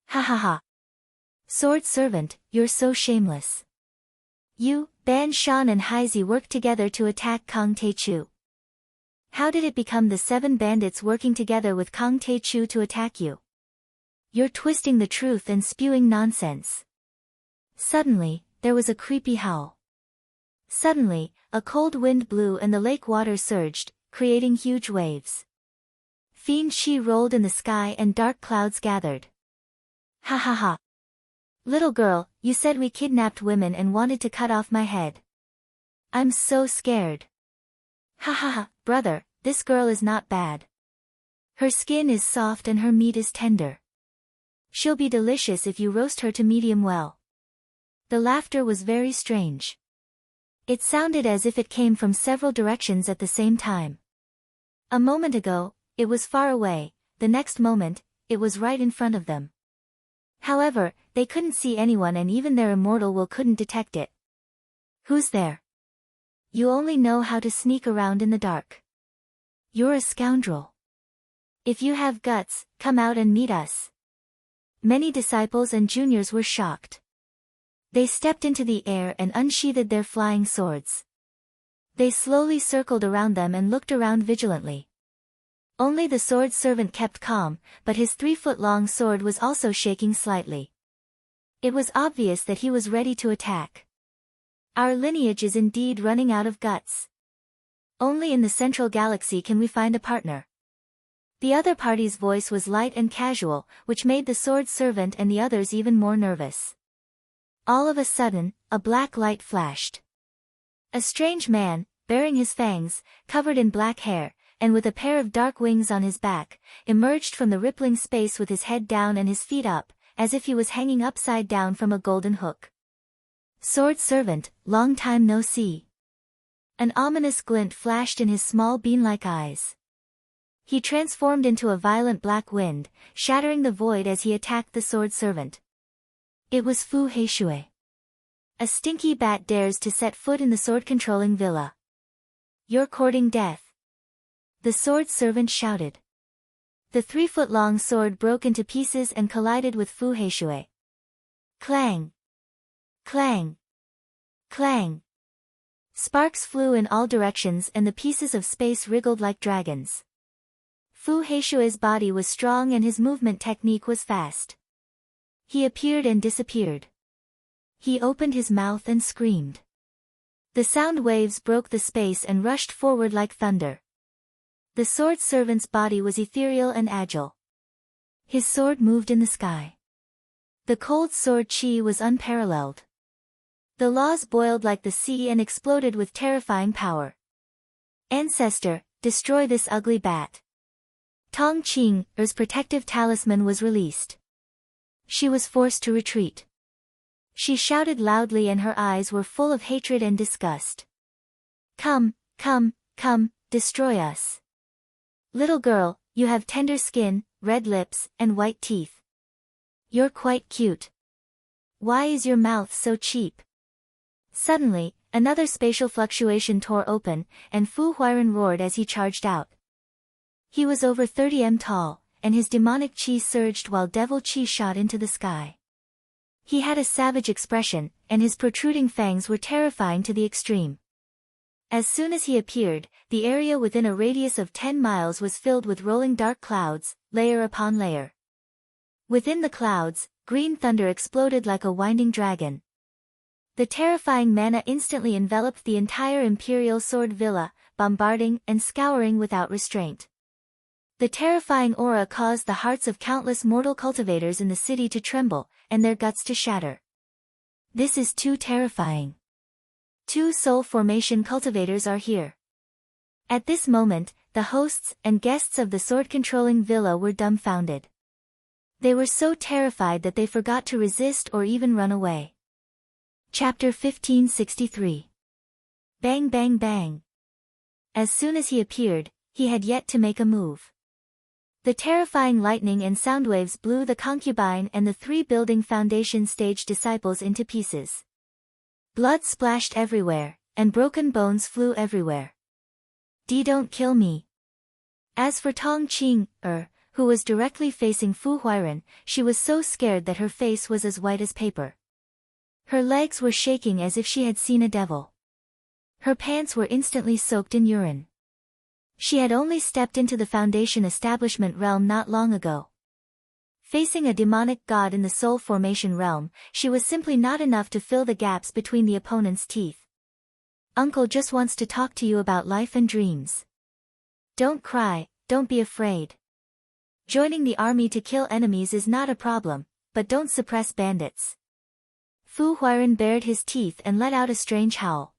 Ha ha ha. Sword Servant, you're so shameless. You, Ban Shan and Haizi worked together to attack Kang Taechu. How did it become the 7 bandits working together with Kang Taechu to attack you? You're twisting the truth and spewing nonsense. Suddenly, there was a creepy howl. Suddenly, a cold wind blew and the lake water surged, creating huge waves. Fiend Shi rolled in the sky and dark clouds gathered. Ha ha ha. Little girl, you said we kidnapped women and wanted to cut off my head. I'm so scared. Ha ha ha, brother, this girl is not bad. Her skin is soft and her meat is tender. She'll be delicious if you roast her to medium well. The laughter was very strange. It sounded as if it came from several directions at the same time. A moment ago, it was far away, the next moment, it was right in front of them. However, they couldn't see anyone and even their immortal will couldn't detect it. Who's there? You only know how to sneak around in the dark. You're a scoundrel. If you have guts, come out and meet us. Many disciples and juniors were shocked. They stepped into the air and unsheathed their flying swords. They slowly circled around them and looked around vigilantly. Only the Sword Servant kept calm, but his 3-foot-long sword was also shaking slightly. It was obvious that he was ready to attack. Our lineage is indeed running out of guts. Only in the Central Galaxy can we find a partner. The other party's voice was light and casual, which made the Sword Servant and the others even more nervous. All of a sudden, a black light flashed. A strange man, bearing his fangs, covered in black hair, and with a pair of dark wings on his back, emerged from the rippling space with his head down and his feet up, as if he was hanging upside down from a golden hook. Sword Servant, long time no see. An ominous glint flashed in his small bean-like eyes. He transformed into a violent black wind, shattering the void as he attacked the Sword Servant. It was Fu Heishui. A stinky bat dares to set foot in the sword-controlling villa. You're courting death. The Sword Servant shouted. The 3-foot-long sword broke into pieces and collided with Fu Heishui. Clang! Clang! Clang! Sparks flew in all directions and the pieces of space wriggled like dragons. Fu Heishui's body was strong and his movement technique was fast. He appeared and disappeared. He opened his mouth and screamed. The sound waves broke the space and rushed forward like thunder. The Sword Servant's body was ethereal and agile. His sword moved in the sky. The cold sword chi was unparalleled. The laws boiled like the sea and exploded with terrifying power. Ancestor, destroy this ugly bat. Tong Qing's protective talisman was released. She was forced to retreat. She shouted loudly and her eyes were full of hatred and disgust. Come, come, come, destroy us. Little girl, you have tender skin, red lips, and white teeth. You're quite cute. Why is your mouth so cheap? Suddenly, another spatial fluctuation tore open, and Fu Huiren roared as he charged out. He was over 30 m tall, and his demonic chi surged while devil chi shot into the sky. He had a savage expression, and his protruding fangs were terrifying to the extreme. As soon as he appeared, the area within a radius of 10 miles was filled with rolling dark clouds, layer upon layer. Within the clouds, green thunder exploded like a winding dragon. The terrifying mana instantly enveloped the entire Imperial Sword Villa, bombarding and scouring without restraint. The terrifying aura caused the hearts of countless mortal cultivators in the city to tremble, and their guts to shatter. This is too terrifying. 2 soul formation cultivators are here. At this moment, the hosts and guests of the sword-controlling villa were dumbfounded. They were so terrified that they forgot to resist or even run away. Chapter 1563. Bang bang bang. As soon as he appeared, he had yet to make a move. The terrifying lightning and sound waves blew the concubine and the 3 building foundation stage disciples into pieces. Blood splashed everywhere, and broken bones flew everywhere. Don't kill me. As for Tong Qing, who was directly facing Fu Huiren, she was so scared that her face was as white as paper. Her legs were shaking as if she had seen a devil. Her pants were instantly soaked in urine. She had only stepped into the Foundation establishment realm not long ago. Facing a demonic god in the soul formation realm, she was simply not enough to fill the gaps between the opponent's teeth. Uncle just wants to talk to you about life and dreams. Don't cry, don't be afraid. Joining the army to kill enemies is not a problem, but don't suppress bandits. Fu Huiren bared his teeth and let out a strange howl.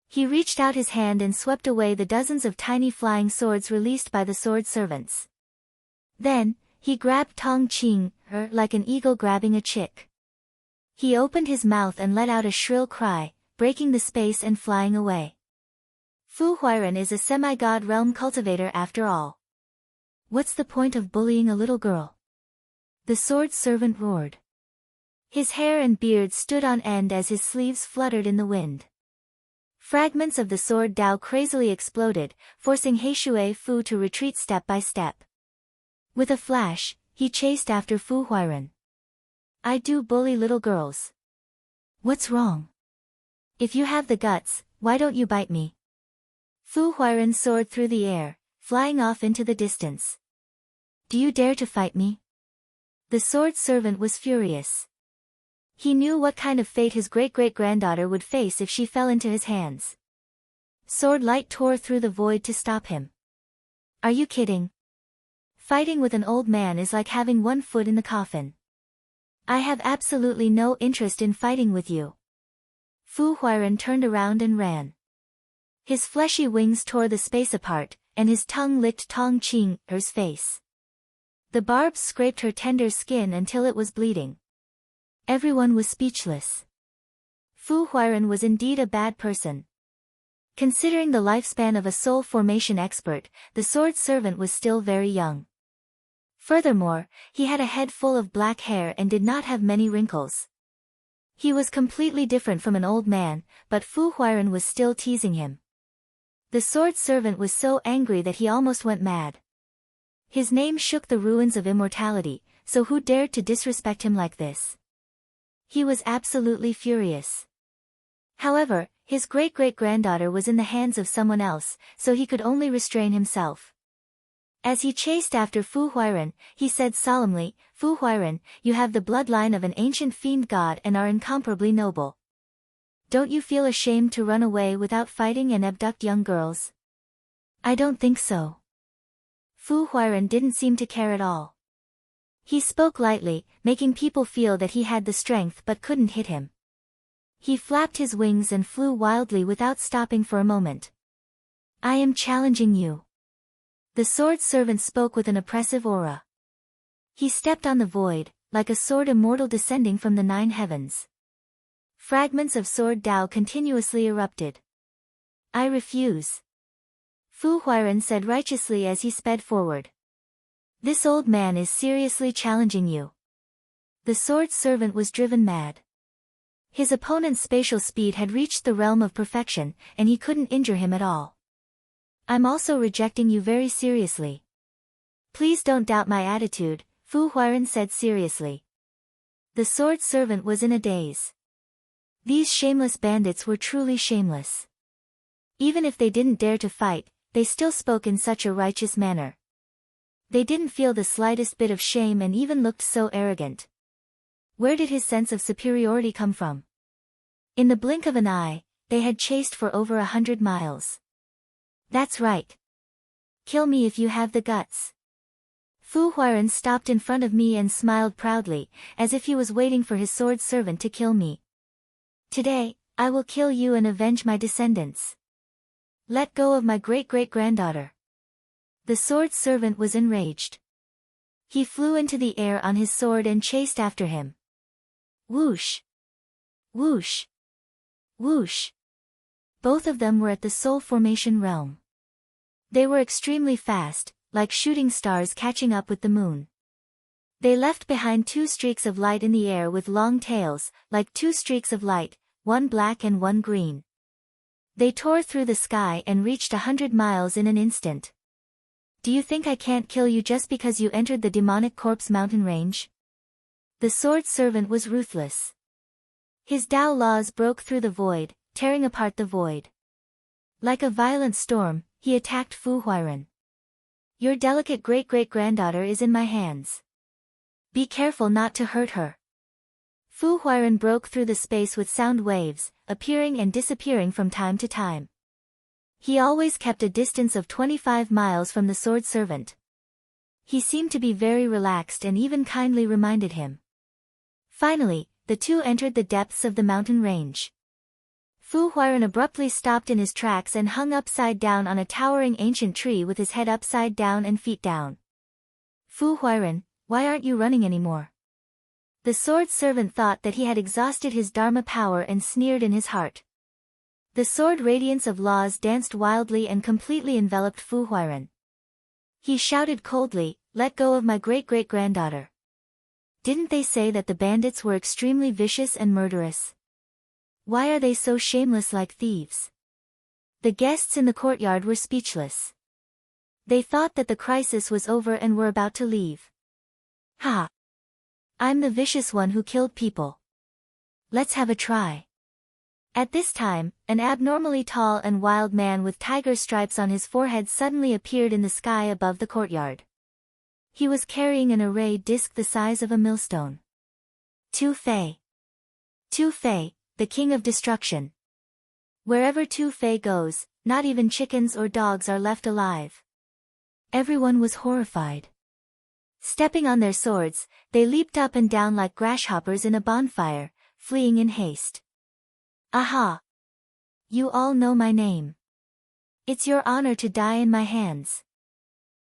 He reached out his hand and swept away the dozens of tiny flying swords released by the sword servants. Then, he grabbed Tong Qing, like an eagle grabbing a chick. He opened his mouth and let out a shrill cry, breaking the space and flying away. Fu Huiren is a semi-god realm cultivator after all. What's the point of bullying a little girl? The sword servant roared. His hair and beard stood on end as his sleeves fluttered in the wind. Fragments of the sword Dao crazily exploded, forcing Heishui Fu to retreat step by step. With a flash, he chased after Fu Huiren. I do bully little girls. What's wrong? If you have the guts, why don't you bite me? Fu Huiren soared through the air, flying off into the distance. Do you dare to fight me? The sword servant was furious. He knew what kind of fate his great-great-granddaughter would face if she fell into his hands. Sword light tore through the void to stop him. Are you kidding? Fighting with an old man is like having one foot in the coffin. I have absolutely no interest in fighting with you. Fu Huiren turned around and ran. His fleshy wings tore the space apart, and his tongue licked Tong Qing's face. The barbs scraped her tender skin until it was bleeding. Everyone was speechless. Fu Huairen was indeed a bad person. Considering the lifespan of a soul formation expert, the sword servant was still very young. Furthermore, he had a head full of black hair and did not have many wrinkles. He was completely different from an old man, but Fu Huairen was still teasing him. The sword servant was so angry that he almost went mad. His name shook the ruins of immortality, so who dared to disrespect him like this? He was absolutely furious. However, his great-great-granddaughter was in the hands of someone else, so he could only restrain himself. As he chased after Fu Huairen, he said solemnly, "Fu Huairen, you have the bloodline of an ancient fiend god and are incomparably noble. Don't you feel ashamed to run away without fighting and abduct young girls?" "I don't think so." Fu Huairen didn't seem to care at all. He spoke lightly, making people feel that he had the strength but couldn't hit him. He flapped his wings and flew wildly without stopping for a moment. "I am challenging you." The sword servant spoke with an oppressive aura. He stepped on the void, like a sword immortal descending from the 9 heavens. Fragments of sword Tao continuously erupted. "I refuse," Fu Huairen said righteously as he sped forward. "This old man is seriously challenging you." The sword servant was driven mad. His opponent's spatial speed had reached the realm of perfection, and he couldn't injure him at all. "I'm also rejecting you very seriously." "Please don't doubt my attitude," Fu Huairen said seriously. The sword servant was in a daze. These shameless bandits were truly shameless. Even if they didn't dare to fight, they still spoke in such a righteous manner. They didn't feel the slightest bit of shame and even looked so arrogant. Where did his sense of superiority come from? In the blink of an eye, they had chased for over 100 miles. "That's right. Kill me if you have the guts." Fu Huairen stopped in front of me and smiled proudly, as if he was waiting for his sword servant to kill me. "Today, I will kill you and avenge my descendants. Let go of my great-great-granddaughter." The sword servant was enraged. He flew into the air on his sword and chased after him. Whoosh! Whoosh! Whoosh! Both of them were at the soul formation realm. They were extremely fast, like shooting stars catching up with the moon. They left behind 2 streaks of light in the air with long tails, like 2 streaks of light, one black and one green. They tore through the sky and reached 100 miles in an instant. "Do you think I can't kill you just because you entered the demonic corpse mountain range?" The sword servant was ruthless. His Tao laws broke through the void, tearing apart the void. Like a violent storm, he attacked Fu Huairen. "Your delicate great-great-granddaughter is in my hands. Be careful not to hurt her." Fu Huairen broke through the space with sound waves, appearing and disappearing from time to time. He always kept a distance of 25 miles from the sword servant. He seemed to be very relaxed and even kindly reminded him. Finally, the two entered the depths of the mountain range. Fu Huairen abruptly stopped in his tracks and hung upside down on a towering ancient tree with his head upside down and feet down. "Fu Huairen, why aren't you running anymore?" The sword servant thought that he had exhausted his Dharma power and sneered in his heart. The sword radiance of laws danced wildly and completely enveloped Fu Huairen. He shouted coldly, "Let go of my great-great-granddaughter. Didn't they say that the bandits were extremely vicious and murderous? Why are they so shameless like thieves?" The guests in the courtyard were speechless. They thought that the crisis was over and were about to leave. "Ha! I'm the vicious one who killed people. Let's have a try." At this time, an abnormally tall and wild man with tiger stripes on his forehead suddenly appeared in the sky above the courtyard. He was carrying an array disc the size of a millstone. Tu Fei. Tu Fei, the king of destruction. Wherever Tu Fei goes, not even chickens or dogs are left alive. Everyone was horrified. Stepping on their swords, they leaped up and down like grasshoppers in a bonfire, fleeing in haste. "Aha! You all know my name. It's your honor to die in my hands.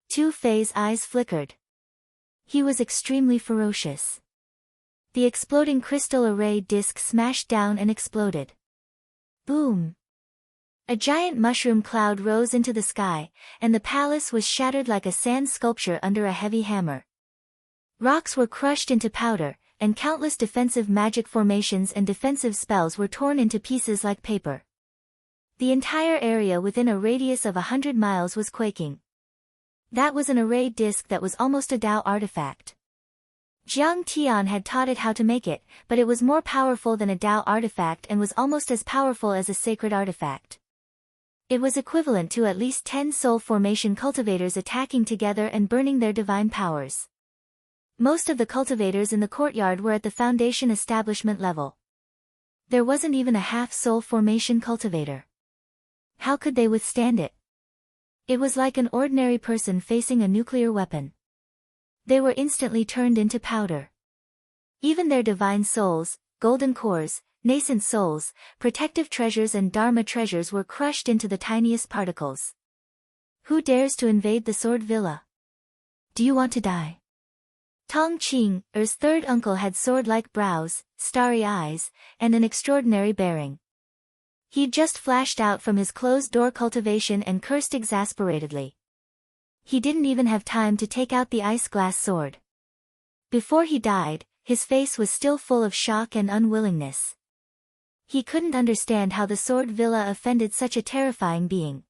Tu Fei's eyes flickered. He was extremely ferocious. The exploding crystal array disc smashed down and exploded. Boom! A giant mushroom cloud rose into the sky, and the palace was shattered like a sand sculpture under a heavy hammer. Rocks were crushed into powder, and countless defensive magic formations and defensive spells were torn into pieces like paper. The entire area within a radius of 100 miles was quaking. That was an array disc that was almost a Dao artifact. Jiang Tian had taught it how to make it, but it was more powerful than a Dao artifact and was almost as powerful as a sacred artifact. It was equivalent to at least 10 soul formation cultivators attacking together and burning their divine powers. Most of the cultivators in the courtyard were at the foundation establishment level. There wasn't even a half-soul formation cultivator. How could they withstand it? It was like an ordinary person facing a nuclear weapon. They were instantly turned into powder. Even their divine souls, golden cores, nascent souls, protective treasures and dharma treasures were crushed into the tiniest particles. Who dares to invade the Sword Villa? Do you want to die? Tong Qing, Er's third uncle, had sword-like brows, starry eyes, and an extraordinary bearing. He'd just flashed out from his closed-door cultivation and cursed exasperatedly. He didn't even have time to take out the ice-glass sword. Before he died, his face was still full of shock and unwillingness. He couldn't understand how the Sword Villa offended such a terrifying being.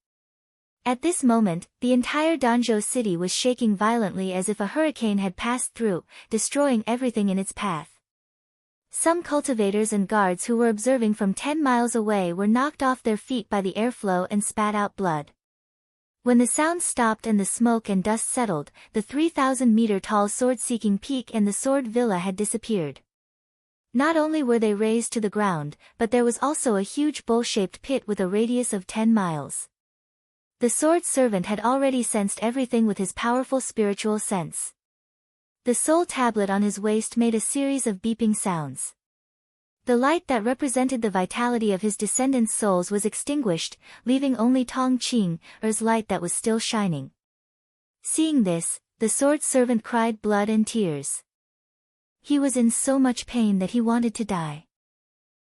At this moment, the entire Danzhou city was shaking violently as if a hurricane had passed through, destroying everything in its path. Some cultivators and guards who were observing from 10 miles away were knocked off their feet by the airflow and spat out blood. When the sound stopped and the smoke and dust settled, the 3,000-meter-tall sword-seeking peak and the Sword Villa had disappeared. Not only were they razed to the ground, but there was also a huge bowl-shaped pit with a radius of 10 miles. The sword servant had already sensed everything with his powerful spiritual sense. The soul tablet on his waist made a series of beeping sounds. The light that represented the vitality of his descendants' souls was extinguished, leaving only Tong Qing, Er's light that was still shining. Seeing this, the sword servant cried blood and tears. He was in so much pain that he wanted to die.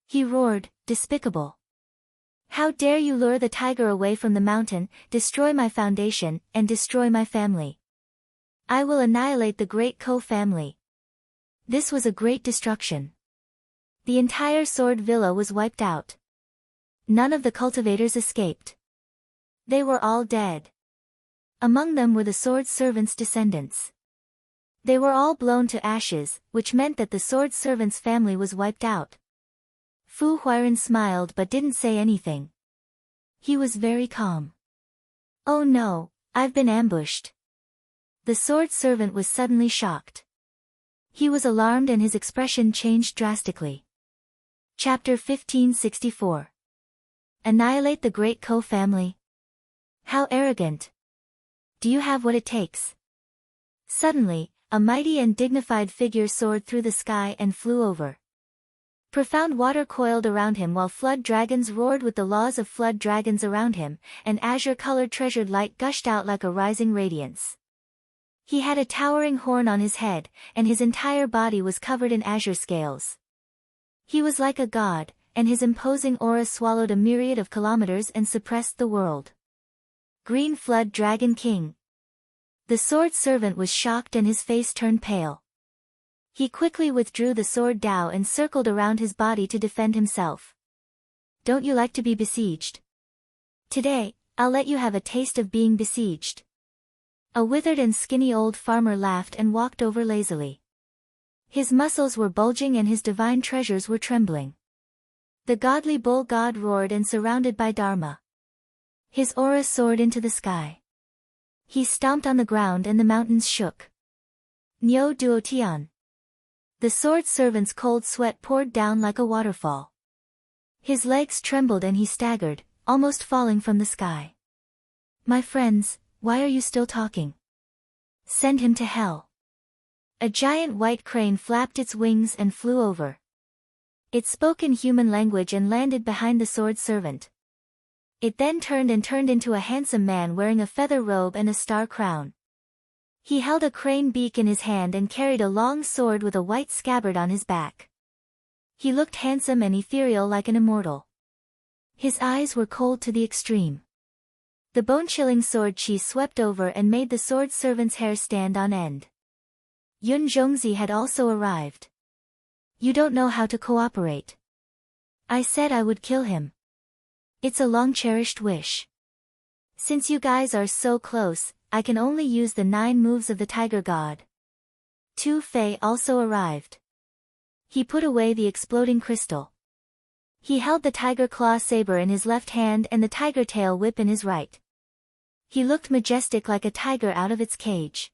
He roared, "Despicable! How dare you lure the tiger away from the mountain, destroy my foundation, and destroy my family? I will annihilate the great Ko family." This was a great destruction. The entire Sword Villa was wiped out. None of the cultivators escaped. They were all dead. Among them were the sword servant's descendants. They were all blown to ashes, which meant that the sword servant's family was wiped out. Fu Huiren smiled but didn't say anything. He was very calm. "Oh no, I've been ambushed." The sword servant was suddenly shocked. He was alarmed and his expression changed drastically. Chapter 1564. Annihilate the great Ko family? How arrogant! Do you have what it takes? Suddenly, a mighty and dignified figure soared through the sky and flew over. Profound water coiled around him while flood dragons roared with the laws of flood dragons around him, and azure-colored treasured light gushed out like a rising radiance. He had a towering horn on his head, and his entire body was covered in azure scales. He was like a god, and his imposing aura swallowed a myriad of kilometers and suppressed the world. Green Flood Dragon King. The sword servant was shocked and his face turned pale. He quickly withdrew the sword Dao and circled around his body to defend himself. "Don't you like to be besieged? Today, I'll let you have a taste of being besieged." A withered and skinny old farmer laughed and walked over lazily. His muscles were bulging and his divine treasures were trembling. The godly bull god roared and surrounded by Dharma. His aura soared into the sky. He stomped on the ground and the mountains shook. Niu Duotian. The sword servant's cold sweat poured down like a waterfall. His legs trembled and he staggered, almost falling from the sky. "My friends, why are you still talking? Send him to hell." A giant white crane flapped its wings and flew over. It spoke in human language and landed behind the sword servant. It then turned into a handsome man wearing a feather robe and a star crown. He held a crane beak in his hand and carried a long sword with a white scabbard on his back. He looked handsome and ethereal like an immortal. His eyes were cold to the extreme. The bone-chilling sword chi swept over and made the sword servant's hair stand on end. Yun Zhongzi had also arrived. You don't know how to cooperate. I said I would kill him. It's a long-cherished wish. Since you guys are so close, I can only use the 9 moves of the Tiger God. Tu Fei also arrived. He put away the exploding crystal. He held the tiger claw saber in his left hand and the tiger tail whip in his right. He looked majestic like a tiger out of its cage.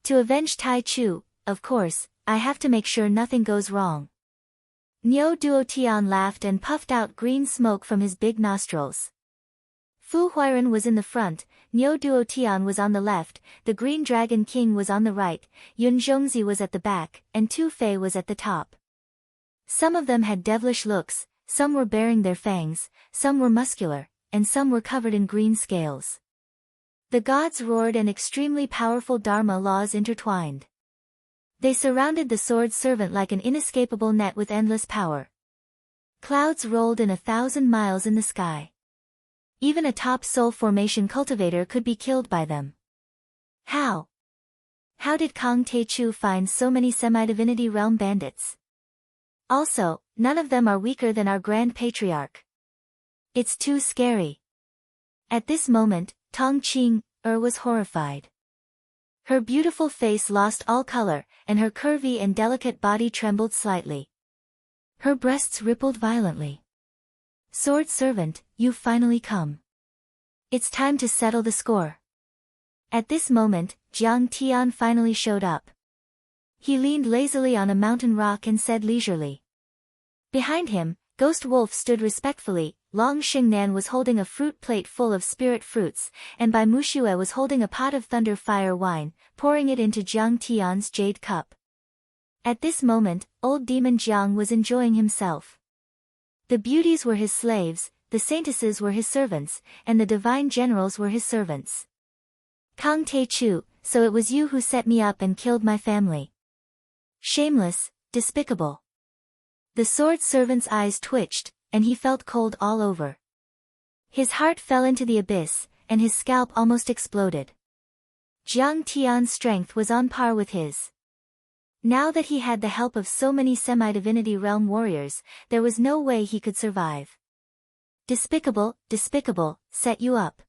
To avenge Tai Chu, of course, I have to make sure nothing goes wrong. Niu Duotian laughed and puffed out green smoke from his big nostrils. Fu Huiren was in the front, Niu Duotian was on the left, the Green Dragon King was on the right, Yun Zhongzi was at the back, and Tu Fei was at the top. Some of them had devilish looks, some were baring their fangs, some were muscular, and some were covered in green scales. The gods roared and extremely powerful Dharma laws intertwined. They surrounded the sword servant like an inescapable net with endless power. Clouds rolled in 1,000 miles in the sky. Even a top soul formation cultivator could be killed by them. How? How did Kang Taechu find so many semi-divinity realm bandits? Also, none of them are weaker than our Grand Patriarch. It's too scary. At this moment, Tong Qing was horrified. Her beautiful face lost all color, and her curvy and delicate body trembled slightly. Her breasts rippled violently. Sword servant, you've finally come. It's time to settle the score. At this moment, Jiang Tian finally showed up. He leaned lazily on a mountain rock and said leisurely. Behind him, Ghost Wolf stood respectfully, Long Xingnan was holding a fruit plate full of spirit fruits, and Bai Muxue was holding a pot of thunder fire wine, pouring it into Jiang Tian's jade cup. At this moment, old demon Jiang was enjoying himself. The beauties were his slaves, the saintesses were his servants, and the divine generals were his servants. Kang Taechu, so it was you who set me up and killed my family. Shameless, despicable. The sword servant's eyes twitched, and he felt cold all over. His heart fell into the abyss, and his scalp almost exploded. Jiang Tian's strength was on par with his. Now that he had the help of so many semi-divinity realm warriors, there was no way he could survive. Despicable, despicable, set you up.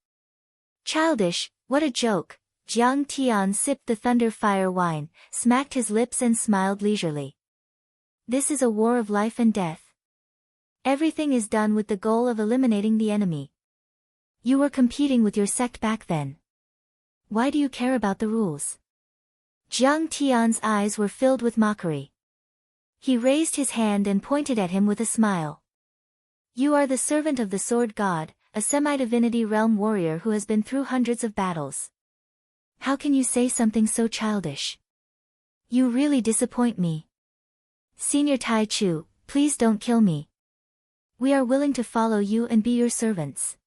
Childish, what a joke. Jiang Tian sipped the thunder fire wine, smacked his lips and smiled leisurely. This is a war of life and death. Everything is done with the goal of eliminating the enemy. You were competing with your sect back then. Why do you care about the rules? Jiang Tian's eyes were filled with mockery. He raised his hand and pointed at him with a smile. You are the servant of the sword god, a semi-divinity realm warrior who has been through hundreds of battles. How can you say something so childish? You really disappoint me. Senior Tai Chu, please don't kill me. We are willing to follow you and be your servants.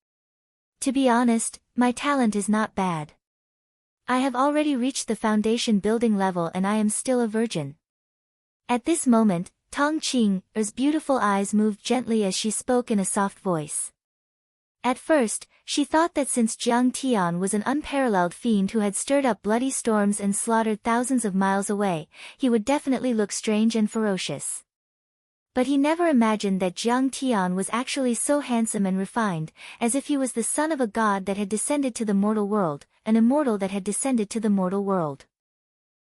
To be honest, my talent is not bad. I have already reached the foundation building level and I am still a virgin. At this moment, Tong Qing's beautiful eyes moved gently as she spoke in a soft voice. At first, she thought that since Jiang Tian was an unparalleled fiend who had stirred up bloody storms and slaughtered thousands of miles away, he would definitely look strange and ferocious. But he never imagined that Jiang Tian was actually so handsome and refined, as if he was the son of a god that had descended to the mortal world, an immortal that had descended to the mortal world.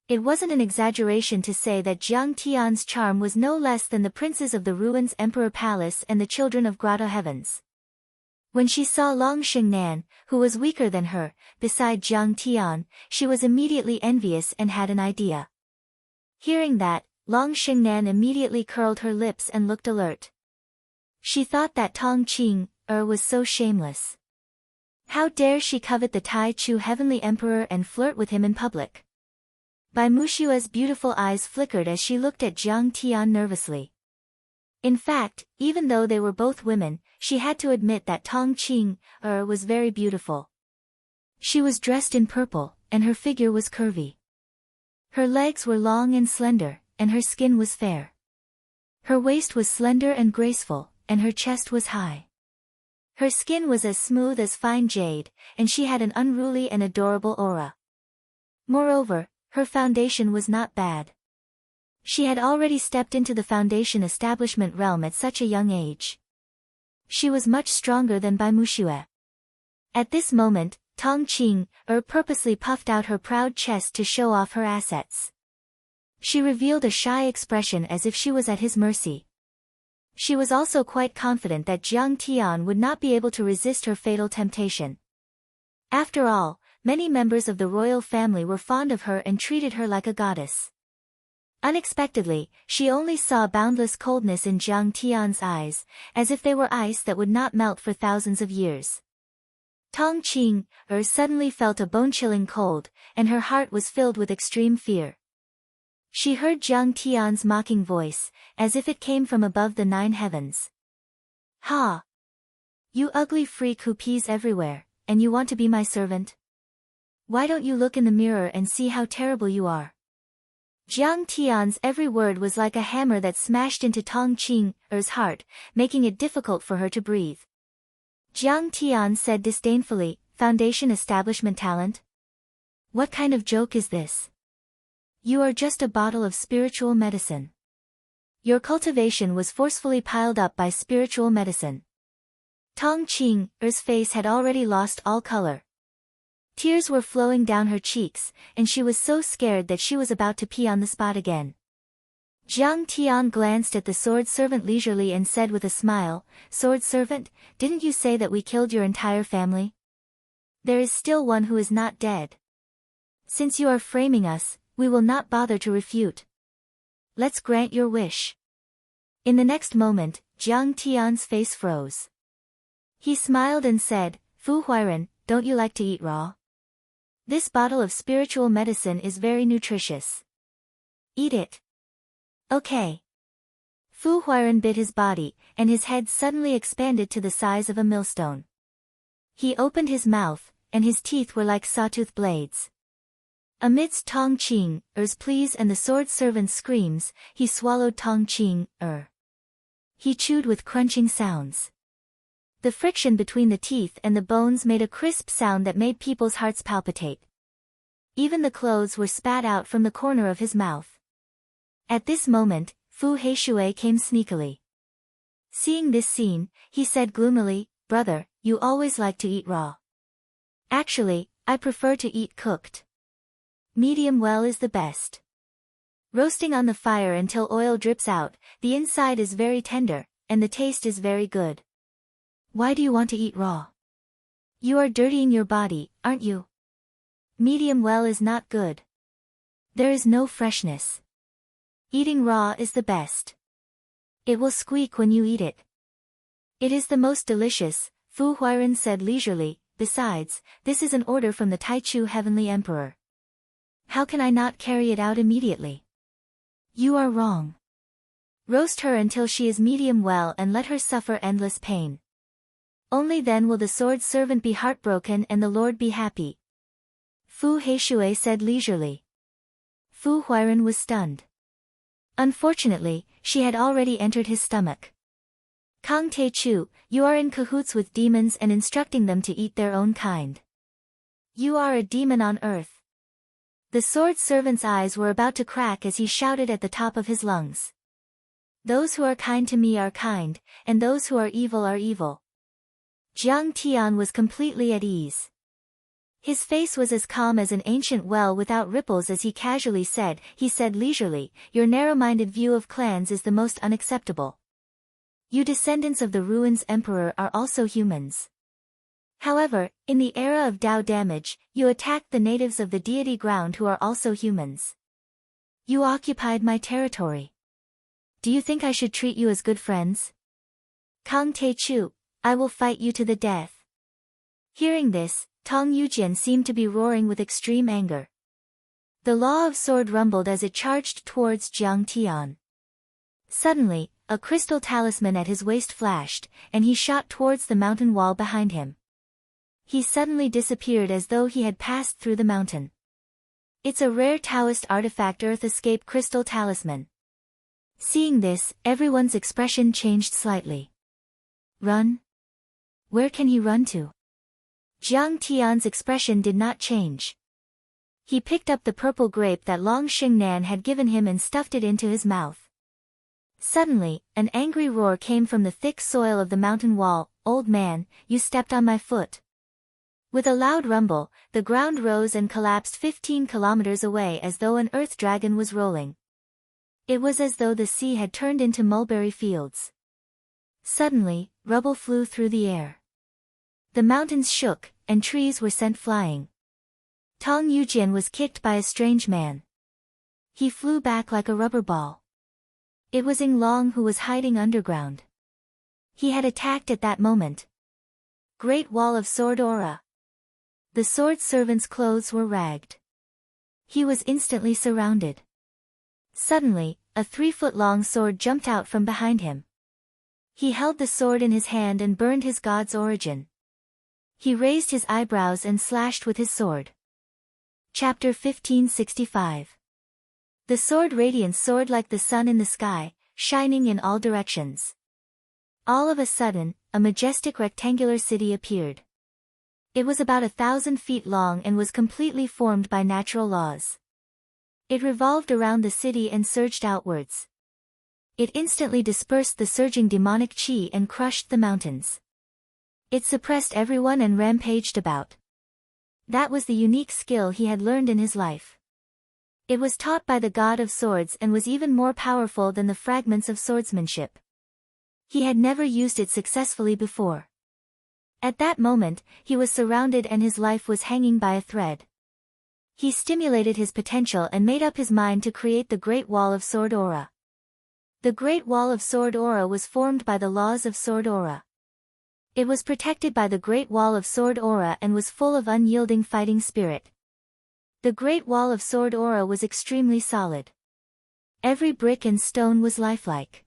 It wasn't an exaggeration to say that Jiang Tian's charm was no less than the princes of the ruins Emperor Palace and the children of Grotto Heavens. When she saw Long Xingnan, who was weaker than her, beside Jiang Tian, she was immediately envious and had an idea. Hearing that, Long Xingnan immediately curled her lips and looked alert. She thought that Tong Qing was so shameless. How dare she covet the Tai Chu heavenly emperor and flirt with him in public? Bai Mushua's beautiful eyes flickered as she looked at Jiang Tian nervously. In fact, even though they were both women, she had to admit that Tong Qing was very beautiful. She was dressed in purple, and her figure was curvy. Her legs were long and slender, and her skin was fair. Her waist was slender and graceful, and her chest was high. Her skin was as smooth as fine jade, and she had an unruly and adorable aura. Moreover, her foundation was not bad. She had already stepped into the foundation establishment realm at such a young age. She was much stronger than Bai Muxue. At this moment, Tong Qing purposely puffed out her proud chest to show off her assets. She revealed a shy expression as if she was at his mercy. She was also quite confident that Jiang Tian would not be able to resist her fatal temptation. After all, many members of the royal family were fond of her and treated her like a goddess. Unexpectedly, she only saw boundless coldness in Jiang Tian's eyes, as if they were ice that would not melt for thousands of years. Tong Qing suddenly felt a bone-chilling cold, and her heart was filled with extreme fear. She heard Jiang Tian's mocking voice, as if it came from above the 9 heavens. "Ha! You ugly freak who pees everywhere, and you want to be my servant? Why don't you look in the mirror and see how terrible you are?" Jiang Tian's every word was like a hammer that smashed into Tong Qing's heart, making it difficult for her to breathe. Jiang Tian said disdainfully, "Foundation establishment talent? What kind of joke is this? You are just a bottle of spiritual medicine. Your cultivation was forcefully piled up by spiritual medicine." Tong Qing's face had already lost all color. Tears were flowing down her cheeks, and she was so scared that she was about to pee on the spot again. Jiang Tian glanced at the sword servant leisurely and said with a smile, "Sword servant, didn't you say that we killed your entire family? There is still one who is not dead. Since you are framing us, we will not bother to refute. Let's grant your wish." In the next moment, Jiang Tian's face froze. He smiled and said, "Fu Huairen, don't you like to eat raw? This bottle of spiritual medicine is very nutritious. Eat it." "Okay." Fu Huairen bit his body, and his head suddenly expanded to the size of a millstone. He opened his mouth, and his teeth were like sawtooth blades. Amidst Tong Qing's pleas and the sword servant's screams, he swallowed Tong Qing. He chewed with crunching sounds. The friction between the teeth and the bones made a crisp sound that made people's hearts palpitate. Even the clothes were spat out from the corner of his mouth. At this moment, Fu Heishui came sneakily. Seeing this scene, he said gloomily, "Brother, you always like to eat raw. Actually, I prefer to eat cooked. Medium well is the best. Roasting on the fire until oil drips out, the inside is very tender, and the taste is very good. Why do you want to eat raw? You are dirtying your body, aren't you? Medium well is not good. There is no freshness. Eating raw is the best. It will squeak when you eat it. It is the most delicious," Fu Huairen said leisurely. "Besides, this is an order from the Taichu Heavenly Emperor. How can I not carry it out immediately?" "You are wrong. Roast her until she is medium well and let her suffer endless pain. Only then will the sword servant be heartbroken and the Lord be happy," Fu Heishui said leisurely. Fu Huairen was stunned. Unfortunately, she had already entered his stomach. "Kang Teichu, you are in cahoots with demons and instructing them to eat their own kind. You are a demon on earth." The sword servant's eyes were about to crack as he shouted at the top of his lungs. "Those who are kind to me are kind, and those who are evil are evil." Jiang Tian was completely at ease. His face was as calm as an ancient well without ripples as he casually said, leisurely, "Your narrow-minded view of clans is the most unacceptable. You descendants of the Ruins Emperor are also humans. However, in the era of Tao damage, you attacked the natives of the deity ground who are also humans. You occupied my territory. Do you think I should treat you as good friends? Kang Teichu, I will fight you to the death." Hearing this, Tong Yujian seemed to be roaring with extreme anger. The law of sword rumbled as it charged towards Jiang Tian. Suddenly, a crystal talisman at his waist flashed, and he shot towards the mountain wall behind him. He suddenly disappeared as though he had passed through the mountain. It's a rare Taoist artifact Earth Escape Crystal Talisman. Seeing this, everyone's expression changed slightly. Run? Where can he run to? Jiang Tian's expression did not change. He picked up the purple grape that Long Xingnan had given him and stuffed it into his mouth. Suddenly, an angry roar came from the thick soil of the mountain wall. "Old man, you stepped on my foot." With a loud rumble, the ground rose and collapsed 15 kilometers away as though an earth dragon was rolling. It was as though the sea had turned into mulberry fields. Suddenly, rubble flew through the air. The mountains shook, and trees were sent flying. Tong Yujian was kicked by a strange man. He flew back like a rubber ball. It was Ying Long who was hiding underground. He had attacked at that moment. Great Wall of Sword Aura. The sword servant's clothes were ragged. He was instantly surrounded. Suddenly, a 3-foot-long sword jumped out from behind him. He held the sword in his hand and burned his god's origin. He raised his eyebrows and slashed with his sword. Chapter 1565. The sword radiance soared like the sun in the sky, shining in all directions. All of a sudden, a majestic rectangular city appeared. It was about 1,000 feet long and was completely formed by natural laws. It revolved around the city and surged outwards. It instantly dispersed the surging demonic chi and crushed the mountains. It suppressed everyone and rampaged about. That was the unique skill he had learned in his life. It was taught by the god of swords and was even more powerful than the fragments of swordsmanship. He had never used it successfully before. At that moment, he was surrounded and his life was hanging by a thread. He stimulated his potential and made up his mind to create the Great Wall of Sword Aura. The Great Wall of Sword Aura was formed by the laws of Sword Aura. It was protected by the Great Wall of Sword Aura and was full of unyielding fighting spirit. The Great Wall of Sword Aura was extremely solid. Every brick and stone was lifelike.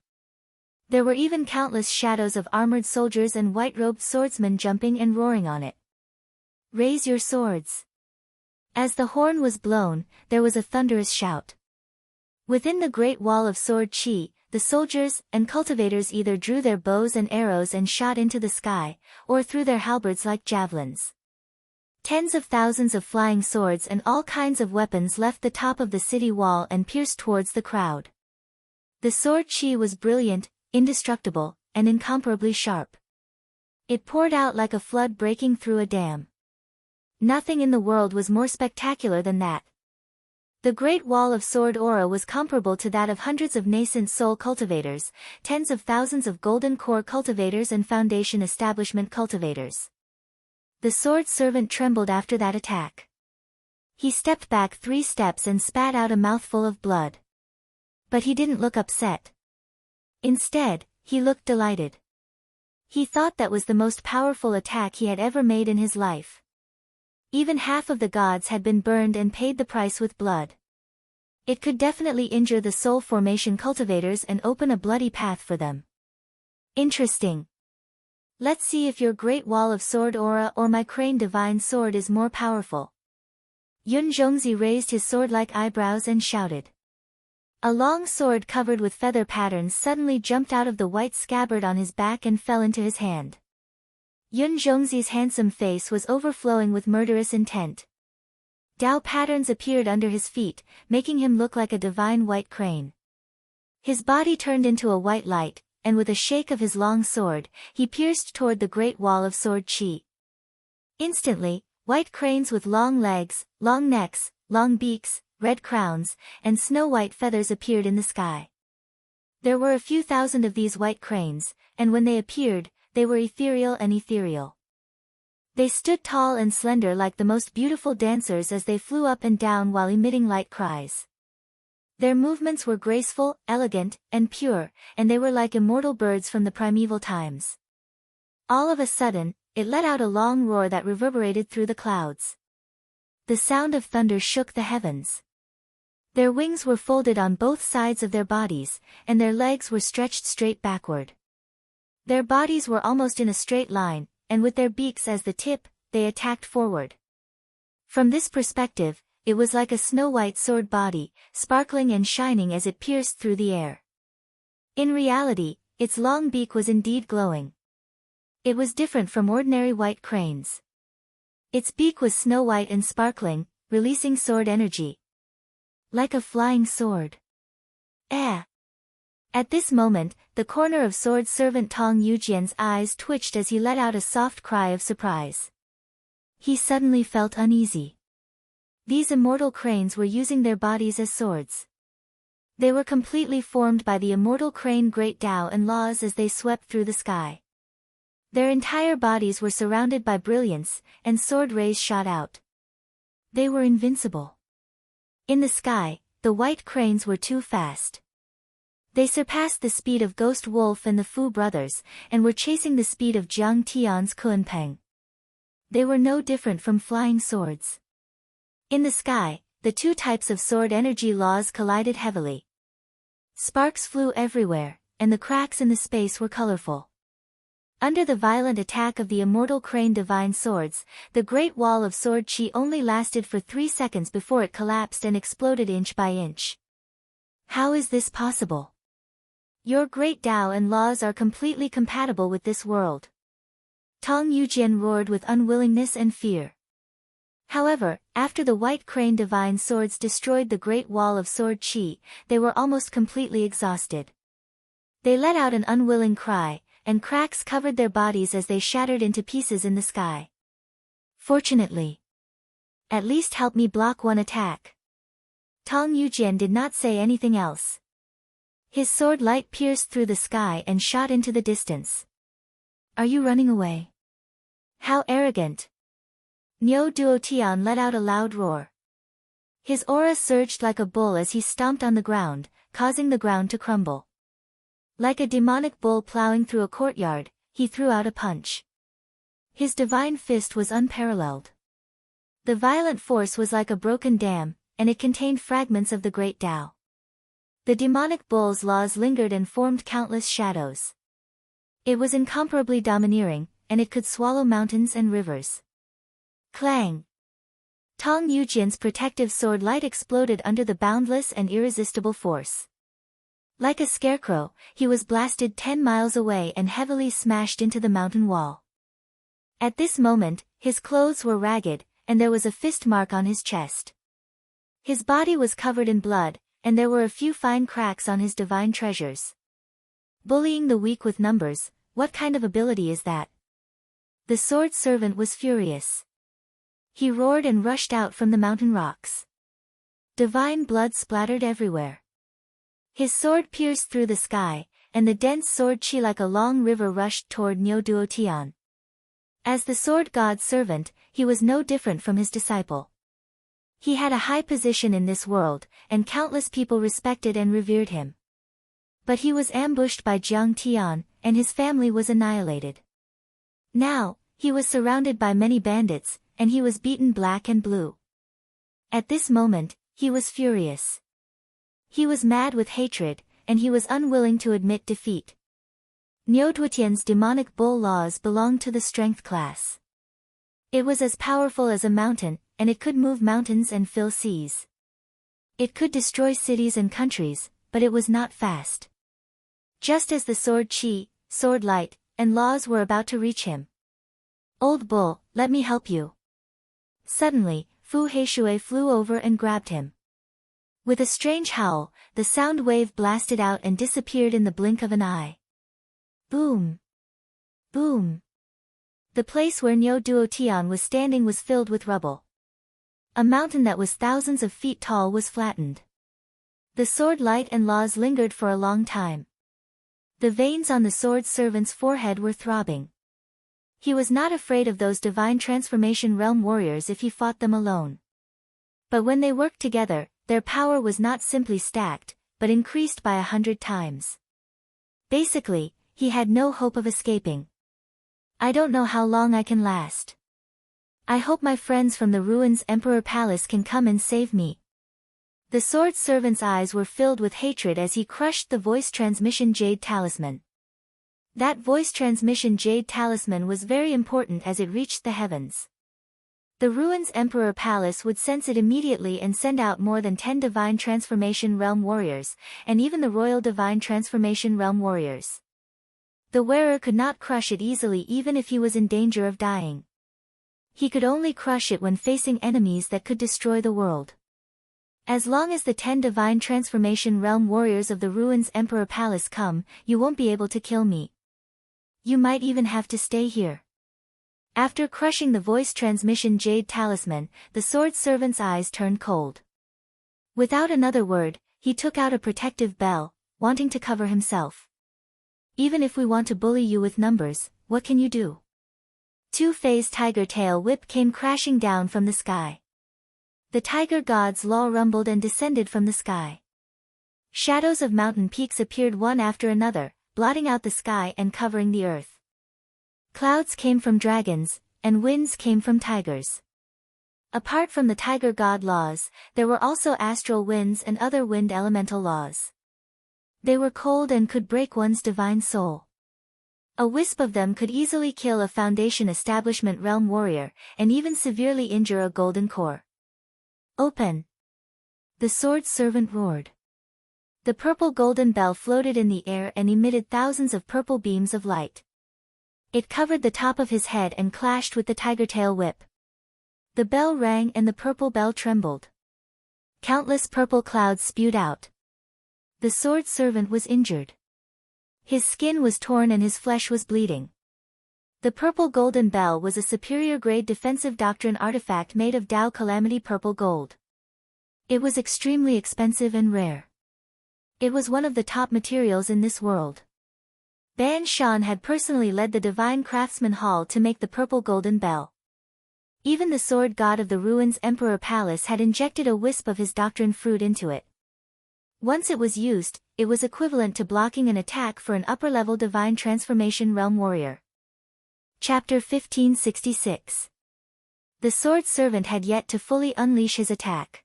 There were even countless shadows of armored soldiers and white-robed swordsmen jumping and roaring on it. Raise your swords. As the horn was blown, there was a thunderous shout. Within the Great Wall of Sword Chi, the soldiers and cultivators either drew their bows and arrows and shot into the sky, or threw their halberds like javelins. Tens of thousands of flying swords and all kinds of weapons left the top of the city wall and pierced towards the crowd. The sword chi was brilliant, indestructible, and incomparably sharp. It poured out like a flood breaking through a dam. Nothing in the world was more spectacular than that. The Great Wall of Sword Aura was comparable to that of hundreds of nascent soul cultivators, tens of thousands of golden core cultivators and foundation establishment cultivators. The sword servant trembled after that attack. He stepped back 3 steps and spat out a mouthful of blood. But he didn't look upset. Instead, he looked delighted. He thought that was the most powerful attack he had ever made in his life. Even half of the gods had been burned and paid the price with blood. It could definitely injure the soul formation cultivators and open a bloody path for them. Interesting. Let's see if your Great Wall of Sword Aura or my Crane Divine Sword is more powerful. Yun Zhongzi raised his sword-like eyebrows and shouted. A long sword covered with feather patterns suddenly jumped out of the white scabbard on his back and fell into his hand. Yun Zhongzi's handsome face was overflowing with murderous intent. Dao patterns appeared under his feet, making him look like a divine white crane. His body turned into a white light, and with a shake of his long sword, he pierced toward the Great Wall of Sword Chi. Instantly, white cranes with long legs, long necks, long beaks, red crowns, and snow-white feathers appeared in the sky. There were a few thousand of these white cranes, and when they appeared, they were ethereal and ethereal. They stood tall and slender like the most beautiful dancers as they flew up and down while emitting light cries. Their movements were graceful, elegant, and pure, and they were like immortal birds from the primeval times. All of a sudden, it let out a long roar that reverberated through the clouds. The sound of thunder shook the heavens. Their wings were folded on both sides of their bodies, and their legs were stretched straight backward. Their bodies were almost in a straight line, and with their beaks as the tip, they attacked forward. From this perspective, it was like a snow-white sword body, sparkling and shining as it pierced through the air. In reality, its long beak was indeed glowing. It was different from ordinary white cranes. Its beak was snow-white and sparkling, releasing sword energy. Like a flying sword. Ah! At this moment, the corner of sword servant Tong Yujian's eyes twitched as he let out a soft cry of surprise. He suddenly felt uneasy. These immortal cranes were using their bodies as swords. They were completely formed by the immortal crane Great Tao and laws as they swept through the sky. Their entire bodies were surrounded by brilliance, and sword rays shot out. They were invincible. In the sky, the white cranes were too fast. They surpassed the speed of Ghost Wolf and the Fu brothers, and were chasing the speed of Jiang Tian's Kunpeng. They were no different from flying swords. In the sky, the two types of sword energy laws collided heavily. Sparks flew everywhere, and the cracks in the space were colorful. Under the violent attack of the immortal crane divine swords, the great wall of sword chi only lasted for 3 seconds before it collapsed and exploded inch by inch. How is this possible? Your great Tao and laws are completely compatible with this world. Tong Yujian roared with unwillingness and fear. However, after the white crane divine swords destroyed the great wall of sword chi, they were almost completely exhausted. They let out an unwilling cry, and cracks covered their bodies as they shattered into pieces in the sky. Fortunately. At least help me block one attack. Tong Yujian did not say anything else. His sword light pierced through the sky and shot into the distance. Are you running away? How arrogant! Niu Duotian let out a loud roar. His aura surged like a bull as he stomped on the ground, causing the ground to crumble. Like a demonic bull plowing through a courtyard, he threw out a punch. His divine fist was unparalleled. The violent force was like a broken dam, and it contained fragments of the great Tao. The demonic bull's laws lingered and formed countless shadows. It was incomparably domineering, and it could swallow mountains and rivers. Clang! Tong Yujian's protective sword light exploded under the boundless and irresistible force. Like a scarecrow, he was blasted 10 miles away and heavily smashed into the mountain wall. At this moment, his clothes were ragged, and there was a fist mark on his chest. His body was covered in blood, and there were a few fine cracks on his divine treasures. Bullying the weak with numbers, what kind of ability is that? The sword servant was furious. He roared and rushed out from the mountain rocks. Divine blood splattered everywhere. His sword pierced through the sky, and the dense sword chi like a long river rushed toward Niu Duotian. As the sword god's servant, he was no different from his disciple. He had a high position in this world, and countless people respected and revered him. But he was ambushed by Jiang Tian, and his family was annihilated. Now, he was surrounded by many bandits, and he was beaten black and blue. At this moment, he was furious. He was mad with hatred, and he was unwilling to admit defeat. Niu Duotian's demonic bull laws belonged to the strength class. It was as powerful as a mountain, and it could move mountains and fill seas. It could destroy cities and countries, but it was not fast. Just as the sword chi, sword light, and laws were about to reach him. Old bull, let me help you. Suddenly, Fu Heishui flew over and grabbed him. With a strange howl, the sound wave blasted out and disappeared in the blink of an eye. Boom! Boom! The place where Niu Duotian was standing was filled with rubble. A mountain that was thousands of feet tall was flattened. The sword light and laws lingered for a long time. The veins on the sword servant's forehead were throbbing. He was not afraid of those divine transformation realm warriors if he fought them alone. But when they worked together, their power was not simply stacked, but increased by 100 times. Basically, he had no hope of escaping. I don't know how long I can last. I hope my friends from the ruins Emperor Palace can come and save me. The sword servant's eyes were filled with hatred as he crushed the voice transmission jade talisman. That voice transmission jade talisman was very important as it reached the heavens. The ruins Emperor Palace would sense it immediately and send out more than 10 Divine Transformation Realm warriors, and even the Royal Divine Transformation Realm warriors. The wearer could not crush it easily even if he was in danger of dying. He could only crush it when facing enemies that could destroy the world. As long as the 10 Divine Transformation Realm warriors of the ruins Emperor Palace come, you won't be able to kill me. You might even have to stay here. After crushing the voice transmission jade talisman, the sword servant's eyes turned cold. Without another word, he took out a protective bell, wanting to cover himself. Even if we want to bully you with numbers, what can you do? Two-phase tiger tail whip came crashing down from the sky. The tiger god's law rumbled and descended from the sky. Shadows of mountain peaks appeared one after another, blotting out the sky and covering the earth. Clouds came from dragons, and winds came from tigers. Apart from the tiger god laws, there were also astral winds and other wind elemental laws. They were cold and could break one's divine soul. A wisp of them could easily kill a Foundation Establishment Realm warrior, and even severely injure a golden core. Open! The sword servant roared. The purple golden bell floated in the air and emitted thousands of purple beams of light. It covered the top of his head and clashed with the tiger tail whip. The bell rang and the purple bell trembled. Countless purple clouds spewed out. The sword servant was injured. His skin was torn and his flesh was bleeding. The purple golden bell was a superior grade defensive doctrine artifact made of Tao Calamity purple gold. It was extremely expensive and rare. It was one of the top materials in this world. Ban Shan had personally led the Divine Craftsman Hall to make the purple golden bell. Even the sword god of the ruins Emperor Palace had injected a wisp of his doctrine fruit into it. Once it was used, it was equivalent to blocking an attack for an upper-level Divine Transformation Realm warrior. Chapter 1566. The sword servant had yet to fully unleash his attack.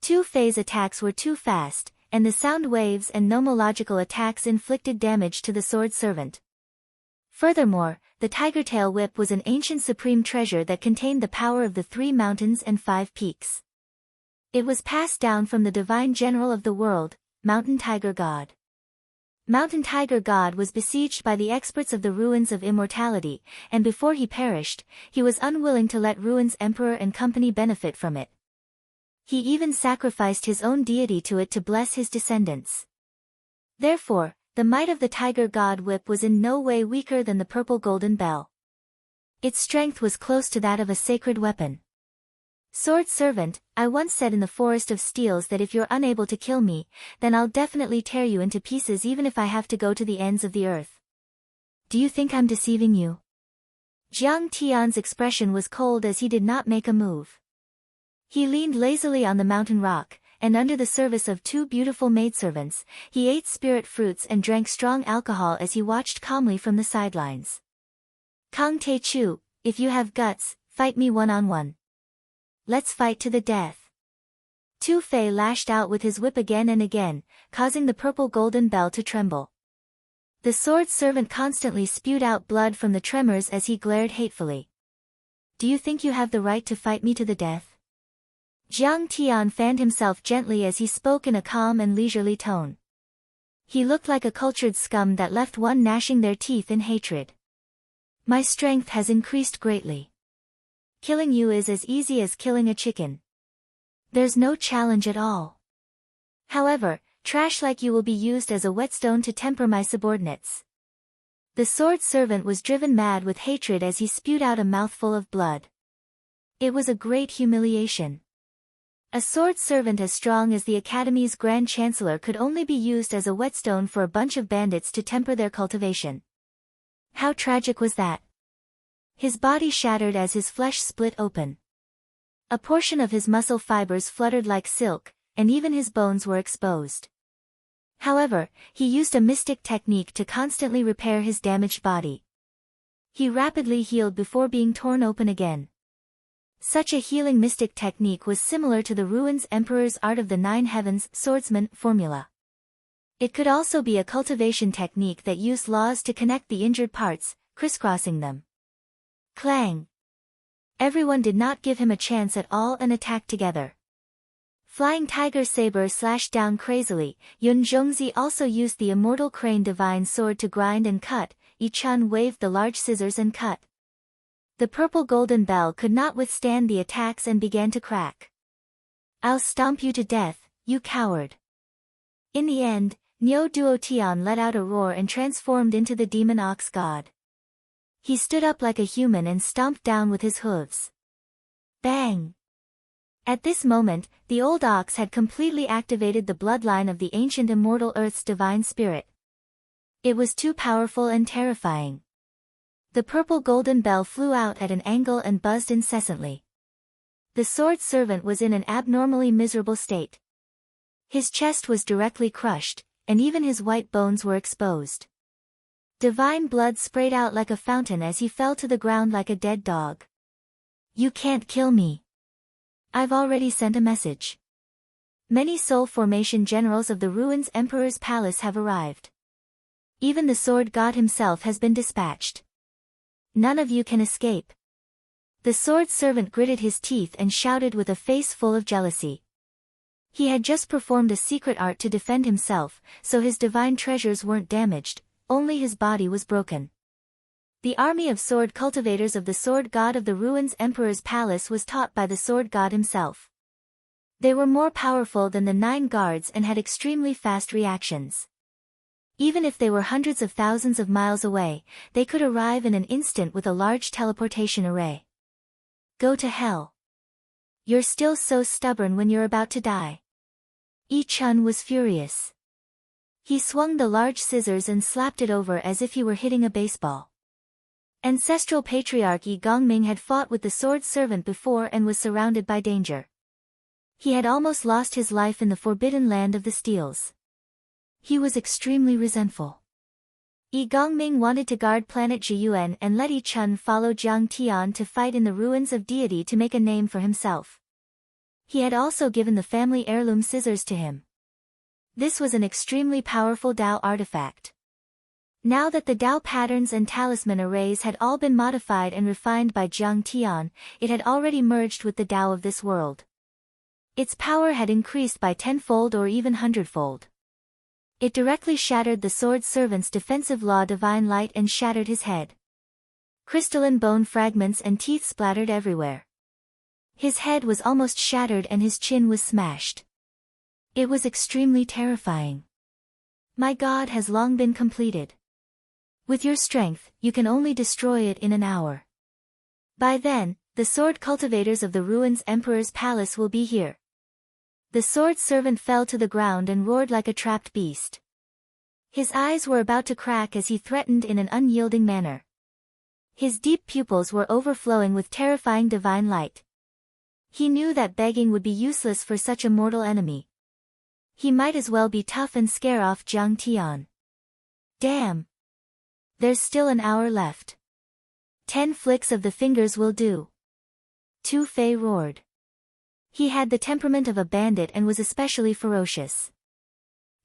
Two-phase attacks were too fast, and the sound waves and nomological attacks inflicted damage to the sword servant. Furthermore, the tiger tail whip was an ancient supreme treasure that contained the power of the 3 mountains and 5 peaks. It was passed down from the divine general of the world, Mountain Tiger God. Mountain Tiger God was besieged by the experts of the ruins of immortality, and before he perished, he was unwilling to let ruins emperor and company benefit from it. He even sacrificed his own deity to it to bless his descendants. Therefore, the might of the Tiger God whip was in no way weaker than the purple golden bell. Its strength was close to that of a sacred weapon. Sword servant, I once said in the Forest of Steels that if you're unable to kill me, then I'll definitely tear you into pieces even if I have to go to the ends of the earth. Do you think I'm deceiving you? Jiang Tian's expression was cold as he did not make a move. He leaned lazily on the mountain rock, and under the service of 2 beautiful maidservants, he ate spirit fruits and drank strong alcohol as he watched calmly from the sidelines. Kang Te Chu, if you have guts, fight me one-on-one. Let's fight to the death. Tu Fei lashed out with his whip again and again, causing the purple golden bell to tremble. The sword servant constantly spewed out blood from the tremors as he glared hatefully. Do you think you have the right to fight me to the death? Jiang Tian fanned himself gently as he spoke in a calm and leisurely tone. He looked like a cultured scum that left one gnashing their teeth in hatred. My strength has increased greatly. Killing you is as easy as killing a chicken. There's no challenge at all. However, trash like you will be used as a whetstone to temper my subordinates. The sword servant was driven mad with hatred as he spewed out a mouthful of blood. It was a great humiliation. A sword servant as strong as the Academy's Grand Chancellor could only be used as a whetstone for a bunch of bandits to temper their cultivation. How tragic was that? His body shattered as his flesh split open. A portion of his muscle fibers fluttered like silk, and even his bones were exposed. However, he used a mystic technique to constantly repair his damaged body. He rapidly healed before being torn open again. Such a healing mystic technique was similar to the Ruins Emperor's Art of the Nine Heavens swordsman formula. It could also be a cultivation technique that used laws to connect the injured parts, crisscrossing them. Clang! Everyone did not give him a chance at all and attacked together. Flying Tiger Saber slashed down crazily. Yun Zhongzi also used the Immortal Crane Divine Sword to grind and cut. Yi Chun waved the large scissors and cut. The purple golden bell could not withstand the attacks and began to crack. "I'll stomp you to death, you coward." In the end, Niu Duotian let out a roar and transformed into the demon ox god. He stood up like a human and stomped down with his hooves. Bang! At this moment, the old ox had completely activated the bloodline of the ancient immortal Earth's divine spirit. It was too powerful and terrifying. The purple golden bell flew out at an angle and buzzed incessantly. The sword servant was in an abnormally miserable state. His chest was directly crushed, and even his white bones were exposed. Divine blood sprayed out like a fountain as he fell to the ground like a dead dog. "You can't kill me. I've already sent a message. Many soul formation generals of the Ruins Emperor's palace have arrived. Even the sword god himself has been dispatched. None of you can escape." The sword servant gritted his teeth and shouted with a face full of jealousy. He had just performed a secret art to defend himself, so his divine treasures weren't damaged, only his body was broken. The army of sword cultivators of the sword god of the Ruins Emperor's palace was taught by the sword god himself. They were more powerful than the 9 guards and had extremely fast reactions. Even if they were hundreds of thousands of miles away, they could arrive in an instant with a large teleportation array. "Go to hell. You're still so stubborn when you're about to die." Yi Chun was furious. He swung the large scissors and slapped it over as if he were hitting a baseball. Ancestral patriarch Yi Gongming had fought with the sword servant before and was surrounded by danger. He had almost lost his life in the forbidden land of the Steels. He was extremely resentful. Yi Gongming wanted to guard planet Zhiyuan and let Yi Chun follow Jiang Tian to fight in the ruins of deity to make a name for himself. He had also given the family heirloom scissors to him. This was an extremely powerful Dao artifact. Now that the Dao patterns and talisman arrays had all been modified and refined by Jiang Tian, it had already merged with the Dao of this world. Its power had increased by 10-fold or even 100-fold. It directly shattered the sword servant's defensive law divine light and shattered his head. Crystalline bone fragments and teeth splattered everywhere. His head was almost shattered and his chin was smashed. It was extremely terrifying. "My god has long been completed. With your strength, you can only destroy it in an hour. By then, the sword cultivators of the Ruins Emperor's palace will be here." The sword servant fell to the ground and roared like a trapped beast. His eyes were about to crack as he threatened in an unyielding manner. His deep pupils were overflowing with terrifying divine light. He knew that begging would be useless for such a mortal enemy. He might as well be tough and scare off Jiang Tian. "Damn! There's still an hour left. 10 flicks of the fingers will do." Tu Fei roared. He had the temperament of a bandit and was especially ferocious.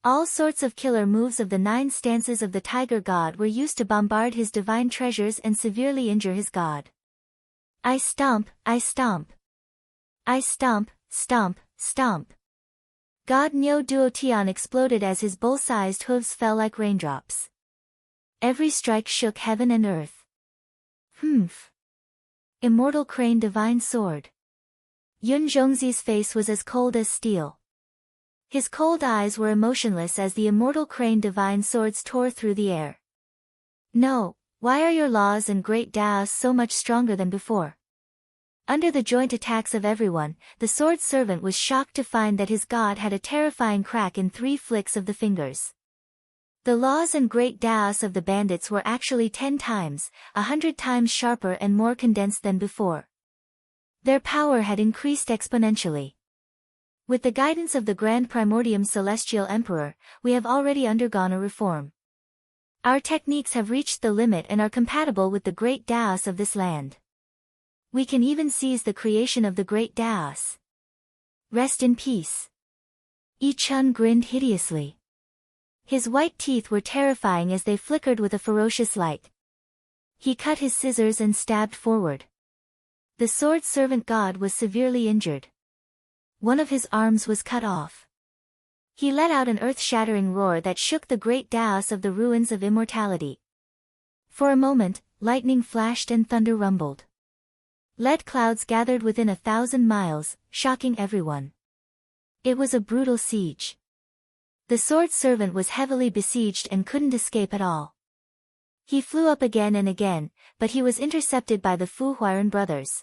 All sorts of killer moves of the 9 stances of the Tiger God were used to bombard his divine treasures and severely injure his god. "I stomp, I stomp. I stomp, stomp, stomp." God Niu Duotian exploded as his bull-sized hooves fell like raindrops. Every strike shook heaven and earth. Humph. Immortal Crane Divine Sword. Yun Zhongzi's face was as cold as steel. His cold eyes were emotionless as the Immortal Crane Divine Swords tore through the air. "No, why are your laws and great Daos so much stronger than before?" Under the joint attacks of everyone, the sword servant was shocked to find that his god had a terrifying crack in 3 flicks of the fingers. The laws and great Daos of the bandits were actually 10 times, 100 times sharper and more condensed than before. Their power had increased exponentially. With the guidance of the Grand Primordium Celestial Emperor, we have already undergone a reform. Our techniques have reached the limit and are compatible with the great Daos of this land. We can even seize the creation of the great Daos. Rest in peace. Yi Chun grinned hideously. His white teeth were terrifying as they flickered with a ferocious light. He cut his scissors and stabbed forward. The sword servant god was severely injured. One of his arms was cut off. He let out an earth-shattering roar that shook the great Daos of the ruins of immortality. For a moment, lightning flashed and thunder rumbled. Lead clouds gathered within 1,000 miles, shocking everyone. It was a brutal siege. The sword servant was heavily besieged and couldn't escape at all. He flew up again and again, but he was intercepted by the Fu Huiren brothers.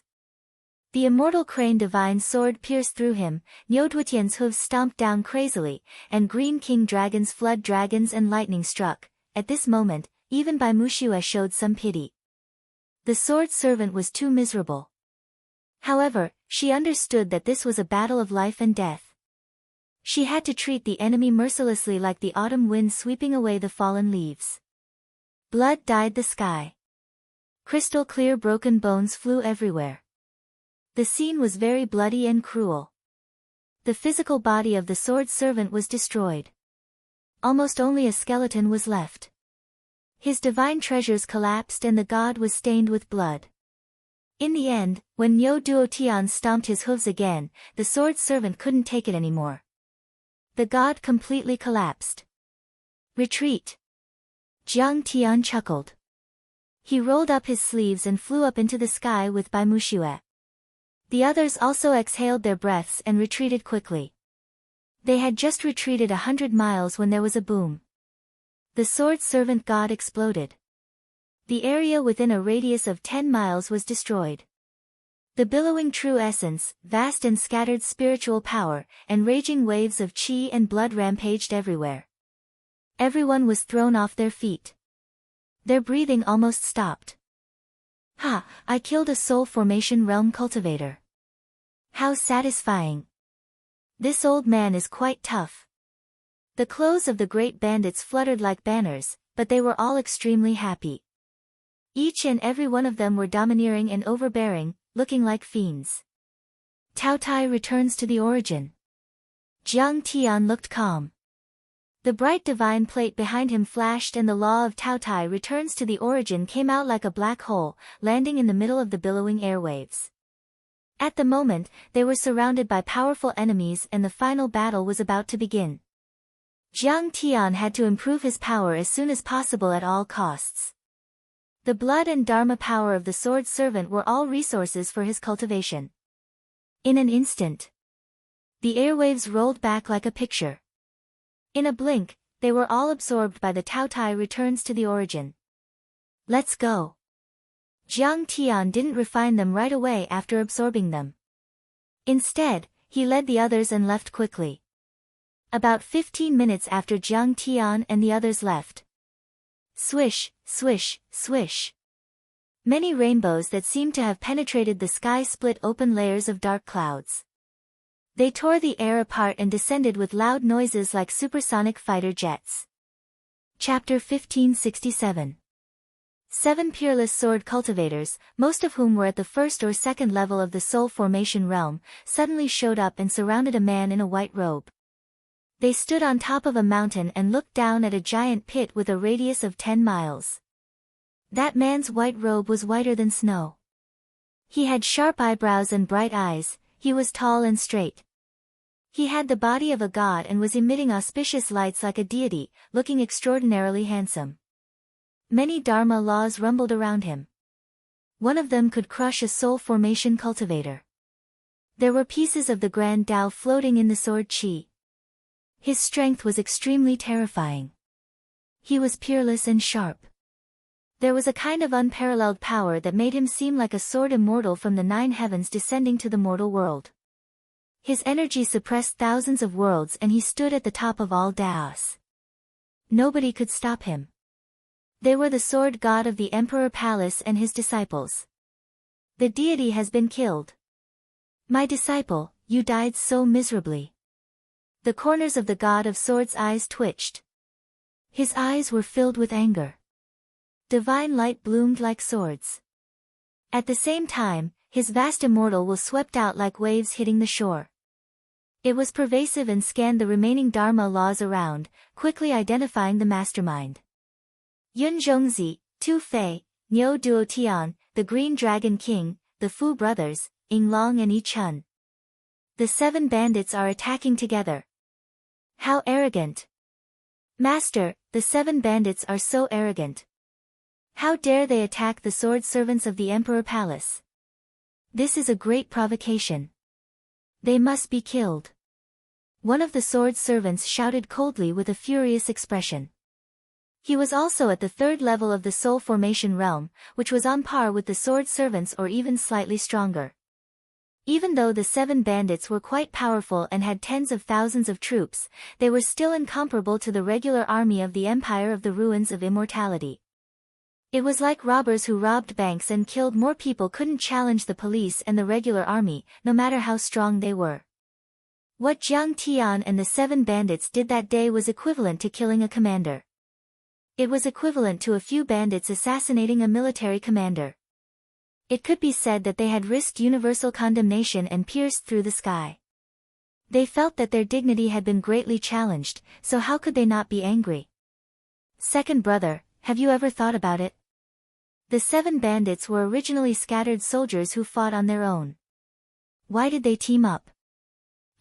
The immortal crane divine's sword pierced through him, Niu Duotian's hooves stomped down crazily, and Green King Dragon's flood dragons and lightning struck. At this moment, even Bai Muxue showed some pity. The sword servant was too miserable. However, she understood that this was a battle of life and death. She had to treat the enemy mercilessly like the autumn wind sweeping away the fallen leaves. Blood dyed the sky. Crystal clear broken bones flew everywhere. The scene was very bloody and cruel. The physical body of the sword servant was destroyed. Almost only a skeleton was left. His divine treasures collapsed and the god was stained with blood. In the end, when Niu Duotian stomped his hooves again, the sword servant couldn't take it anymore. The god completely collapsed. Retreat. Jiang Tian chuckled. He rolled up his sleeves and flew up into the sky with Bai Muxue. The others also exhaled their breaths and retreated quickly. They had just retreated 100 miles when there was a boom. The sword servant god exploded. The area within a radius of 10 miles was destroyed. The billowing true essence, vast and scattered spiritual power, and raging waves of qi and blood rampaged everywhere. Everyone was thrown off their feet. Their breathing almost stopped. Ha! I killed a soul formation realm cultivator. How satisfying. This old man is quite tough. The clothes of the great bandits fluttered like banners, but they were all extremely happy. Each and every one of them were domineering and overbearing, looking like fiends. Tao Tai returns to the origin. Jiang Tian looked calm. The bright divine plate behind him flashed and the law of Tao Tai returns to the origin came out like a black hole, landing in the middle of the billowing airwaves. At the moment, they were surrounded by powerful enemies and the final battle was about to begin. Jiang Tian had to improve his power as soon as possible at all costs. The blood and dharma power of the sword servant were all resources for his cultivation. In an instant, the airwaves rolled back like a picture. In a blink, they were all absorbed by the Tao Tai returns to the origin. Let's go. Jiang Tian didn't refine them right away after absorbing them. Instead, he led the others and left quickly. About 15 minutes after Jiang Tian and the others left. Swish, swish, swish. Many rainbows that seemed to have penetrated the sky split open layers of dark clouds. They tore the air apart and descended with loud noises like supersonic fighter jets. Chapter 1567. 7 peerless sword cultivators, most of whom were at the first or second level of the soul formation realm, suddenly showed up and surrounded a man in a white robe. They stood on top of a mountain and looked down at a giant pit with a radius of 10 miles. That man's white robe was whiter than snow. He had sharp eyebrows and bright eyes, he was tall and straight. He had the body of a god and was emitting auspicious lights like a deity, looking extraordinarily handsome. Many dharma laws rumbled around him. One of them could crush a soul formation cultivator. There were pieces of the Grand Tao floating in the sword qi. His strength was extremely terrifying. He was peerless and sharp. There was a kind of unparalleled power that made him seem like a sword immortal from the 9 heavens descending to the mortal world. His energy suppressed thousands of worlds and he stood at the top of all Daos. Nobody could stop him. They were the sword god of the Emperor Palace and his disciples. The deity has been killed. My disciple, you died so miserably. The corners of the god of swords' eyes twitched. His eyes were filled with anger. Divine light bloomed like swords. At the same time, his vast immortal will swept out like waves hitting the shore. It was pervasive and scanned the remaining Dharma laws around, quickly identifying the mastermind. Yun Zhongzi, Tu Fei, Niu Duotian, the Green Dragon King, the Fu brothers, Ying Long and Yi Chun. The 7 bandits are attacking together. How arrogant! Master, the 7 bandits are so arrogant. How dare they attack the sword servants of the Emperor Palace? This is a great provocation. They must be killed. One of the sword servants shouted coldly with a furious expression. He was also at the 3rd level of the soul formation realm, which was on par with the sword servants or even slightly stronger. Even though the 7 bandits were quite powerful and had tens of thousands of troops, they were still incomparable to the regular army of the Empire of the Ruins of Immortality. It was like robbers who robbed banks and killed more people couldn't challenge the police and the regular army, no matter how strong they were. What Jiang Tian and the 7 bandits did that day was equivalent to killing a commander. It was equivalent to a few bandits assassinating a military commander. It could be said that they had risked universal condemnation and pierced through the sky. They felt that their dignity had been greatly challenged, so how could they not be angry? Second brother, have you ever thought about it? The 7 bandits were originally scattered soldiers who fought on their own. Why did they team up?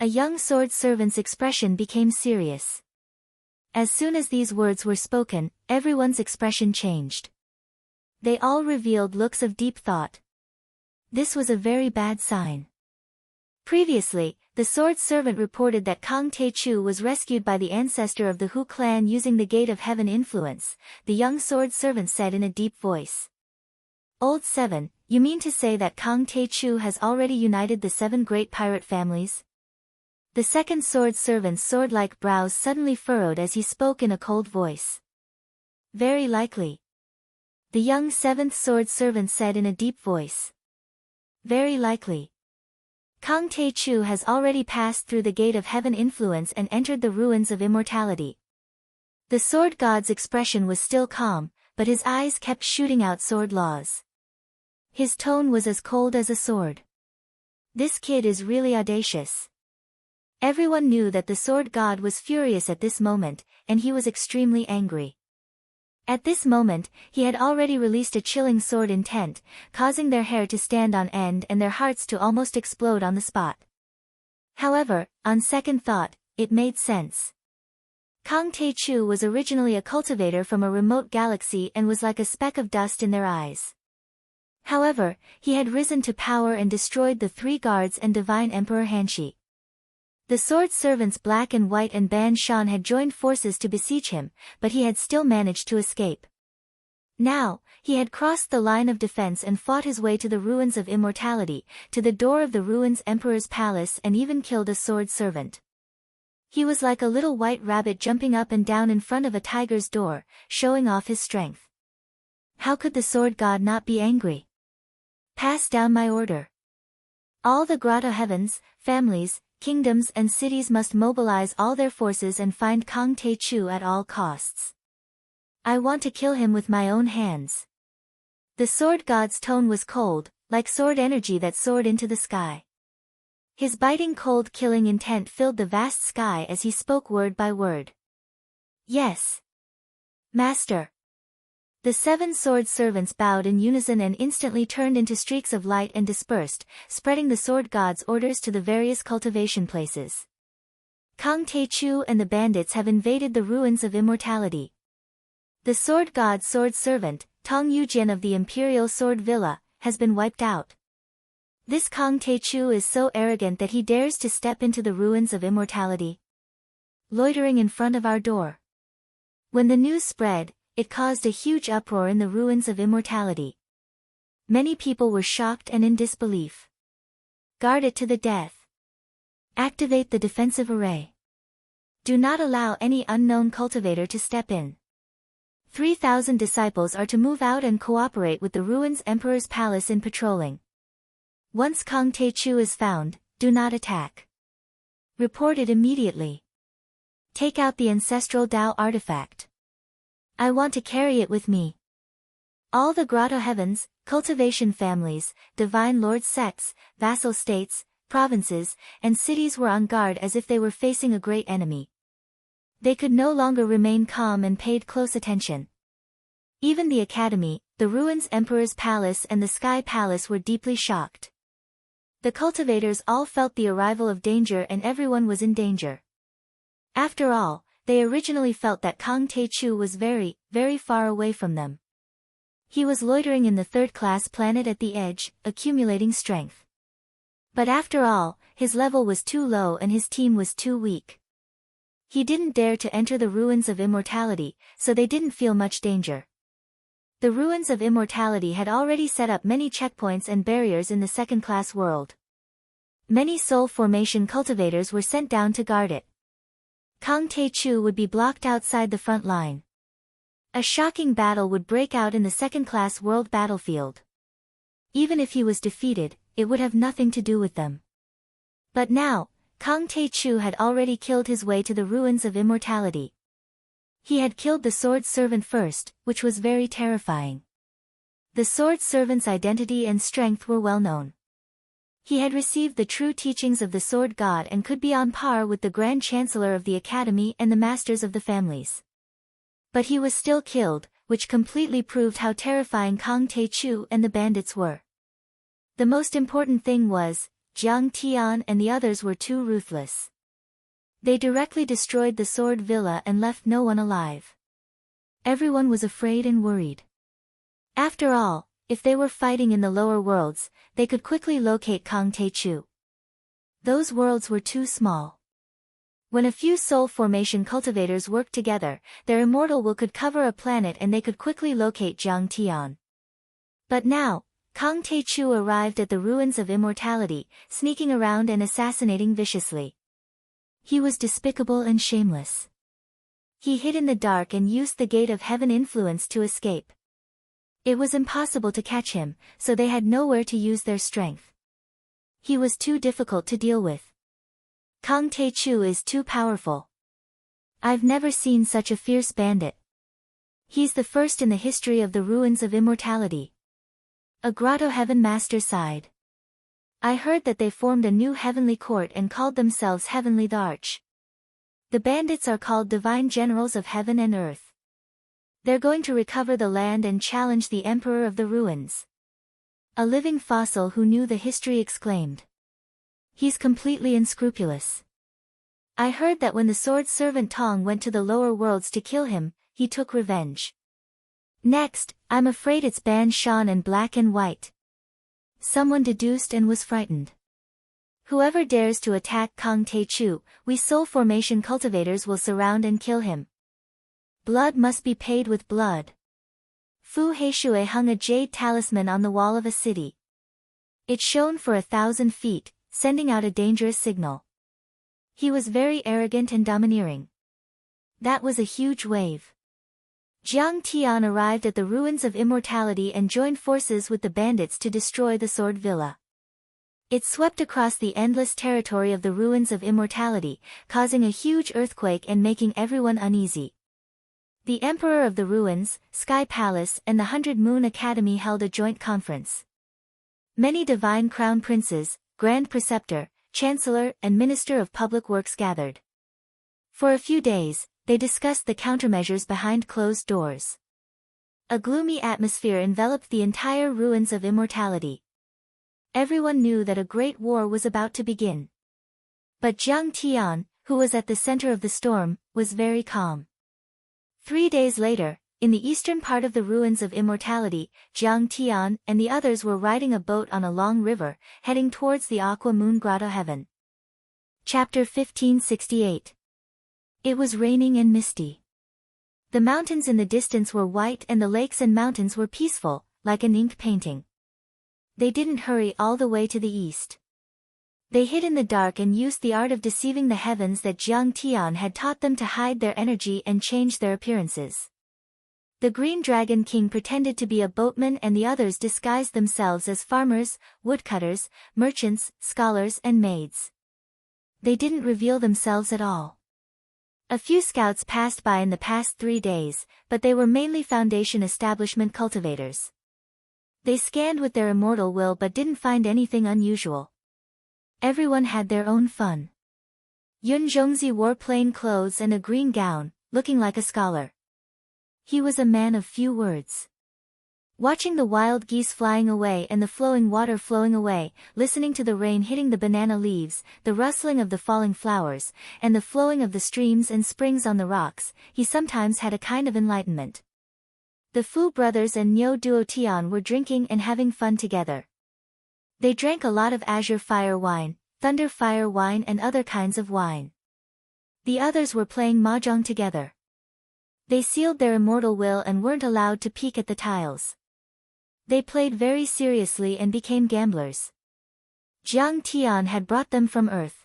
A young sword servant's expression became serious. As soon as these words were spoken, everyone's expression changed. They all revealed looks of deep thought. This was a very bad sign. Previously, the sword servant reported that Kang Taechu was rescued by the ancestor of the Hu clan using the Gate of Heaven influence, the young sword servant said in a deep voice. Old 7, you mean to say that Kang Taechu has already united the 7 great pirate families? The second sword servant's sword-like brows suddenly furrowed as he spoke in a cold voice. Very likely. The young 7th sword servant said in a deep voice. Very likely. Kang Taechu has already passed through the Gate of Heaven influence and entered the ruins of immortality. The sword god's expression was still calm, but his eyes kept shooting out sword laws. His tone was as cold as a sword. This kid is really audacious. Everyone knew that the sword god was furious at this moment, and he was extremely angry. At this moment, he had already released a chilling sword intent, causing their hair to stand on end and their hearts to almost explode on the spot. However, on second thought, it made sense. Kang Taechu was originally a cultivator from a remote galaxy and was like a speck of dust in their eyes. However, he had risen to power and destroyed the 3 guards and Divine Emperor Hanshi. The sword servants Black and White and Ban Shan had joined forces to besiege him, but he had still managed to escape. Now, he had crossed the line of defense and fought his way to the ruins of immortality, to the door of the ruins Emperor's palace and even killed a sword servant. He was like a little white rabbit jumping up and down in front of a tiger's door, showing off his strength. How could the sword god not be angry? Pass down my order. All the grotto heavens, families, kingdoms and cities must mobilize all their forces and find Kang Taechu at all costs. I want to kill him with my own hands. The sword god's tone was cold, like sword energy that soared into the sky. His biting cold killing intent filled the vast sky as he spoke word by word. Yes. Master. The 7 sword servants bowed in unison and instantly turned into streaks of light and dispersed, spreading the sword god's orders to the various cultivation places. Kang Taechu and the bandits have invaded the ruins of immortality. The sword god's sword servant, Tong Yujian of the Imperial Sword Villa, has been wiped out. This Kang Taechu is so arrogant that he dares to step into the ruins of immortality, loitering in front of our door. When the news spread, it caused a huge uproar in the ruins of immortality. Many people were shocked and in disbelief. Guard it to the death. Activate the defensive array. Do not allow any unknown cultivator to step in. 3,000 disciples are to move out and cooperate with the ruins Emperor's palace in patrolling. Once Kang Taechu is found, do not attack. Report it immediately. Take out the ancestral Tao artifact. I want to carry it with me. All the grotto heavens, cultivation families, divine lord sects, vassal states, provinces, and cities were on guard as if they were facing a great enemy. They could no longer remain calm and paid close attention. Even the academy, the ruins, Emperor's palace and the sky palace were deeply shocked. The cultivators all felt the arrival of danger and everyone was in danger. After all, they originally felt that Kang Tae-chu was very, very far away from them. He was loitering in the third-class planet at the edge, accumulating strength. But after all, his level was too low and his team was too weak. He didn't dare to enter the ruins of immortality, so they didn't feel much danger. The ruins of immortality had already set up many checkpoints and barriers in the second-class world. Many soul formation cultivators were sent down to guard it. Kang Tae-chu would be blocked outside the front line. A shocking battle would break out in the second-class world battlefield. Even if he was defeated, it would have nothing to do with them. But now, Kang Tae-chu had already killed his way to the ruins of immortality. He had killed the sword servant first, which was very terrifying. The sword servant's identity and strength were well known. He had received the true teachings of the sword god and could be on par with the Grand Chancellor of the Academy and the Masters of the Families. But he was still killed, which completely proved how terrifying Kang Tae-chu and the bandits were. The most important thing was, Jiang Tian and the others were too ruthless. They directly destroyed the sword villa and left no one alive. Everyone was afraid and worried. After all, if they were fighting in the lower worlds, they could quickly locate Kang Tae-chu. Those worlds were too small. When a few soul formation cultivators worked together, their immortal will could cover a planet and they could quickly locate Jiang Tian. But now, Kang Tae-chu arrived at the ruins of immortality, sneaking around and assassinating viciously. He was despicable and shameless. He hid in the dark and used the gate of heaven influence to escape. It was impossible to catch him, so they had nowhere to use their strength. He was too difficult to deal with. Kang Tae-chu is too powerful. I've never seen such a fierce bandit. He's the first in the history of the ruins of immortality. A grotto heaven master sighed. I heard that they formed a new heavenly court and called themselves Heavenly the Arch. The bandits are called Divine Generals of Heaven and Earth. They're going to recover the land and challenge the Emperor of the Ruins. A living fossil who knew the history exclaimed. He's completely unscrupulous. I heard that when the sword servant Tong went to the lower worlds to kill him, he took revenge. Next, I'm afraid it's Ban Shan and Black and White. Someone deduced and was frightened. Whoever dares to attack Kang Tae-chu, we soul formation cultivators will surround and kill him. Blood must be paid with blood. Fu Heishui hung a jade talisman on the wall of a city. It shone for 1,000 feet, sending out a dangerous signal. He was very arrogant and domineering. That was a huge wave. Jiang Tian arrived at the ruins of immortality and joined forces with the bandits to destroy the sword villa. It swept across the endless territory of the ruins of immortality, causing a huge earthquake and making everyone uneasy. The Emperor of the Ruins, Sky Palace and the 100 Moon Academy held a joint conference. Many divine crown princes, Grand Preceptor, Chancellor and Minister of Public Works gathered. For a few days, they discussed the countermeasures behind closed doors. A gloomy atmosphere enveloped the entire ruins of immortality. Everyone knew that a great war was about to begin. But Jiang Tian, who was at the center of the storm, was very calm. 3 days later, in the eastern part of the ruins of immortality, Jiang Tian and the others were riding a boat on a long river, heading towards the Aqua Moon Grotto Heaven. Chapter 1568. It was raining and misty. The mountains in the distance were white and the lakes and mountains were peaceful, like an ink painting. They didn't hurry all the way to the east. They hid in the dark and used the art of deceiving the heavens that Jiang Tian had taught them to hide their energy and change their appearances. The Green Dragon King pretended to be a boatman and the others disguised themselves as farmers, woodcutters, merchants, scholars and maids. They didn't reveal themselves at all. A few scouts passed by in the past 3 days, but they were mainly Foundation establishment cultivators. They scanned with their immortal will but didn't find anything unusual. Everyone had their own fun. Yun Zhongzi wore plain clothes and a green gown, looking like a scholar. He was a man of few words. Watching the wild geese flying away and the flowing water flowing away, listening to the rain hitting the banana leaves, the rustling of the falling flowers, and the flowing of the streams and springs on the rocks, he sometimes had a kind of enlightenment. The Fu brothers and Niu Duotian were drinking and having fun together. They drank a lot of azure fire wine, thunder fire wine and other kinds of wine. The others were playing mahjong together. They sealed their immortal will and weren't allowed to peek at the tiles. They played very seriously and became gamblers. Jiang Tian had brought them from Earth.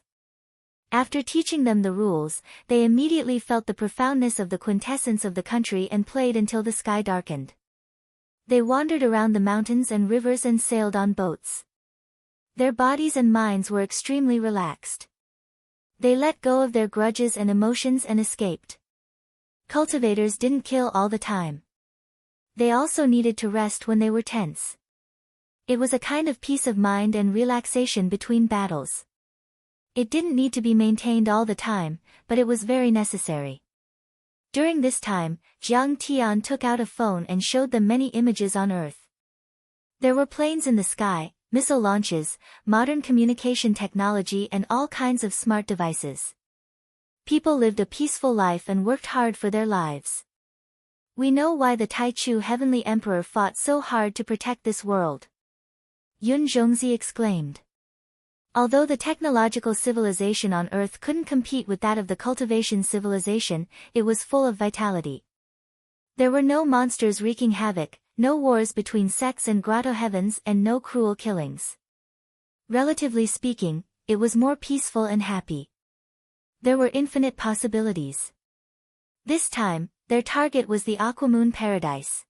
After teaching them the rules, they immediately felt the profoundness of the quintessence of the country and played until the sky darkened. They wandered around the mountains and rivers and sailed on boats. Their bodies and minds were extremely relaxed. They let go of their grudges and emotions and escaped. Cultivators didn't kill all the time. They also needed to rest when they were tense. It was a kind of peace of mind and relaxation between battles. It didn't need to be maintained all the time, but it was very necessary. During this time, Jiang Tian took out a phone and showed them many images on Earth. There were planes in the sky, missile launches, modern communication technology and all kinds of smart devices. People lived a peaceful life and worked hard for their lives. We know why the Taichu Heavenly Emperor fought so hard to protect this world. Yun Zhongzi exclaimed. Although the technological civilization on Earth couldn't compete with that of the cultivation civilization, it was full of vitality. There were no monsters wreaking havoc, no wars between sects and grotto heavens and no cruel killings. Relatively speaking, it was more peaceful and happy. There were infinite possibilities. This time, their target was the Aquamoon Paradise.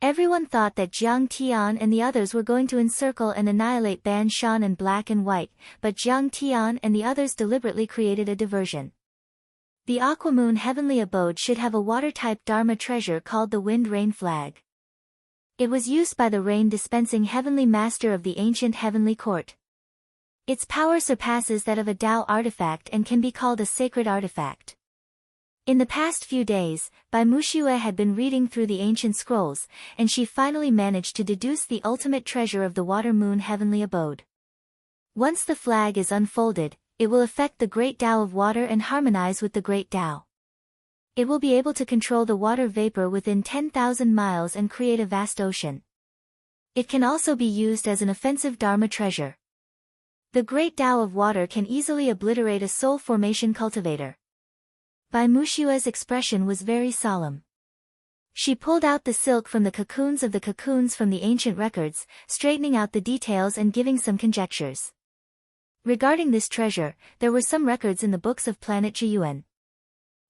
Everyone thought that Jiang Tian and the others were going to encircle and annihilate Ban Shan and Black and White, but Jiang Tian and the others deliberately created a diversion. The Aquamoon Heavenly Abode should have a water-type Dharma treasure called the Wind Rain Flag. It was used by the rain-dispensing Heavenly Master of the ancient Heavenly Court. Its power surpasses that of a Tao artifact and can be called a sacred artifact. In the past few days, Bai Muxue had been reading through the ancient scrolls, and she finally managed to deduce the ultimate treasure of the Water Moon Heavenly Abode. Once the flag is unfolded, it will affect the Great Tao of water and harmonize with the Great Tao. It will be able to control the water vapor within 10,000 miles and create a vast ocean. It can also be used as an offensive Dharma treasure. The Great Tao of water can easily obliterate a soul formation cultivator. Bai Muxue's expression was very solemn. She pulled out the silk from the cocoons of the cocoons from the ancient records, straightening out the details and giving some conjectures. Regarding this treasure, there were some records in the books of planet Jiyuan.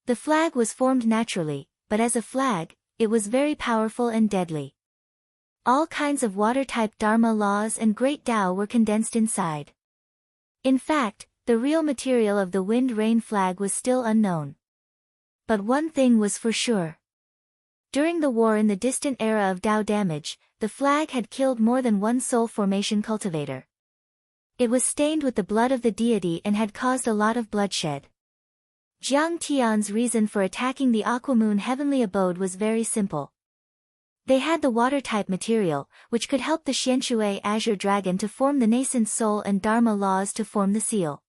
The flag was formed naturally, but as a flag, it was very powerful and deadly. All kinds of water-type Dharma laws and Great Tao were condensed inside. In fact, the real material of the Wind Rain Flag was still unknown. But one thing was for sure. During the war in the distant era of Tao damage, the flag had killed more than one soul formation cultivator. It was stained with the blood of the deity and had caused a lot of bloodshed. Jiang Tian's reason for attacking the Aquamoon Heavenly Abode was very simple. They had the water-type material, which could help the Xianxue Azure Dragon to form the nascent soul and Dharma laws to form the seal.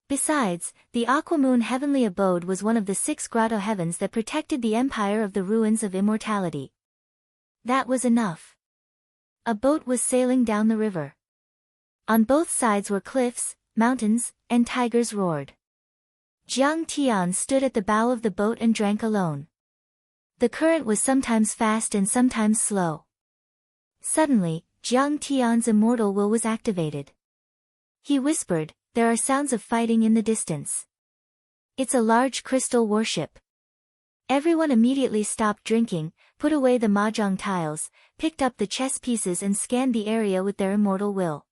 Besides, the Aquamoon Heavenly Abode was one of the 6 grotto heavens that protected the empire of the ruins of immortality. That was enough. A boat was sailing down the river. On both sides were cliffs, mountains, and tigers roared. Jiang Tian stood at the bow of the boat and drank alone. The current was sometimes fast and sometimes slow. Suddenly, Jiang Tian's immortal will was activated. He whispered, "There are sounds of fighting in the distance. It's a large crystal warship." Everyone immediately stopped drinking, put away the mahjong tiles, picked up the chess pieces and scanned the area with their immortal will.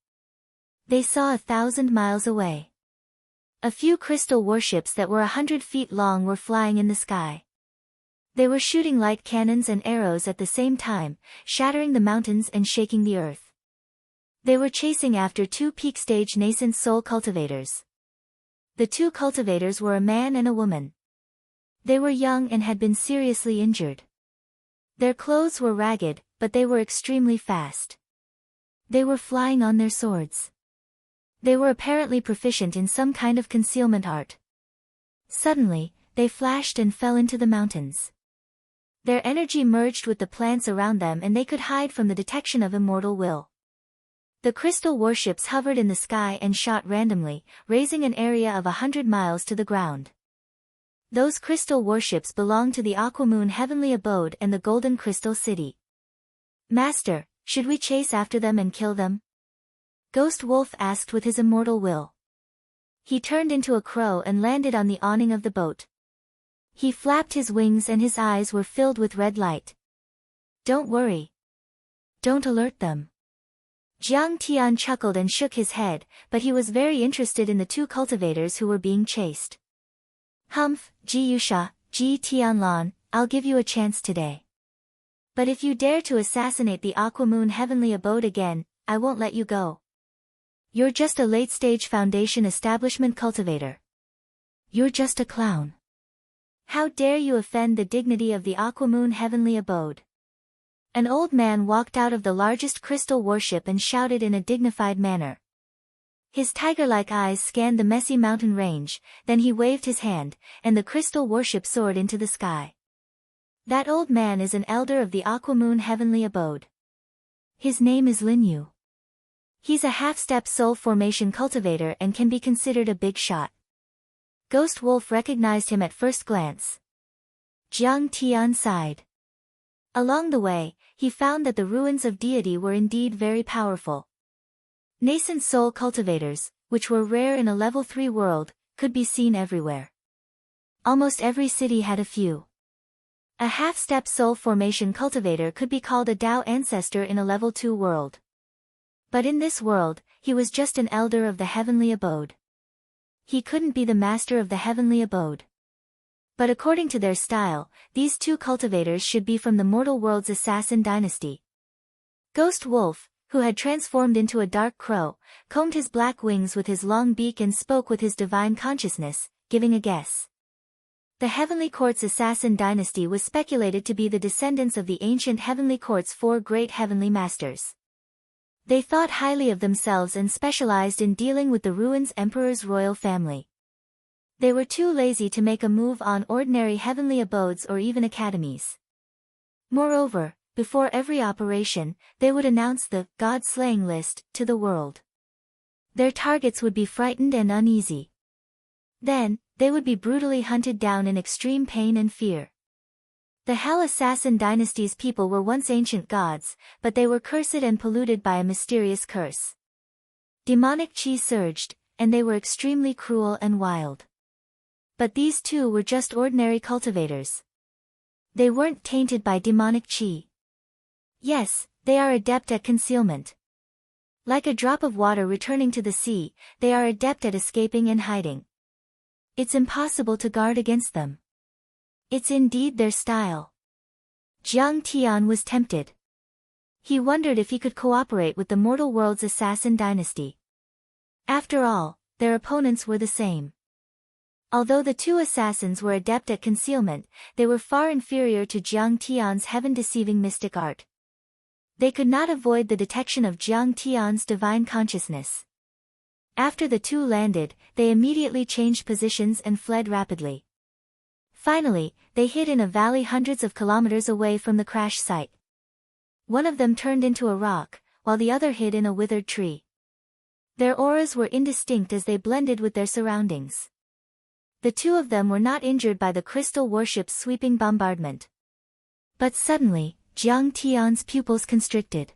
They saw 1,000 miles away. A few crystal warships that were 100 feet long were flying in the sky. They were shooting light cannons and arrows at the same time, shattering the mountains and shaking the earth. They were chasing after two peak-stage nascent soul cultivators. The two cultivators were a man and a woman. They were young and had been seriously injured. Their clothes were ragged, but they were extremely fast. They were flying on their swords. They were apparently proficient in some kind of concealment art. Suddenly, they flashed and fell into the mountains. Their energy merged with the plants around them and they could hide from the detection of immortal will. The crystal warships hovered in the sky and shot randomly, raising an area of 100 miles to the ground. Those crystal warships belonged to the Aquamoon Heavenly Abode and the Golden Crystal City. Master, should we chase after them and kill them? Ghost Wolf asked with his immortal will. He turned into a crow and landed on the awning of the boat. He flapped his wings and his eyes were filled with red light. Don't worry. Don't alert them. Jiang Tian chuckled and shook his head, but he was very interested in the two cultivators who were being chased. Humph, Ji Yusha, Ji Tianlan, I'll give you a chance today. But if you dare to assassinate the Aquamoon Heavenly Abode again, I won't let you go. You're just a late-stage Foundation establishment cultivator. You're just a clown. How dare you offend the dignity of the Aquamoon Heavenly Abode? An old man walked out of the largest crystal warship and shouted in a dignified manner. His tiger-like eyes scanned the messy mountain range, then he waved his hand, and the crystal warship soared into the sky. That old man is an elder of the Aquamoon Heavenly Abode. His name is Lin Yu. He's a half-step soul formation cultivator and can be considered a big shot. Ghost Wolf recognized him at first glance. Jiang Tian sighed. Along the way, he found that the ruins of deity were indeed very powerful. Nascent soul cultivators, which were rare in a level 3 world, could be seen everywhere. Almost every city had a few. A half-step soul formation cultivator could be called a Dao ancestor in a level 2 world. But in this world, he was just an elder of the heavenly abode. He couldn't be the master of the heavenly abode. But according to their style, these two cultivators should be from the mortal world's assassin dynasty. Ghost Wolf, who had transformed into a dark crow, combed his black wings with his long beak and spoke with his divine consciousness, giving a guess. The Heavenly Court's assassin dynasty was speculated to be the descendants of the ancient Heavenly Court's 4 great heavenly masters. They thought highly of themselves and specialized in dealing with the ruins Emperor's royal family. They were too lazy to make a move on ordinary heavenly abodes or even academies. Moreover, before every operation, they would announce the God-slaying list to the world. Their targets would be frightened and uneasy. Then, they would be brutally hunted down in extreme pain and fear. The Hell Assassin dynasty's people were once ancient gods, but they were cursed and polluted by a mysterious curse. Demonic chi surged, and they were extremely cruel and wild. But these two were just ordinary cultivators. They weren't tainted by demonic chi. Yes, they are adept at concealment. Like a drop of water returning to the sea, they are adept at escaping and hiding. It's impossible to guard against them. It's indeed their style. Jiang Tian was tempted. He wondered if he could cooperate with the mortal world's assassin dynasty. After all, their opponents were the same. Although the two assassins were adept at concealment, they were far inferior to Jiang Tian's heaven-deceiving mystic art. They could not avoid the detection of Jiang Tian's divine consciousness. After the two landed, they immediately changed positions and fled rapidly. Finally, they hid in a valley hundreds of kilometers away from the crash site. One of them turned into a rock, while the other hid in a withered tree. Their auras were indistinct as they blended with their surroundings. The two of them were not injured by the crystal warship's sweeping bombardment. But suddenly, Jiang Tian's pupils constricted.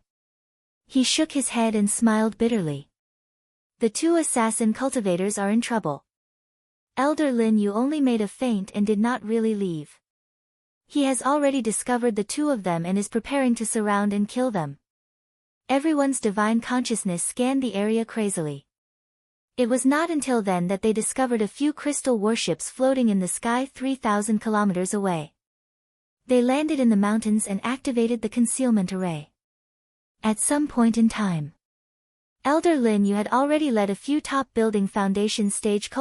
He shook his head and smiled bitterly. The two assassin cultivators are in trouble. Elder Lin Yu only made a feint and did not really leave. He has already discovered the two of them and is preparing to surround and kill them. Everyone's divine consciousness scanned the area crazily. It was not until then that they discovered a few crystal warships floating in the sky 3,000 kilometers away. They landed in the mountains and activated the concealment array. At some point in time, Elder Lin Yu had already led a few top building foundation stage